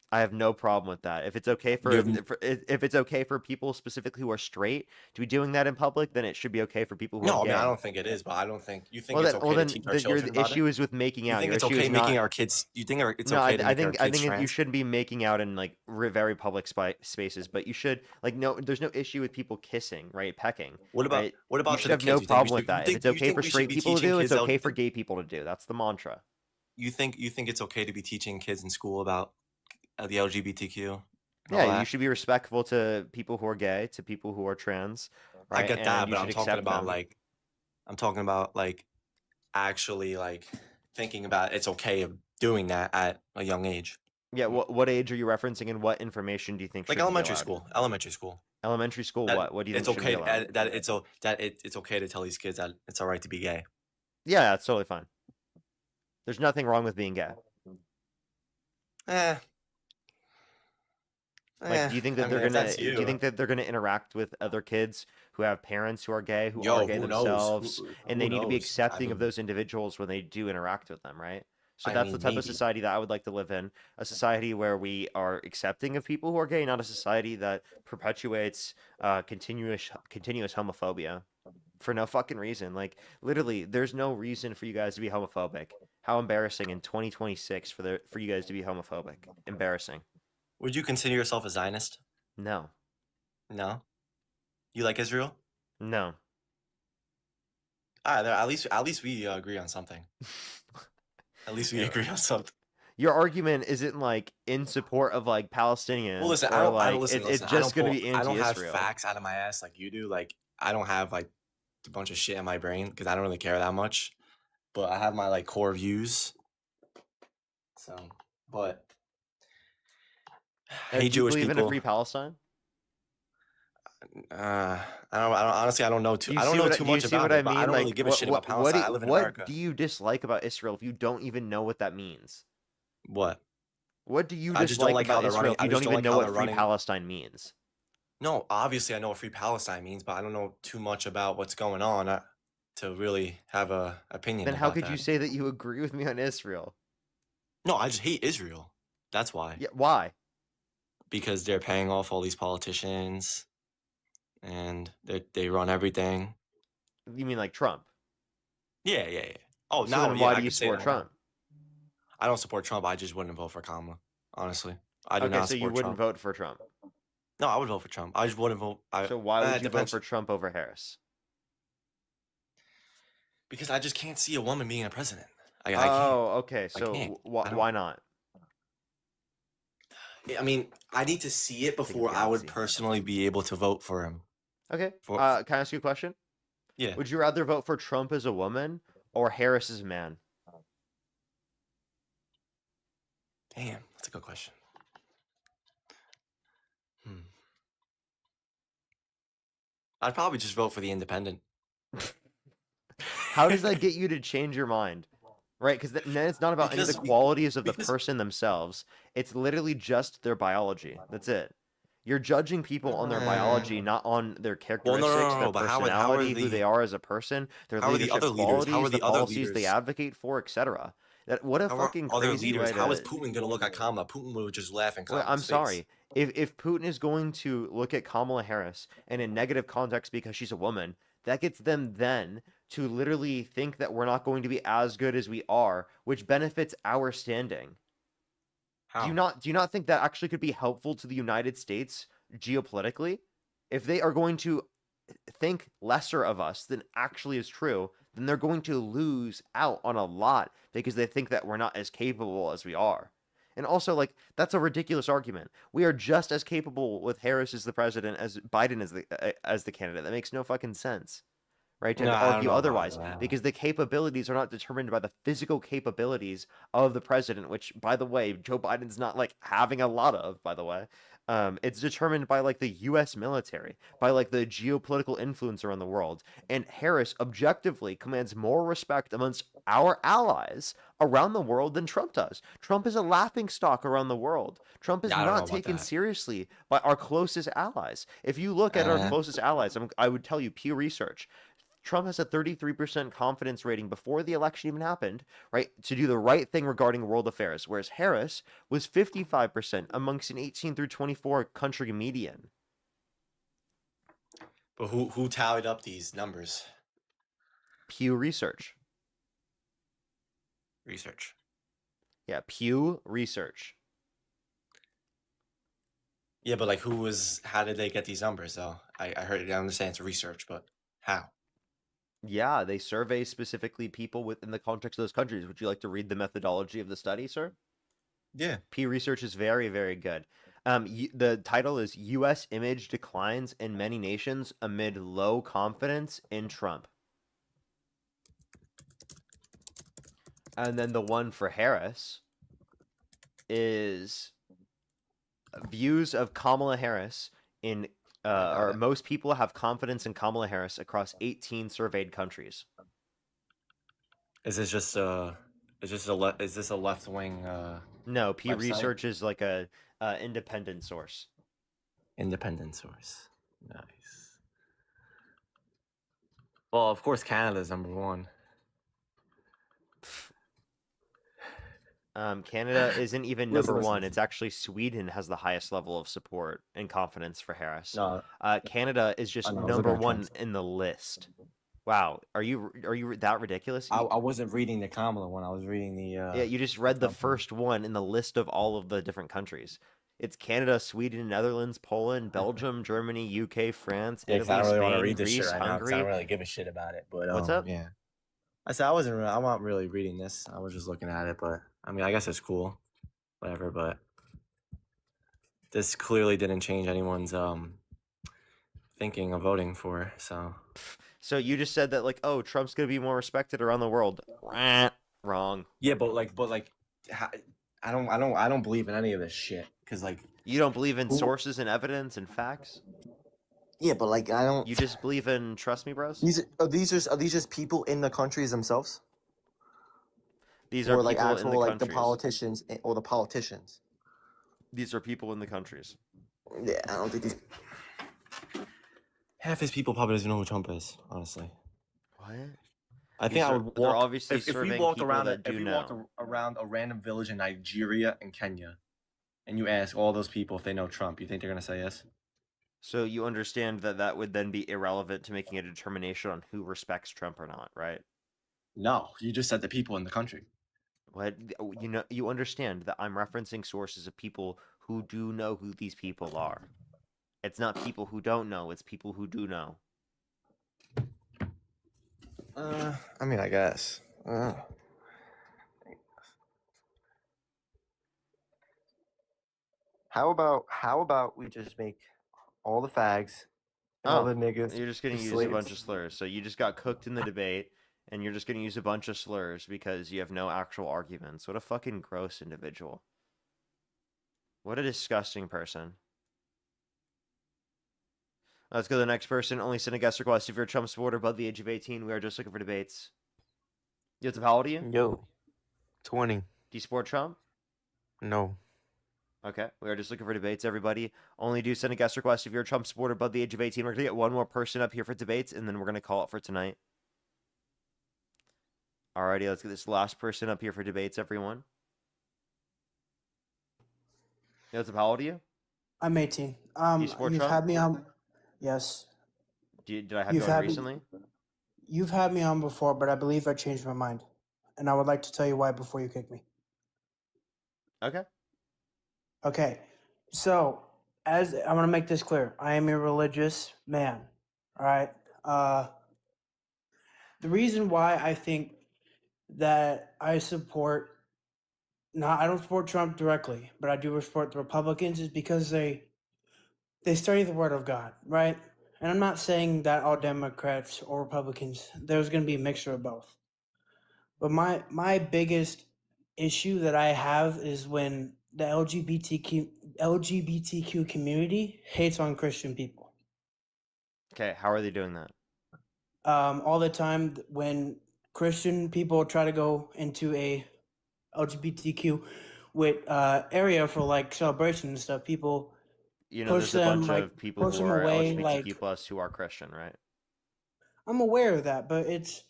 I have no problem with that. If it's okay for, You have- if it's okay for people specifically who are straight to be doing that in public, then it should be okay for people who No, are I gay. mean I don't think it is, but I don't think you think Well, it's then, okay well, to then, teach our then your children about issue it. is with making You out. think Your it's issue okay is making not. our kids? You think it's No, okay to I make our think I kids think you trans? shouldn't be making out in like very public spaces, but you should like no. There's no issue with people kissing, right? Pecking. What about right? what You about to should the have no kids? You think we problem should? with that. You If think it's you okay think for we should straight be people to teaching do, it's kids okay for gay people to do. That's the mantra. You think it's okay to be teaching kids in school about the LGBTQ? and all Yeah, you that? should be respectful to people who are gay, to people who are trans, I right? get And that, you but should I'm talking accept about them. like I'm talking about like actually like thinking about it's okay of doing that at a young age. Yeah, what age are you referencing, and what information do you think Like should be elementary allowed? school. Elementary school. Elementary school, That what? What do you think it's should be okay allowed? it's okay to tell these kids that it's all right to be gay. Yeah, that's totally fine. There's nothing wrong with being gay. Like, do you think that I they're mean, if gonna? that's Do you think that they're gonna interact with other kids who have parents who are gay, who are gay who knows? themselves, and they Who need to be knows? I accepting of mean, those individuals when they do interact with them, right? So I that's the mean, type of maybe. society that I would like to live in. A society where we are accepting of people who are gay, not a society that perpetuates continuous homophobia for no fucking reason. Like, literally, there's no reason for you guys to be homophobic. How embarrassing in 2026 for you guys to be homophobic. Embarrassing. Would you consider yourself a Zionist? No. No. You like Israel? No. All right, at least we agree on something. At least we Yeah. agree on something. Your argument isn't like in support of like Palestinians. Well, listen, or, I don't like, listen. it's Listen, just gonna be I don't have anti-Israel. facts out of my ass like you do. Like I don't have like a bunch of shit in my brain because I don't really care that much. But I have my like core views. So, but Do hey, you Jewish believe people. in a free Palestine? I don't honestly. I don't know too. Do you I don't see know what too do you much see about what it. I But mean? I don't Like, really give a shit what, about Palestine. I live in America. do you dislike about Israel if you don't even know what that means? What? What do you I just don't dislike like how about they're Israel running. if I you just don't don't even like know how what they're free running. Palestine means? No, obviously I know what free Palestine means, but I don't know too much about what's going on to really have a opinion. Then how about could that. you say that you agree with me on Israel? No, I just hate Israel. That's why. Yeah, why? Because they're paying off all these politicians, and they run everything. You mean like Trump? Yeah, yeah, yeah. Oh, So now then yeah, why I do you could say support that now. Trump? I don't support Trump. I just wouldn't vote for Kamala. Honestly, I do Okay, not so you support wouldn't Trump. vote for Trump. No, I would vote for Trump. I just wouldn't vote. So why would it you vote depends. for Trump over Harris? Because I just can't see a woman being a president. I can't. Oh, okay. I So can't. I don't. why not? I mean, I need to see it I think before you I gotta would see it. personally be able to vote for him. Okay. For Can I ask you a question? yeah. Would you rather vote for Trump as a woman or Harris as a man? Damn, that's a good question. I'd probably just vote for the independent. How does that get you to change your mind? Right, because then it's not about any of the qualities of the person themselves. It's literally just their biology. That's it. You're judging people on their biology, not on their Well, characteristics, their but how are personality, who they the are as a person, their how are the leadership other leaders? How are qualities, the the other policies they leaders? advocate for, etc. What a How are fucking other crazy leaders? way How is to. Putin gonna look at Kamala? Putin would just laugh in Well, I'm Kamala's face. sorry. If Putin is going to look at Kamala Harris in a negative context because she's a woman, that gets them then to literally think that we're not going to be as good as we are, which benefits our standing. How? Do you not think that actually could be helpful to the United States geopolitically? If they are going to think lesser of us than actually is true, then they're going to lose out on a lot because they think that we're not as capable as we are. And also, like, that's a ridiculous argument. We are just as capable with Harris as the president as Biden as the candidate. That makes no fucking sense, right? To No, I don't argue know about otherwise, that. because the capabilities are not determined by the physical capabilities of the president, which, by the way, Joe Biden's not like having a lot of, by the way. It's determined by like the U.S. military, by like the geopolitical influence around the world. And Harris objectively commands more respect amongst our allies around the world than Trump does. Trump is a laughingstock around the world. Trump is Yeah, I don't know not about taken that. seriously by our closest allies. If you look at our closest allies, I would tell you Pew Research. Trump has a 33% confidence rating before the election even happened, right, to do the right thing regarding world affairs, whereas Harris was 55% amongst an 18 through 24 country median. But who tallied up these numbers? Pew Research. Research. Yeah, Pew Research. Yeah, but like, how did they get these numbers though? I heard, I understand it's research, but how? Yeah, they survey specifically people within the context of those countries. Would you like to read the methodology of the study, sir? Yeah. Pew Research is very, very good. The title is U.S. Image Declines in Many Nations Amid Low Confidence in Trump. And then the one for Harris is views of Kamala Harris in or most people have confidence in Kamala Harris across 18 surveyed countries. Is this just is this a left wing No, Pew website? Research is like a independent source. Independent source. Nice. Well, of course Canada's number one. Canada isn't even Listen, number listen, one. listen. It's actually Sweden has the highest level of support and confidence for Harris. No, Canada is just I know, I was number looking at one Trump's. in the list. Wow, are you that ridiculous? I wasn't reading the Kamala one. I was reading the. Yeah, you just read the first one in the list of all of the different countries. It's Canada, Sweden, Netherlands, Poland, Belgium, Germany, UK, France, Yeah, 'cause Italy, I don't really want to Spain, read this shit Greece, right now 'cause I Hungary. don't really give a shit about it. But What's up? Yeah, I said I'm not really reading this. I was just looking at it, but I mean, I guess it's cool, whatever. But this clearly didn't change anyone's thinking of voting for. So you just said that like, oh, Trump's gonna be more respected around the world. Wrong. Yeah, but I don't believe in any of this shit because like You don't believe in sources and evidence and facts? yeah, but like I don't. You just believe in trust me, bros? Are these just people in the countries themselves? These are or like people actual in the like countries. the politicians or the politicians. These are people in the countries. Yeah, I don't think these. Half his people probably doesn't know who Trump is, honestly. What? I think I would They're walk. obviously If we surveying walked people around, that do if we know. walked around a random village in Nigeria and Kenya, and you ask all those people if they know Trump, you think they're gonna say yes? So you understand that that would then be irrelevant to making a determination on who respects Trump or not, right? No, you just said the people in the country. What you understand that I'm referencing sources of people who do know who these people are. It's not people who don't know, it's people who do know. I mean, I guess. How about we just make all the fags and all the niggas? You're just gonna be use a slaves? bunch of slurs. So you just got cooked in the debate, and you're just gonna use a bunch of slurs because you have no actual arguments. What a fucking gross individual. What a disgusting person. Let's go to the next person. Only send a guest request if you're a Trump supporter above the age of 18. We are just looking for debates. Yo, how old are you? Yo. 20. Do you support Trump? No. Okay, we are just looking for debates, everybody. Only do send a guest request if you're a Trump supporter above the age of 18. We're going to get one more person up here for debates, and then we're going to call it for tonight. Alrighty, let's get this last person up here for debates, everyone. Joseph, how old are you? I'm 18. Do you support You've Trump? had me on. Yes. Did I have You've you on had me. recently? You've had me on before, but I believe I changed my mind, and I would like to tell you why before you kick me. Okay. Okay. So, as I want to make this clear, I am a religious man. All right. The reason why I think that I support I don't support Trump directly, but I do support the Republicans is because they study the Word of God, right? And I'm not saying that all Democrats or Republicans, there's going to be a mixture of both. But my biggest issue that I have is when the LGBTQ community hates on Christian people. Okay, how are they doing that? All the time when Christian people try to go into a LGBTQ with area for like celebration and stuff, people There's a bunch of people push who them are away. LGBTQ plus who are Christian, right? I'm aware of that, but it's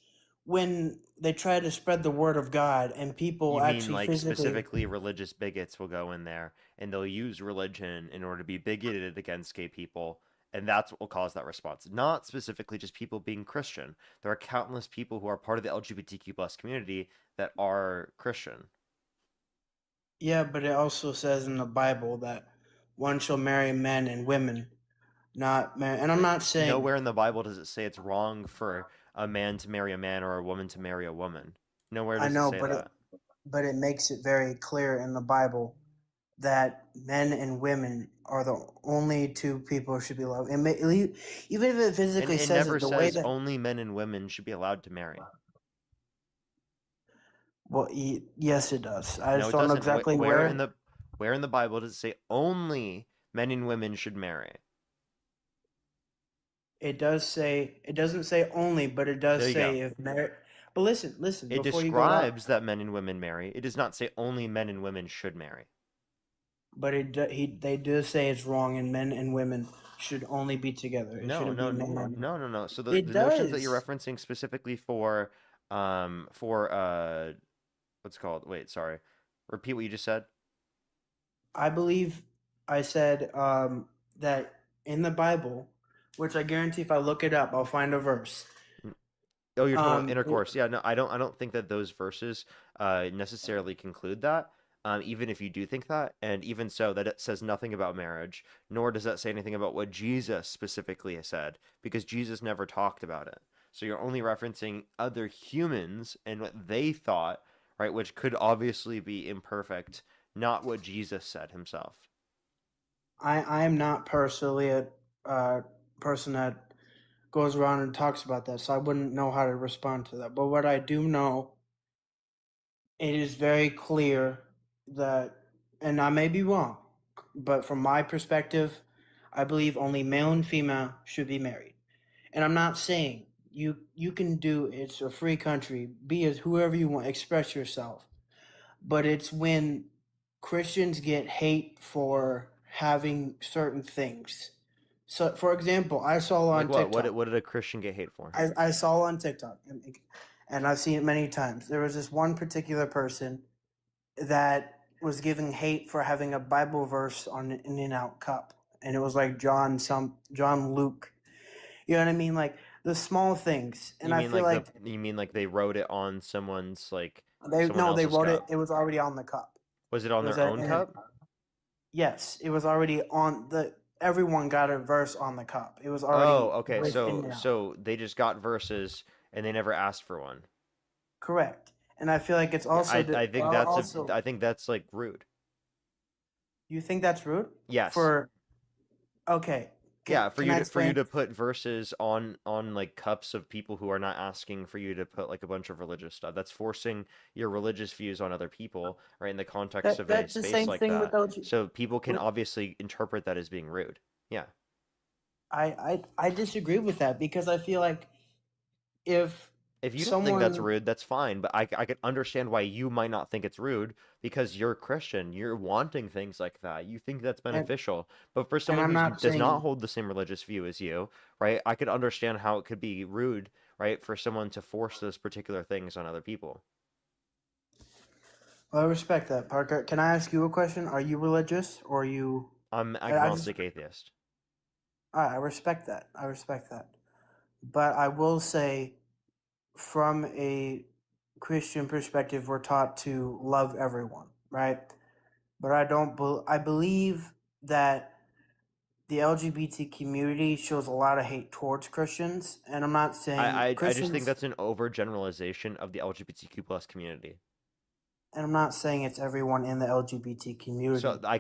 when they try to spread the word of God and people You mean actually like physically. specifically religious bigots will go in there and they'll use religion in order to be bigoted against gay people, and that's what will cause that response. Not specifically just people being Christian. There are countless people who are part of the LGBTQ plus community that are Christian. Yeah, but it also says in the Bible that one shall marry men and women, not man. And I'm not saying Nowhere in the Bible does it say it's wrong for a man to marry a man or a woman to marry a woman. Nowhere I does know, it say but that. but it makes it very clear in the Bible that men and women are the only two people who should be loved. And even if it And physically it says never it, the way says that only men and women should be allowed to marry. well, yes, it does. I No, just it don't know doesn't. exactly Where where. in the Bible does it say only men and women should marry? It does say it doesn't say only, but it does There you say go. if married. But listen, It before you go out. describes that men and women marry. It does not say only men and women should marry. But they do say it's wrong, and men and women should only be together. It No, shouldn't no, be men. no. So the It notions that you're does. referencing specifically for what's it called? Wait, sorry. Repeat what you just said. I believe I said that in the Bible, which I guarantee if I look it up, I'll find a verse. Oh, you're talking about intercourse. Yeah, no, I don't think that those verses necessarily conclude that. Even if you do think that, and even so, that it says nothing about marriage, nor does that say anything about what Jesus specifically has said, because Jesus never talked about it. So you're only referencing other humans and what they thought, right? Which could obviously be imperfect, not what Jesus said himself. I am not personally a person that goes around and talks about that, so I wouldn't know how to respond to that. But what I do know, it is very clear that, and I may be wrong, but from my perspective, I believe only male and female should be married. And I'm not saying you can do, it's a free country, be as whoever you want, express yourself. But it's when Christians get hate for having certain things. So, for example, I saw on Like what? TikTok. What did a Christian get hate for? I saw on TikTok, and I've seen it many times. There was this one particular person that was giving hate for having a Bible verse on an In-N-Out cup, and it was like John Luke. You know what I mean? Like the small things, and I feel like you mean like they wrote it on someone's like they someone else's wrote cup? it. It was already on the cup. Was it on their own cup? Yes, it was already on the. Everyone got a verse on the cup. It was already. Oh, okay. with So In-N-Out. they just got verses and they never asked for one. Correct, and I feel like it's also. I think that's I think that's like rude. You think that's rude? Yes. Okay. Yeah, for you to put verses on like cups of people who are not asking for you to put like a bunch of religious stuff. That's forcing your religious views on other people, right? In the context of a space like that. So people can obviously interpret that as being rude. Yeah. I disagree with that because I feel like if If you don't think that's someone rude, that's fine, but I could understand why you might not think it's rude because you're Christian. You're wanting things like that. You think that's and beneficial. But for and someone I'm who not does not saying hold the same religious view as you, right? I could understand how it could be rude, right, for someone to force those particular things on other people. I respect that, Parker. Can I ask you a question? Are you religious or are you? I'm I just agnostic atheist. I respect that. I respect that. But I will say, from a Christian perspective, we're taught to love everyone, right? But I don't. I believe that the LGBT community shows a lot of hate towards Christians, and I'm not saying I just think Christians, that's an overgeneralization of the LGBTQ plus community. and I'm not saying it's everyone in the LGBT community. So I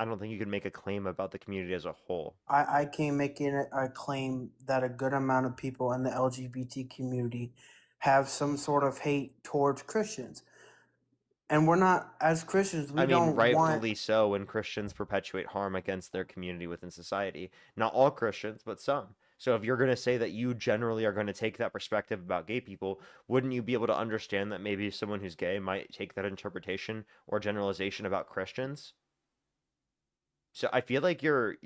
don't think you can make a claim about the community as a whole. I can make it a claim that a good amount of people in the LGBT community have some sort of hate towards Christians. And we're not, as Christians, we I mean, don't want. rightfully so when Christians perpetuate harm against their community within society. Not all Christians, but some. So if you're going to say that you generally are going to take that perspective about gay people, wouldn't you be able to understand that maybe someone who's gay might take that interpretation or generalization about Christians? So I feel like you're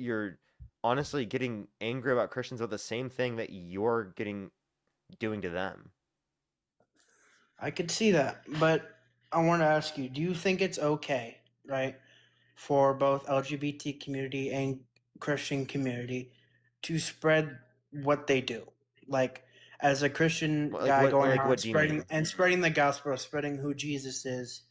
honestly getting angry about Christians about the same thing that you're doing to them. I could see that, but I want to ask you: do you think it's okay, right, for both LGBT community and Christian community to spread what they do? Like, as a Christian Like guy what going like around what do you mean? spreading the gospel, spreading who Jesus is,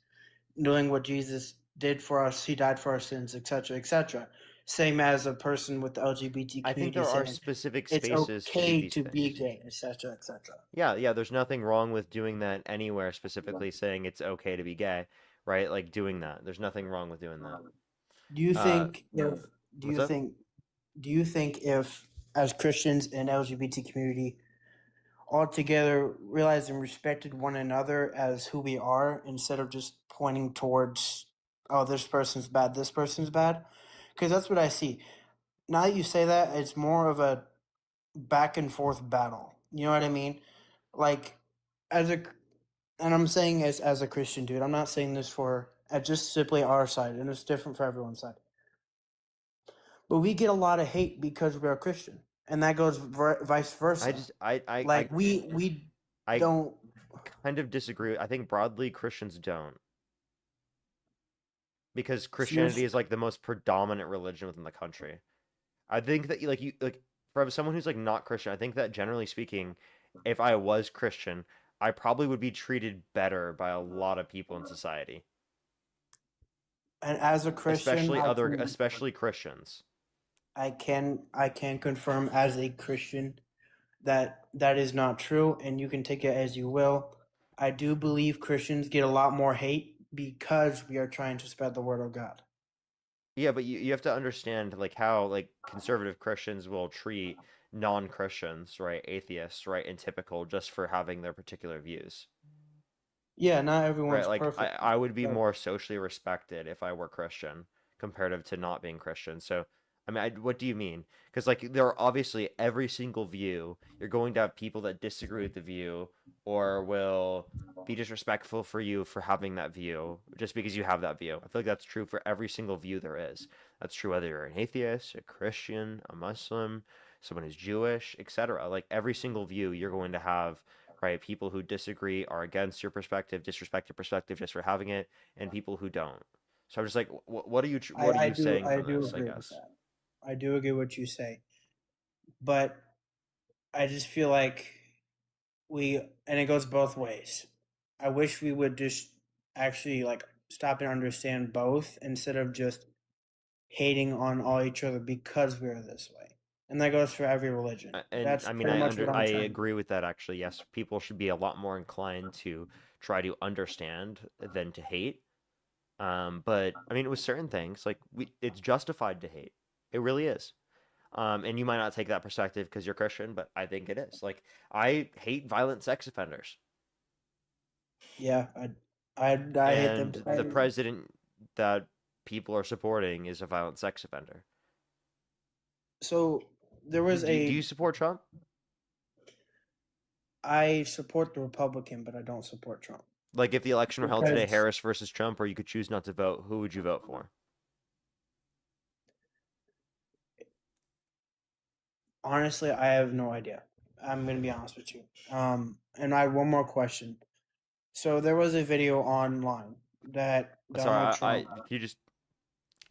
knowing what Jesus did for us, he died for our sins, etc., etc. Same as a person with the LGBT I think community there are saying specific it's spaces to do okay these to be things. gay, etc., etc. Yeah, there's nothing wrong with doing that anywhere, specifically saying it's okay to be gay, right? Like doing that. There's nothing wrong with doing that. Do you Uh, think if do what's you up? think do you think if as Christians and LGBT community all together realized and respected one another as who we are instead of just pointing towards, oh, this person's bad, because that's what I see. Now that you say that, it's more of a back and forth battle. You know what I mean? Like, as a, and I'm saying as a Christian dude, I'm not saying this for just simply our side, and it's different for everyone's side. But we get a lot of hate because we're a Christian, and that goes vice I versa. just Like we I don't. kind of disagree. I think broadly Christians don't. Because So you're, Christianity is like the most predominant religion within the country. I think that like for someone who's like not Christian, I think that generally speaking, if I was Christian, I probably would be treated better by a lot of people in society, and as a Christian, especially Christians. I can confirm as a Christian that that is not true, and you can take it as you will. I do believe Christians get a lot more hate because we are trying to spread the word of God. Yeah, but you have to understand like how like conservative Christians will treat non-Christians, right? Atheists, right? And typical just for having their particular views. Yeah, not Right, everyone's like perfect. I would be but- more socially respected if I were Christian comparative to not being Christian. So, I mean, what do you mean? Because like there are obviously every single view, you're going to have people that disagree with the view or will be disrespectful for you for having that view just because you have that view. I feel like that's true for every single view there is. That's true whether you're an atheist, a Christian, a Muslim, someone who's Jewish, etc. Like every single view you're going to have, right? People who disagree are against your perspective, disrespect your perspective just for having it, and people who don't. So I'm just like, what are you saying I from do this? I agree with guess. that. I do agree what you say, but I just feel like and it goes both ways. I wish we would just actually like stop and understand both instead of just hating on all each other because we're this way. And that goes for every religion. And That's I mean, pretty much what I I'm trying to agree with that actually. Yes, people should be a lot more inclined to try to understand than to hate. But I mean, with certain things, like it's justified to hate. It really is. And you might not take that perspective because you're Christian, but I think it is. Like I hate violent sex offenders. Yeah, I hate them. And the president that people are supporting is a violent sex offender. So there was do you support Trump? I support the Republican, but I don't support Trump. Like if the election were held today, Because- Harris versus Trump, or you could choose not to vote, who would you vote for? Honestly, I have no idea. I'm gonna be honest with you. And I have one more question. So there was a video online that Donald Sorry, Trump.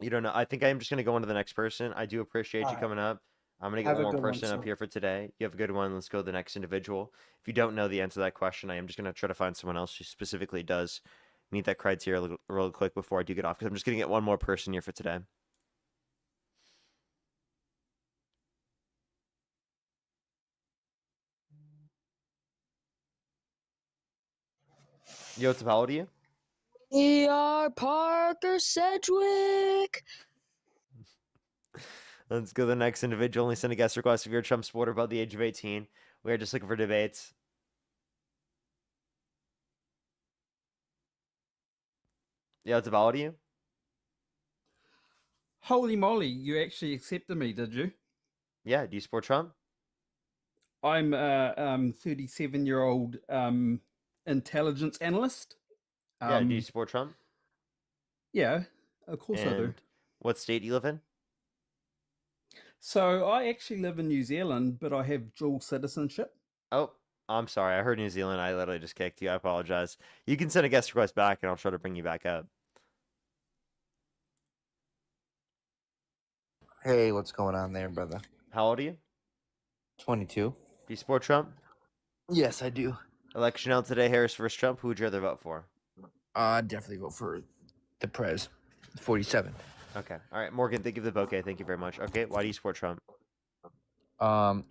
you don't know. I think I'm just gonna go on to the next person. I do appreciate you Alright. coming up. I'm gonna get Have one a more good one, person up sir. here for today. You have a good one. Let's go to the next individual. If you don't know the answer to that question, I am just gonna try to find someone else who specifically does meet that criteria real quick before I do get off, because I'm just gonna get one more person here for today. Yo, what's up? How old are you? E.R. Parker Sedgwick. Let's go to the next individual. Only send a guest request if you're a Trump supporter above the age of 18. We are just looking for debates. Yeah, what's up? How old are you? Holy moly, you actually accepted me, did you? Yeah, do you support Trump? I'm a 37-year-old intelligence analyst. Yeah, do you support Trump? Yeah, of course I do. And what state do you live in? So I actually live in New Zealand, but I have dual citizenship. Oh, I'm sorry. I heard New Zealand. I literally just kicked you. I apologize. You can send a guest request back, and I'll try to bring you back up. Hey, what's going on there, brother? How old are you? 22. Do you support Trump? Yes, I do. Election held today, Harris versus Trump. Who would you rather vote for? I'd definitely vote for the Prez. 47. Okay. All right, Morgan, thank you for the bouquet. Thank you very much. Okay, why do you support Trump?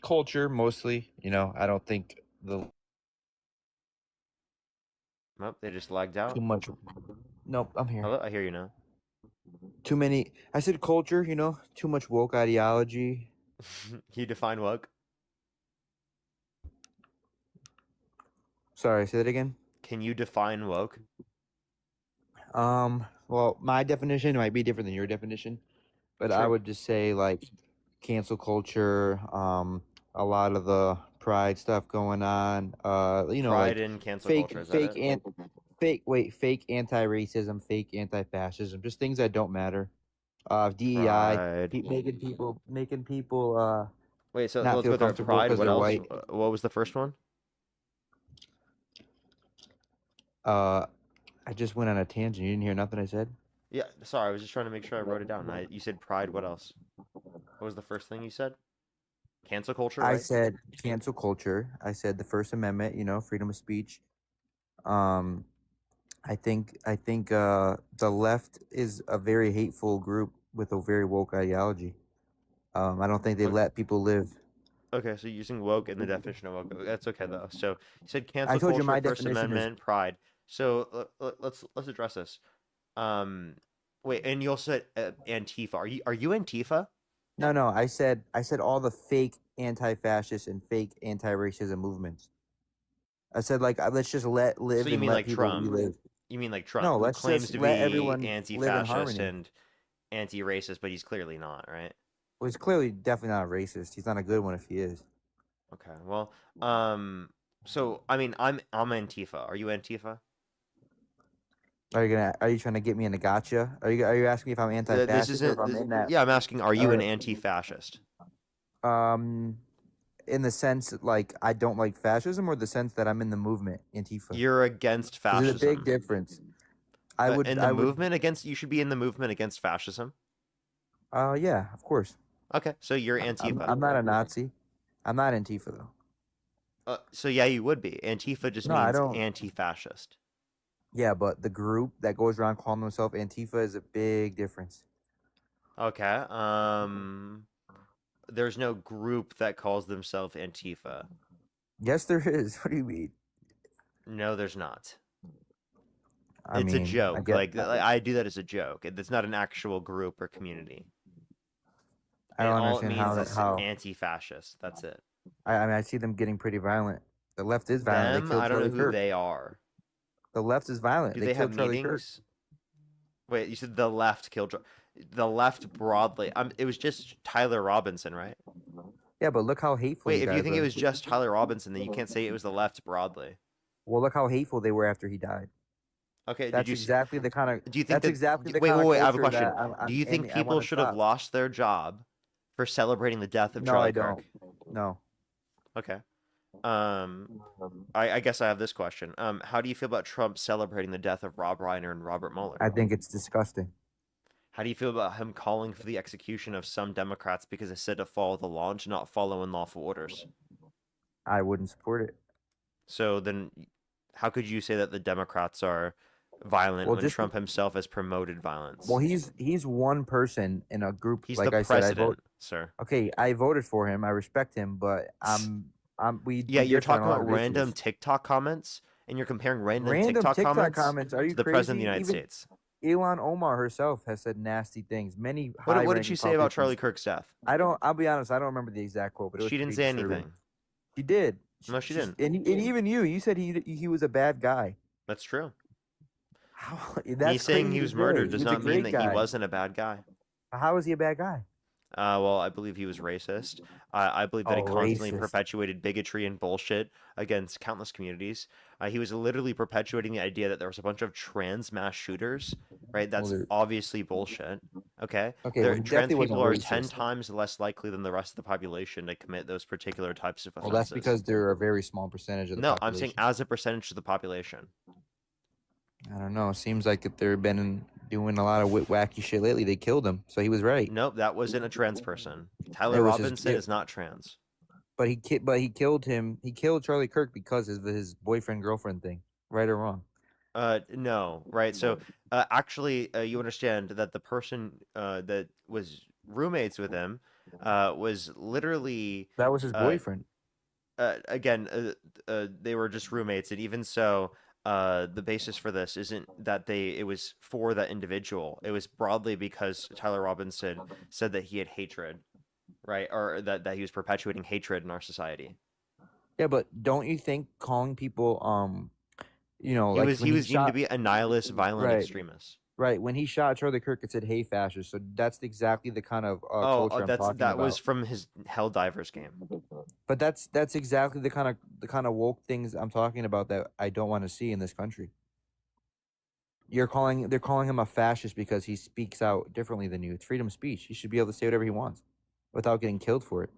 Culture mostly. You know, I don't think Nope, they just lagged out. too much. Nope, I'm here. Hello, I hear you now. Too many. I said culture. You know, too much woke ideology. Can you define woke? Sorry, say that again. Can you define woke? Well, my definition might be different than your definition, but I Sure. would just say like cancel culture. A lot of the pride stuff going on. You know, Pride like and cancel fake, culture. Is that fake, it? and fake anti-racism, fake anti-fascism, just things that don't matter. DEI, Pride. making people Wait, so not let's feel go there. comfortable Pride. because What they're else? white. What was the first one? I just went on a tangent. You didn't hear nothing I said? Yeah, sorry. I was just trying to make sure I wrote it down. You said pride. What else? What was the first thing you said? Cancel culture, I right? said cancel culture. I said the First Amendment, you know, freedom of speech. I think the left is a very hateful group with a very woke ideology. I don't think they Okay. let people live. Okay, so using woke in the definition of woke. That's okay though. So you said I cancel told you culture, my First definition is Amendment, pride. So let's address this. Wait, and you also said Antifa. Are you Antifa? no. I said all the fake anti-fascist and fake anti-racism movements. I said like let's just live So you and mean let like people Trump? relive. You mean like Trump, No, who let's claims just to let be everyone live in anti-fascist harmony. and anti-racist, but he's clearly not, right? Well, he's clearly definitely not a racist. He's not a good one if he is. Okay. Well, so I mean, I'm Antifa. Are you Antifa? Are you trying to get me in a gotcha? Are you asking me if I'm This anti-fascist or isn't. if I'm in that? Yeah, I'm asking. Are you or- an anti-fascist? In the sense like I don't like fascism, or the sense that I'm in the movement Antifa. You're against 'Cause fascism. there's a big difference. I would. In the movement against. You should be in the movement against fascism. Yeah, of course. Okay, so you're Antifa. I'm not a Nazi. I'm not Antifa though. So yeah, you would be. Antifa just No, I means don't. anti-fascist. Yeah, but the group that goes around calling themselves Antifa is a big difference. Okay. There's no group that calls themselves Antifa. Yes, there is. What do you mean? No, there's not. I It's mean, a joke. get- Like I do that as a joke. It's not an actual group or community. I don't all it understand means is how. anti-fascist. That's it. I mean, I see them getting pretty violent. The left is violent. Them, They killed I don't know Charlie who Kirk. they are. The left is violent. Do they they have killed Charlie Kirk. meetings? Wait, you said the left killed the left broadly. It was just Tyler Robinson, right? Yeah, but look how hateful. Wait, you if you guys think it are. was just Tyler Robinson, then you can't say it was the left broadly. Well, look how hateful they were after he died. Okay, That's exactly the kind of. do you think That's that? exactly the Wait, kind wait, of wait. I have a culture question. that Do you think I people want to should have stop. lost their job for celebrating the death of No, Charlie I don't. Kirk? No. Okay. I guess I have this question. How do you feel about Trump celebrating the death of Rob Reiner and Robert Mueller? I think it's disgusting. How do you feel about him calling for the execution of some Democrats because they said to follow the law and to not follow unlawful orders? I wouldn't support it. So then, how could you say that the Democrats are violent when Trump himself has promoted violence? Well, he's one person in a group. He's like the I said, I president, vote. sir. Okay, I voted for him. I respect him, but Yeah, you're talking about of random issues. TikTok comments, and you're comparing random TikTok TikTok comments. Are you to the crazy? president of the United Even States. Ilhan Omar herself has said nasty things. Many. What did she high-ranking say about Charlie politicians- Kirk's death? I'll be honest. I don't remember the exact quote, but it was She didn't pretty say disturbing. anything. She did. No, she didn't. And even you said he was a bad guy. That's true. That's Me saying crazy he to was murdered say. does He was a not mean great that he guy. wasn't a bad guy. How is he a bad guy? Well, I believe he was racist. I believe that he constantly racist. perpetuated bigotry and bullshit against countless communities. He was literally perpetuating the idea that there was a bunch of trans mass shooters, right? That's obviously bullshit. Okay? Okay, well, he Trans definitely people wasn't are 10 racist. times less likely than the rest of the population to commit those particular types of offenses. Well, that's because they're a very small percentage of the No, population. I'm saying as a percentage of the population. I don't know. It seems like if they've been doing a lot of wacky shit lately, they killed him. So he was right. Nope, that wasn't a trans person. Tyler It was his- Robinson is not trans. But he killed him. He killed Charlie Kirk because of his boyfriend girlfriend thing. Right or wrong? No, right. So, actually, you understand that the person that was roommates with him was literally That was his boyfriend. Again, they were just roommates, and even so, the basis for this isn't that it was for that individual. It was broadly because Tyler Robinson said that he had hatred, right, or that he was perpetuating hatred in our society. Yeah, but don't you think calling people He like was when deemed to shot- be a nihilist, violent Right. extremist. Right. When he shot Charlie Kirk, it said "Hey, fascist." So that's exactly the kind of culture I'm talking that about. was from his Helldivers game. But that's exactly the kind of woke things I'm talking about that I don't want to see in this country. They're calling him a fascist because he speaks out differently than you. It's freedom of speech. He should be able to say whatever he wants without getting killed for it.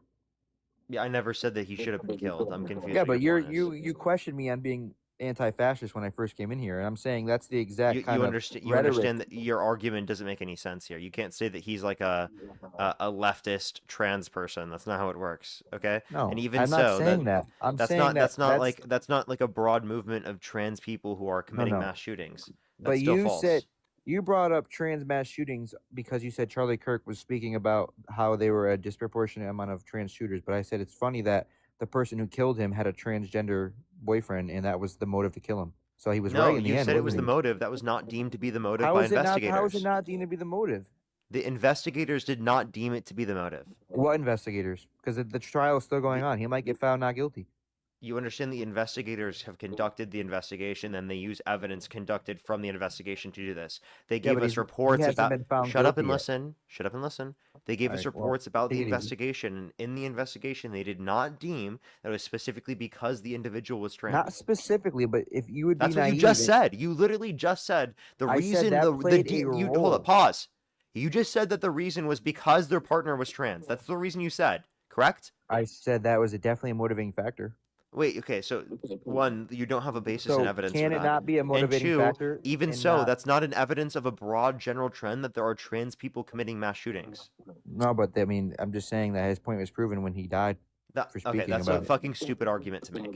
Yeah, I never said that he should have been killed. I'm confused. Yeah, what but your point is. you questioned me on being anti-fascist when I first came in here, and I'm saying that's the exact You kind of understand? You rhetoric. understand that your argument doesn't make any sense here. You can't say that he's like a leftist trans person. That's not how it works. Okay. No, and even I'm so, not saying that. I'm that's saying not that that's not like a broad movement of trans people who are committing no. mass shootings. That's But still you false. said you brought up trans mass shootings because you said Charlie Kirk was speaking about how they were a disproportionate amount of trans shooters. But I said it's funny that the person who killed him had a transgender boyfriend, and that was the motive to kill him. So he was No, right in the you end. said it was the wasn't he? motive. That was not deemed to be the motive How by is it not? investigators. How is it not deemed to be the motive? The investigators did not deem it to be the motive. What investigators? Because the trial is still going on. He might get found not guilty. You understand the investigators have conducted the investigation, and they use evidence conducted from the investigation to do this. They Yeah, gave but us he reports hasn't about. been found Shut up and guilty yet. listen. Shut up and listen. They gave us Alright, well, reports about take the it easy. investigation, and in the investigation, they did not deem that it was specifically because the individual was trans. Not specifically, but if you would That's be what naive. you just said. You literally just said the I said reason that played a you hold role. up, pause. You just said that the reason was because their partner was trans. That's the reason you said, correct? I said that was definitely a motivating factor. Wait, okay, so one, you don't have a basis So in evidence can for it that. not be a motivating and two, factor even and so, not- that's not an evidence of a broad general trend that there are trans people committing mass shootings. No, but I mean, I'm just saying that his point was proven when he died. That, for okay, speaking that's about a it. fucking stupid argument to make.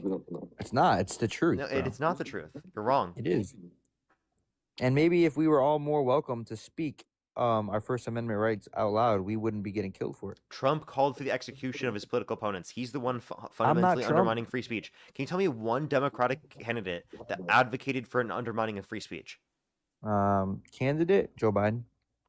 It's not. It's the truth. No, bro. it's not the truth. You're wrong. It is. And maybe if we were all more welcome to speak our First Amendment rights out loud, we wouldn't be getting killed for it. Trump called for the execution of his political opponents. He's the one not fundamentally Trump. undermining free speech. Can you tell me one Democratic candidate that advocated for an undermining of free speech? Candidate Joe Biden.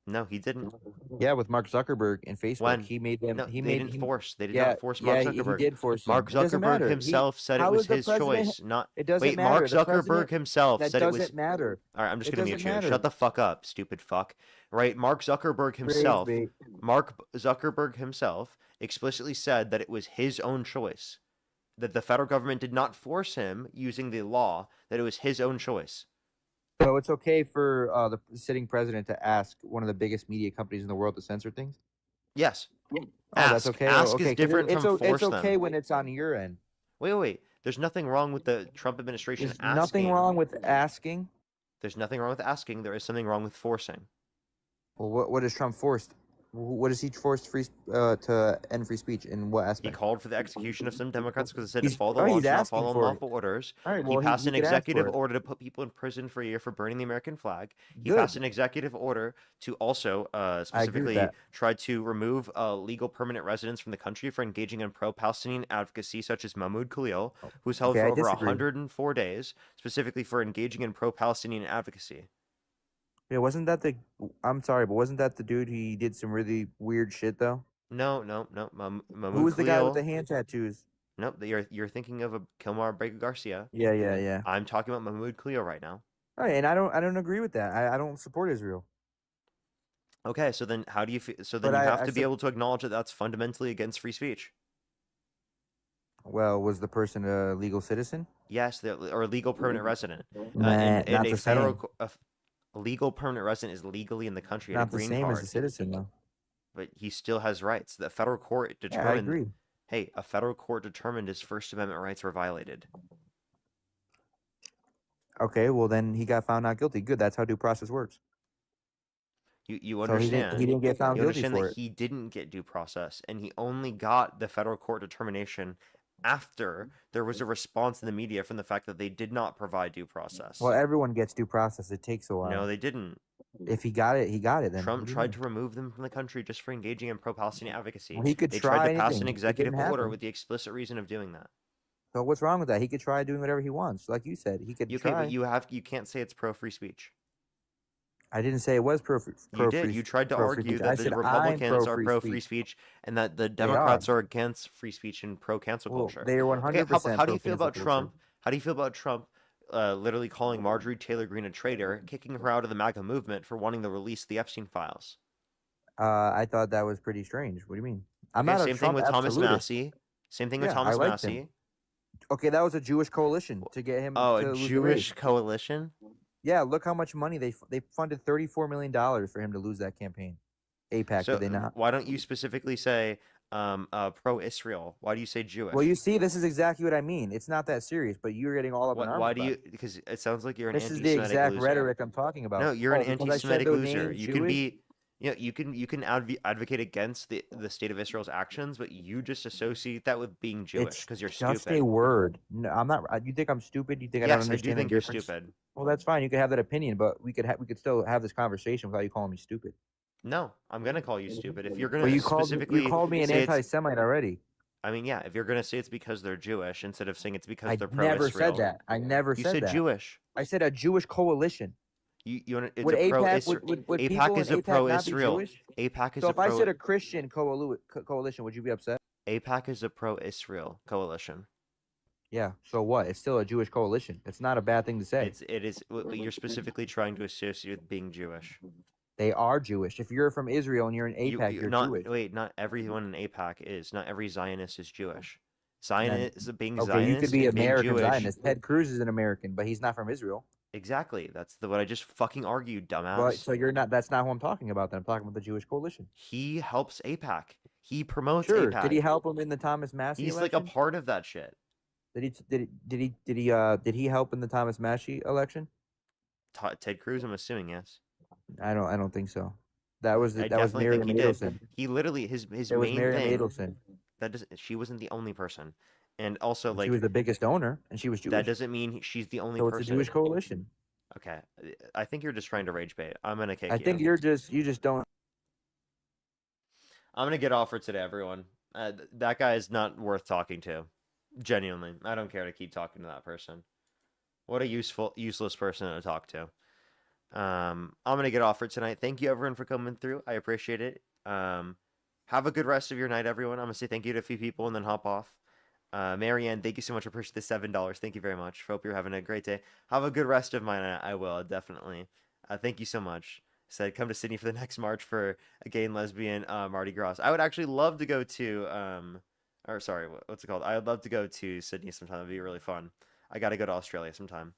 No, he didn't. Yeah, with Mark Zuckerberg and Facebook, When? he made them. No, he they made didn't him- force. They did yeah, not force Mark yeah, Zuckerberg. He did force him. Mark It doesn't Zuckerberg matter. himself said it how was is the his president- choice. Not It doesn't wait. matter. Mark The Zuckerberg president- himself that said it doesn't was. matter. All right, I'm just It gonna mute doesn't you. matter. Shut the fuck up, stupid fuck. Right, Mark Zuckerberg himself. bait. Mark Zuckerberg himself explicitly said that it was his own choice, that the federal government did not force him using the law, that it was his own choice. So it's okay for the sitting president to ask one of the biggest media companies in the world to censor things? Yes. Oh, that's Ask. okay. Ask Okay, is 'cause different from it's force okay them. when it's on your end. Wait. There's nothing wrong with the Trump administration There's asking. nothing wrong with asking. There's nothing wrong with asking. There is something wrong with forcing. Well, what is Trump forced? What is he forced to end free speech in what He aspect? called for the execution of some Democrats because they said to He's follow the law, he's do not asking follow for it. unlawful orders. All right, He well, passed he an could ask for executive it. order to put people in prison for a year for burning the American flag. He Good. passed an executive order to also specifically that. try to remove legal permanent residents from the country for engaging in pro-Palestinian advocacy, such as Mahmoud Khalil, who was held Okay, for I over disagree. 104 days, specifically for engaging in pro-Palestinian advocacy. Yeah, wasn't that the? I'm sorry, but wasn't that the dude? He did some really weird shit though. No. Mahmoud Who was the guy with Khalil. the hand tattoos? Nope, you're thinking of a Kilmar Baker Garcia. Yeah. I'm talking about Mahmoud Khalil right now. All right, and I don't agree with that. I don't support Israel. Okay, so then how do you feel? So then But you I- have I to be sup- able to acknowledge that that's fundamentally against free speech. Well, was the person a legal citizen? Yes, or a legal permanent resident. Nah, And not a the federal same. a legal permanent resident is legally in the country and a Not the green same as card, a citizen though. but he still has rights. The federal court Yeah, I determined. agree. Hey, a federal court determined his First Amendment rights were violated. Okay, well then he got found not guilty. Good, that's how due process works. You So understand? he didn't get found You guilty understand for that it. he didn't get due process, and he only got the federal court determination after there was a response in the media from the fact that they did not provide due process. Well, everyone gets due process. It takes a while. No, they didn't. If he got it, he got it. Then Trump What do you tried mean? to remove them from the country just for engaging in pro-Palestinian advocacy. Well, he could They try tried to pass anything. an It executive didn't order happen. with the explicit reason of doing that. So what's wrong with that? He could try doing whatever he wants. Like you said, he could Okay, try. but you can't say it's pro-free speech. I didn't say it was pro. You did. You tried to argue that the Republicans are pro-free speech and that the Democrats are against free speech and pro-cancel culture. They are 100%. How do you feel about Trump? How do you feel about Trump literally calling Marjorie Taylor Greene a traitor, kicking her out of the MAGA movement for wanting to release the Epstein files? I thought that was pretty strange. What do you mean? I'm not a same Trump thing with Thomas absolutist. Massey. Same thing Yeah, with Thomas I liked Massey. him. Okay, that was a Jewish coalition to get him. Oh, to a lose the Jewish race. coalition? Yeah, look how much money they funded $34 million for him to lose that campaign. APAC, So did they not? why don't you specifically say pro-Israel? Why do you say Jewish? Well, you see, this is exactly what I mean. It's not that serious, but you're getting all up in arms. Why do about you? it. Because it sounds like you're an This is the anti-Semitic exact loser. rhetoric I'm talking about. No, you're an because I said anti-Semitic the loser. name You can Jewish? be, you can advocate against the state of Israel's actions, but you just associate that with being Jewish It's because you're just stupid. a word. No, I'm not. You think I'm stupid? You think I Yes, don't I do understand think the you're difference? stupid. Well, that's fine. You can have that opinion, but we could still have this conversation without you calling me stupid. No, I'm gonna call you stupid if you're gonna Well, you specifically called me an say it's- anti-Semite already. I mean, yeah, if you're gonna say it's because they're Jewish instead of saying it's because I they're pro-Israel. never said that. I never You said said that. Jewish. I said a Jewish coalition. It's Would a APAC pro-Israel. would people APAC in is a APAC not be pro-Israel. Jewish? APAC is So a if I pro. said a Christian coalition, would you be upset? APAC is a pro-Israel coalition. Yeah. So what? It's still a Jewish coalition. It's not a bad thing to say. It is. You're specifically trying to associate with being Jewish. They are Jewish. If you're from Israel and you're in APAC, you're not Jewish. wait. Not everyone in APAC is. Not every Zionist is Jewish. Then- Being Okay, Zionist you could be and being American Jewish. Zionist. Ted Cruz is an American, but he's not from Israel. Exactly. That's what I just fucking argued, dumbass. Well, so you're not. That's not who I'm talking about. Then I'm talking about the Jewish coalition. He helps APAC. He promotes Sure. APAC. Did he help him in the Thomas Massey He's election? like a part of that shit. Did he help in the Thomas Massey election? Ted Cruz, I'm assuming, yes. I don't think so. That was I that was definitely think Miriam he did. Adelson. He literally his It was main Miriam thing. Adelson. That doesn't. She wasn't the only person, and also She like was the biggest donor, and she was Jewish. that doesn't mean she's the only So person. it's a Jewish coalition. Okay, I think you're just trying to rage bait. I'm gonna kick I you. think you just don't. I'm gonna get off for today, everyone. That guy is not worth talking to. Genuinely, I don't care to keep talking to that person. What a useless person to talk to. I'm gonna get off for tonight. Thank you, everyone, for coming through. I appreciate it. Have a good rest of your night, everyone. I'm gonna say thank you to a few people and then hop off. Marianne, thank you so much. I appreciate the $7. Thank you very much. Hope you're having a great day. Have a good rest of my night. I will definitely. Thank you so much. Said, come to Sydney for the next march for a gay and lesbian Mardi Gras. I would actually love to go to, or sorry, what's it called? I would love to go to Sydney sometime. It'd be really fun. I got to go to Australia sometime.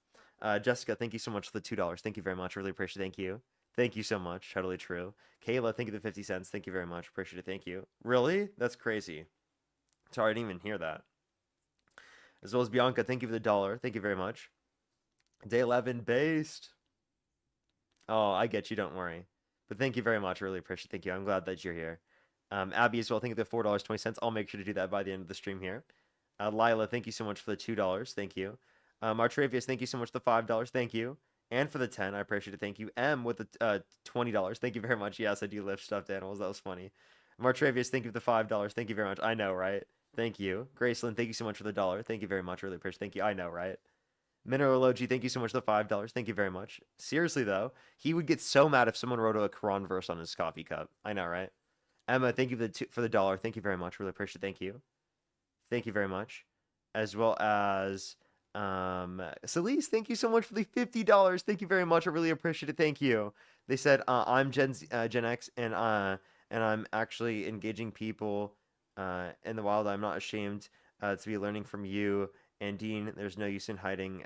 Jessica, thank you so much for the $2. Thank you very much. Really appreciate it. Thank you. Thank you so much. Totally true. Kayla, thank you for the 50 cents. Thank you very much. Appreciate it. Thank you. Really? That's crazy. Sorry, I didn't even hear that. As well as Bianca, thank you for the $1. Thank you very much. Day 11 based. Oh, I get you. Don't worry. But thank you very much. I really appreciate it. Thank you. I'm glad that you're here. Abby as well, thank you for the $4.20. I'll make sure to do that by the end of the stream here. Lila, thank you so much for the $2. Thank you. Martravius, thank you so much for the $5. Thank you. And for the 10, I appreciate it. Thank you. M with the $20. Thank you very much. Yes, I do lift stuffed animals. That was funny. Martravius, thank you for the $5. Thank you very much. I know, right? Thank you. Graceland, thank you so much for the $1. Thank you very much. Really appreciate it. Thank you. I know, right? Mineralogy, thank you so much for the $5. Thank you very much. Seriously, though, he would get so mad if someone wrote a Quran verse on his coffee cup. I know, right? Emma, thank you for the $1. Thank you very much. Really appreciate it. Thank you. Thank you very much. As well as Celise, thank you so much for the $50. Thank you very much. I really appreciate it. Thank you. They said I'm Gen X and I'm actually engaging people in the wild. I'm not ashamed to be learning from you and Dean. There's no use in hiding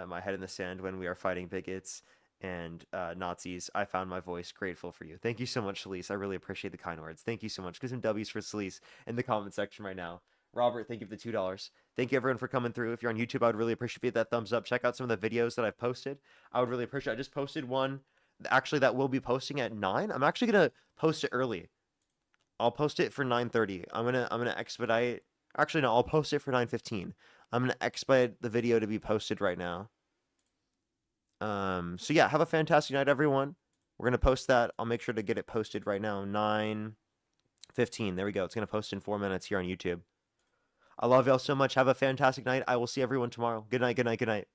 my head in the sand when we are fighting bigots and Nazis. I found my voice. Grateful for you. Thank you so much, Celise. I really appreciate the kind words. Thank you so much. Give some W's for Celise in the comment section right now. Robert, thank you for the $2. Thank you everyone for coming through. If you're on YouTube, I would really appreciate that thumbs up. Check out some of the videos that I've posted. I would really appreciate it. I just posted one actually that we'll be posting at 9. I'm actually gonna post it early. I'll post it for 9:30. I'm gonna expedite. Actually, no, I'll post it for 9:15. I'm gonna expedite the video to be posted right now. So yeah, have a fantastic night, everyone. We're gonna post that. I'll make sure to get it posted right now. 9:15. There we go. It's gonna post in 4 minutes here on YouTube. I love y'all so much. Have a fantastic night. I will see everyone tomorrow. Good night, good night, good night.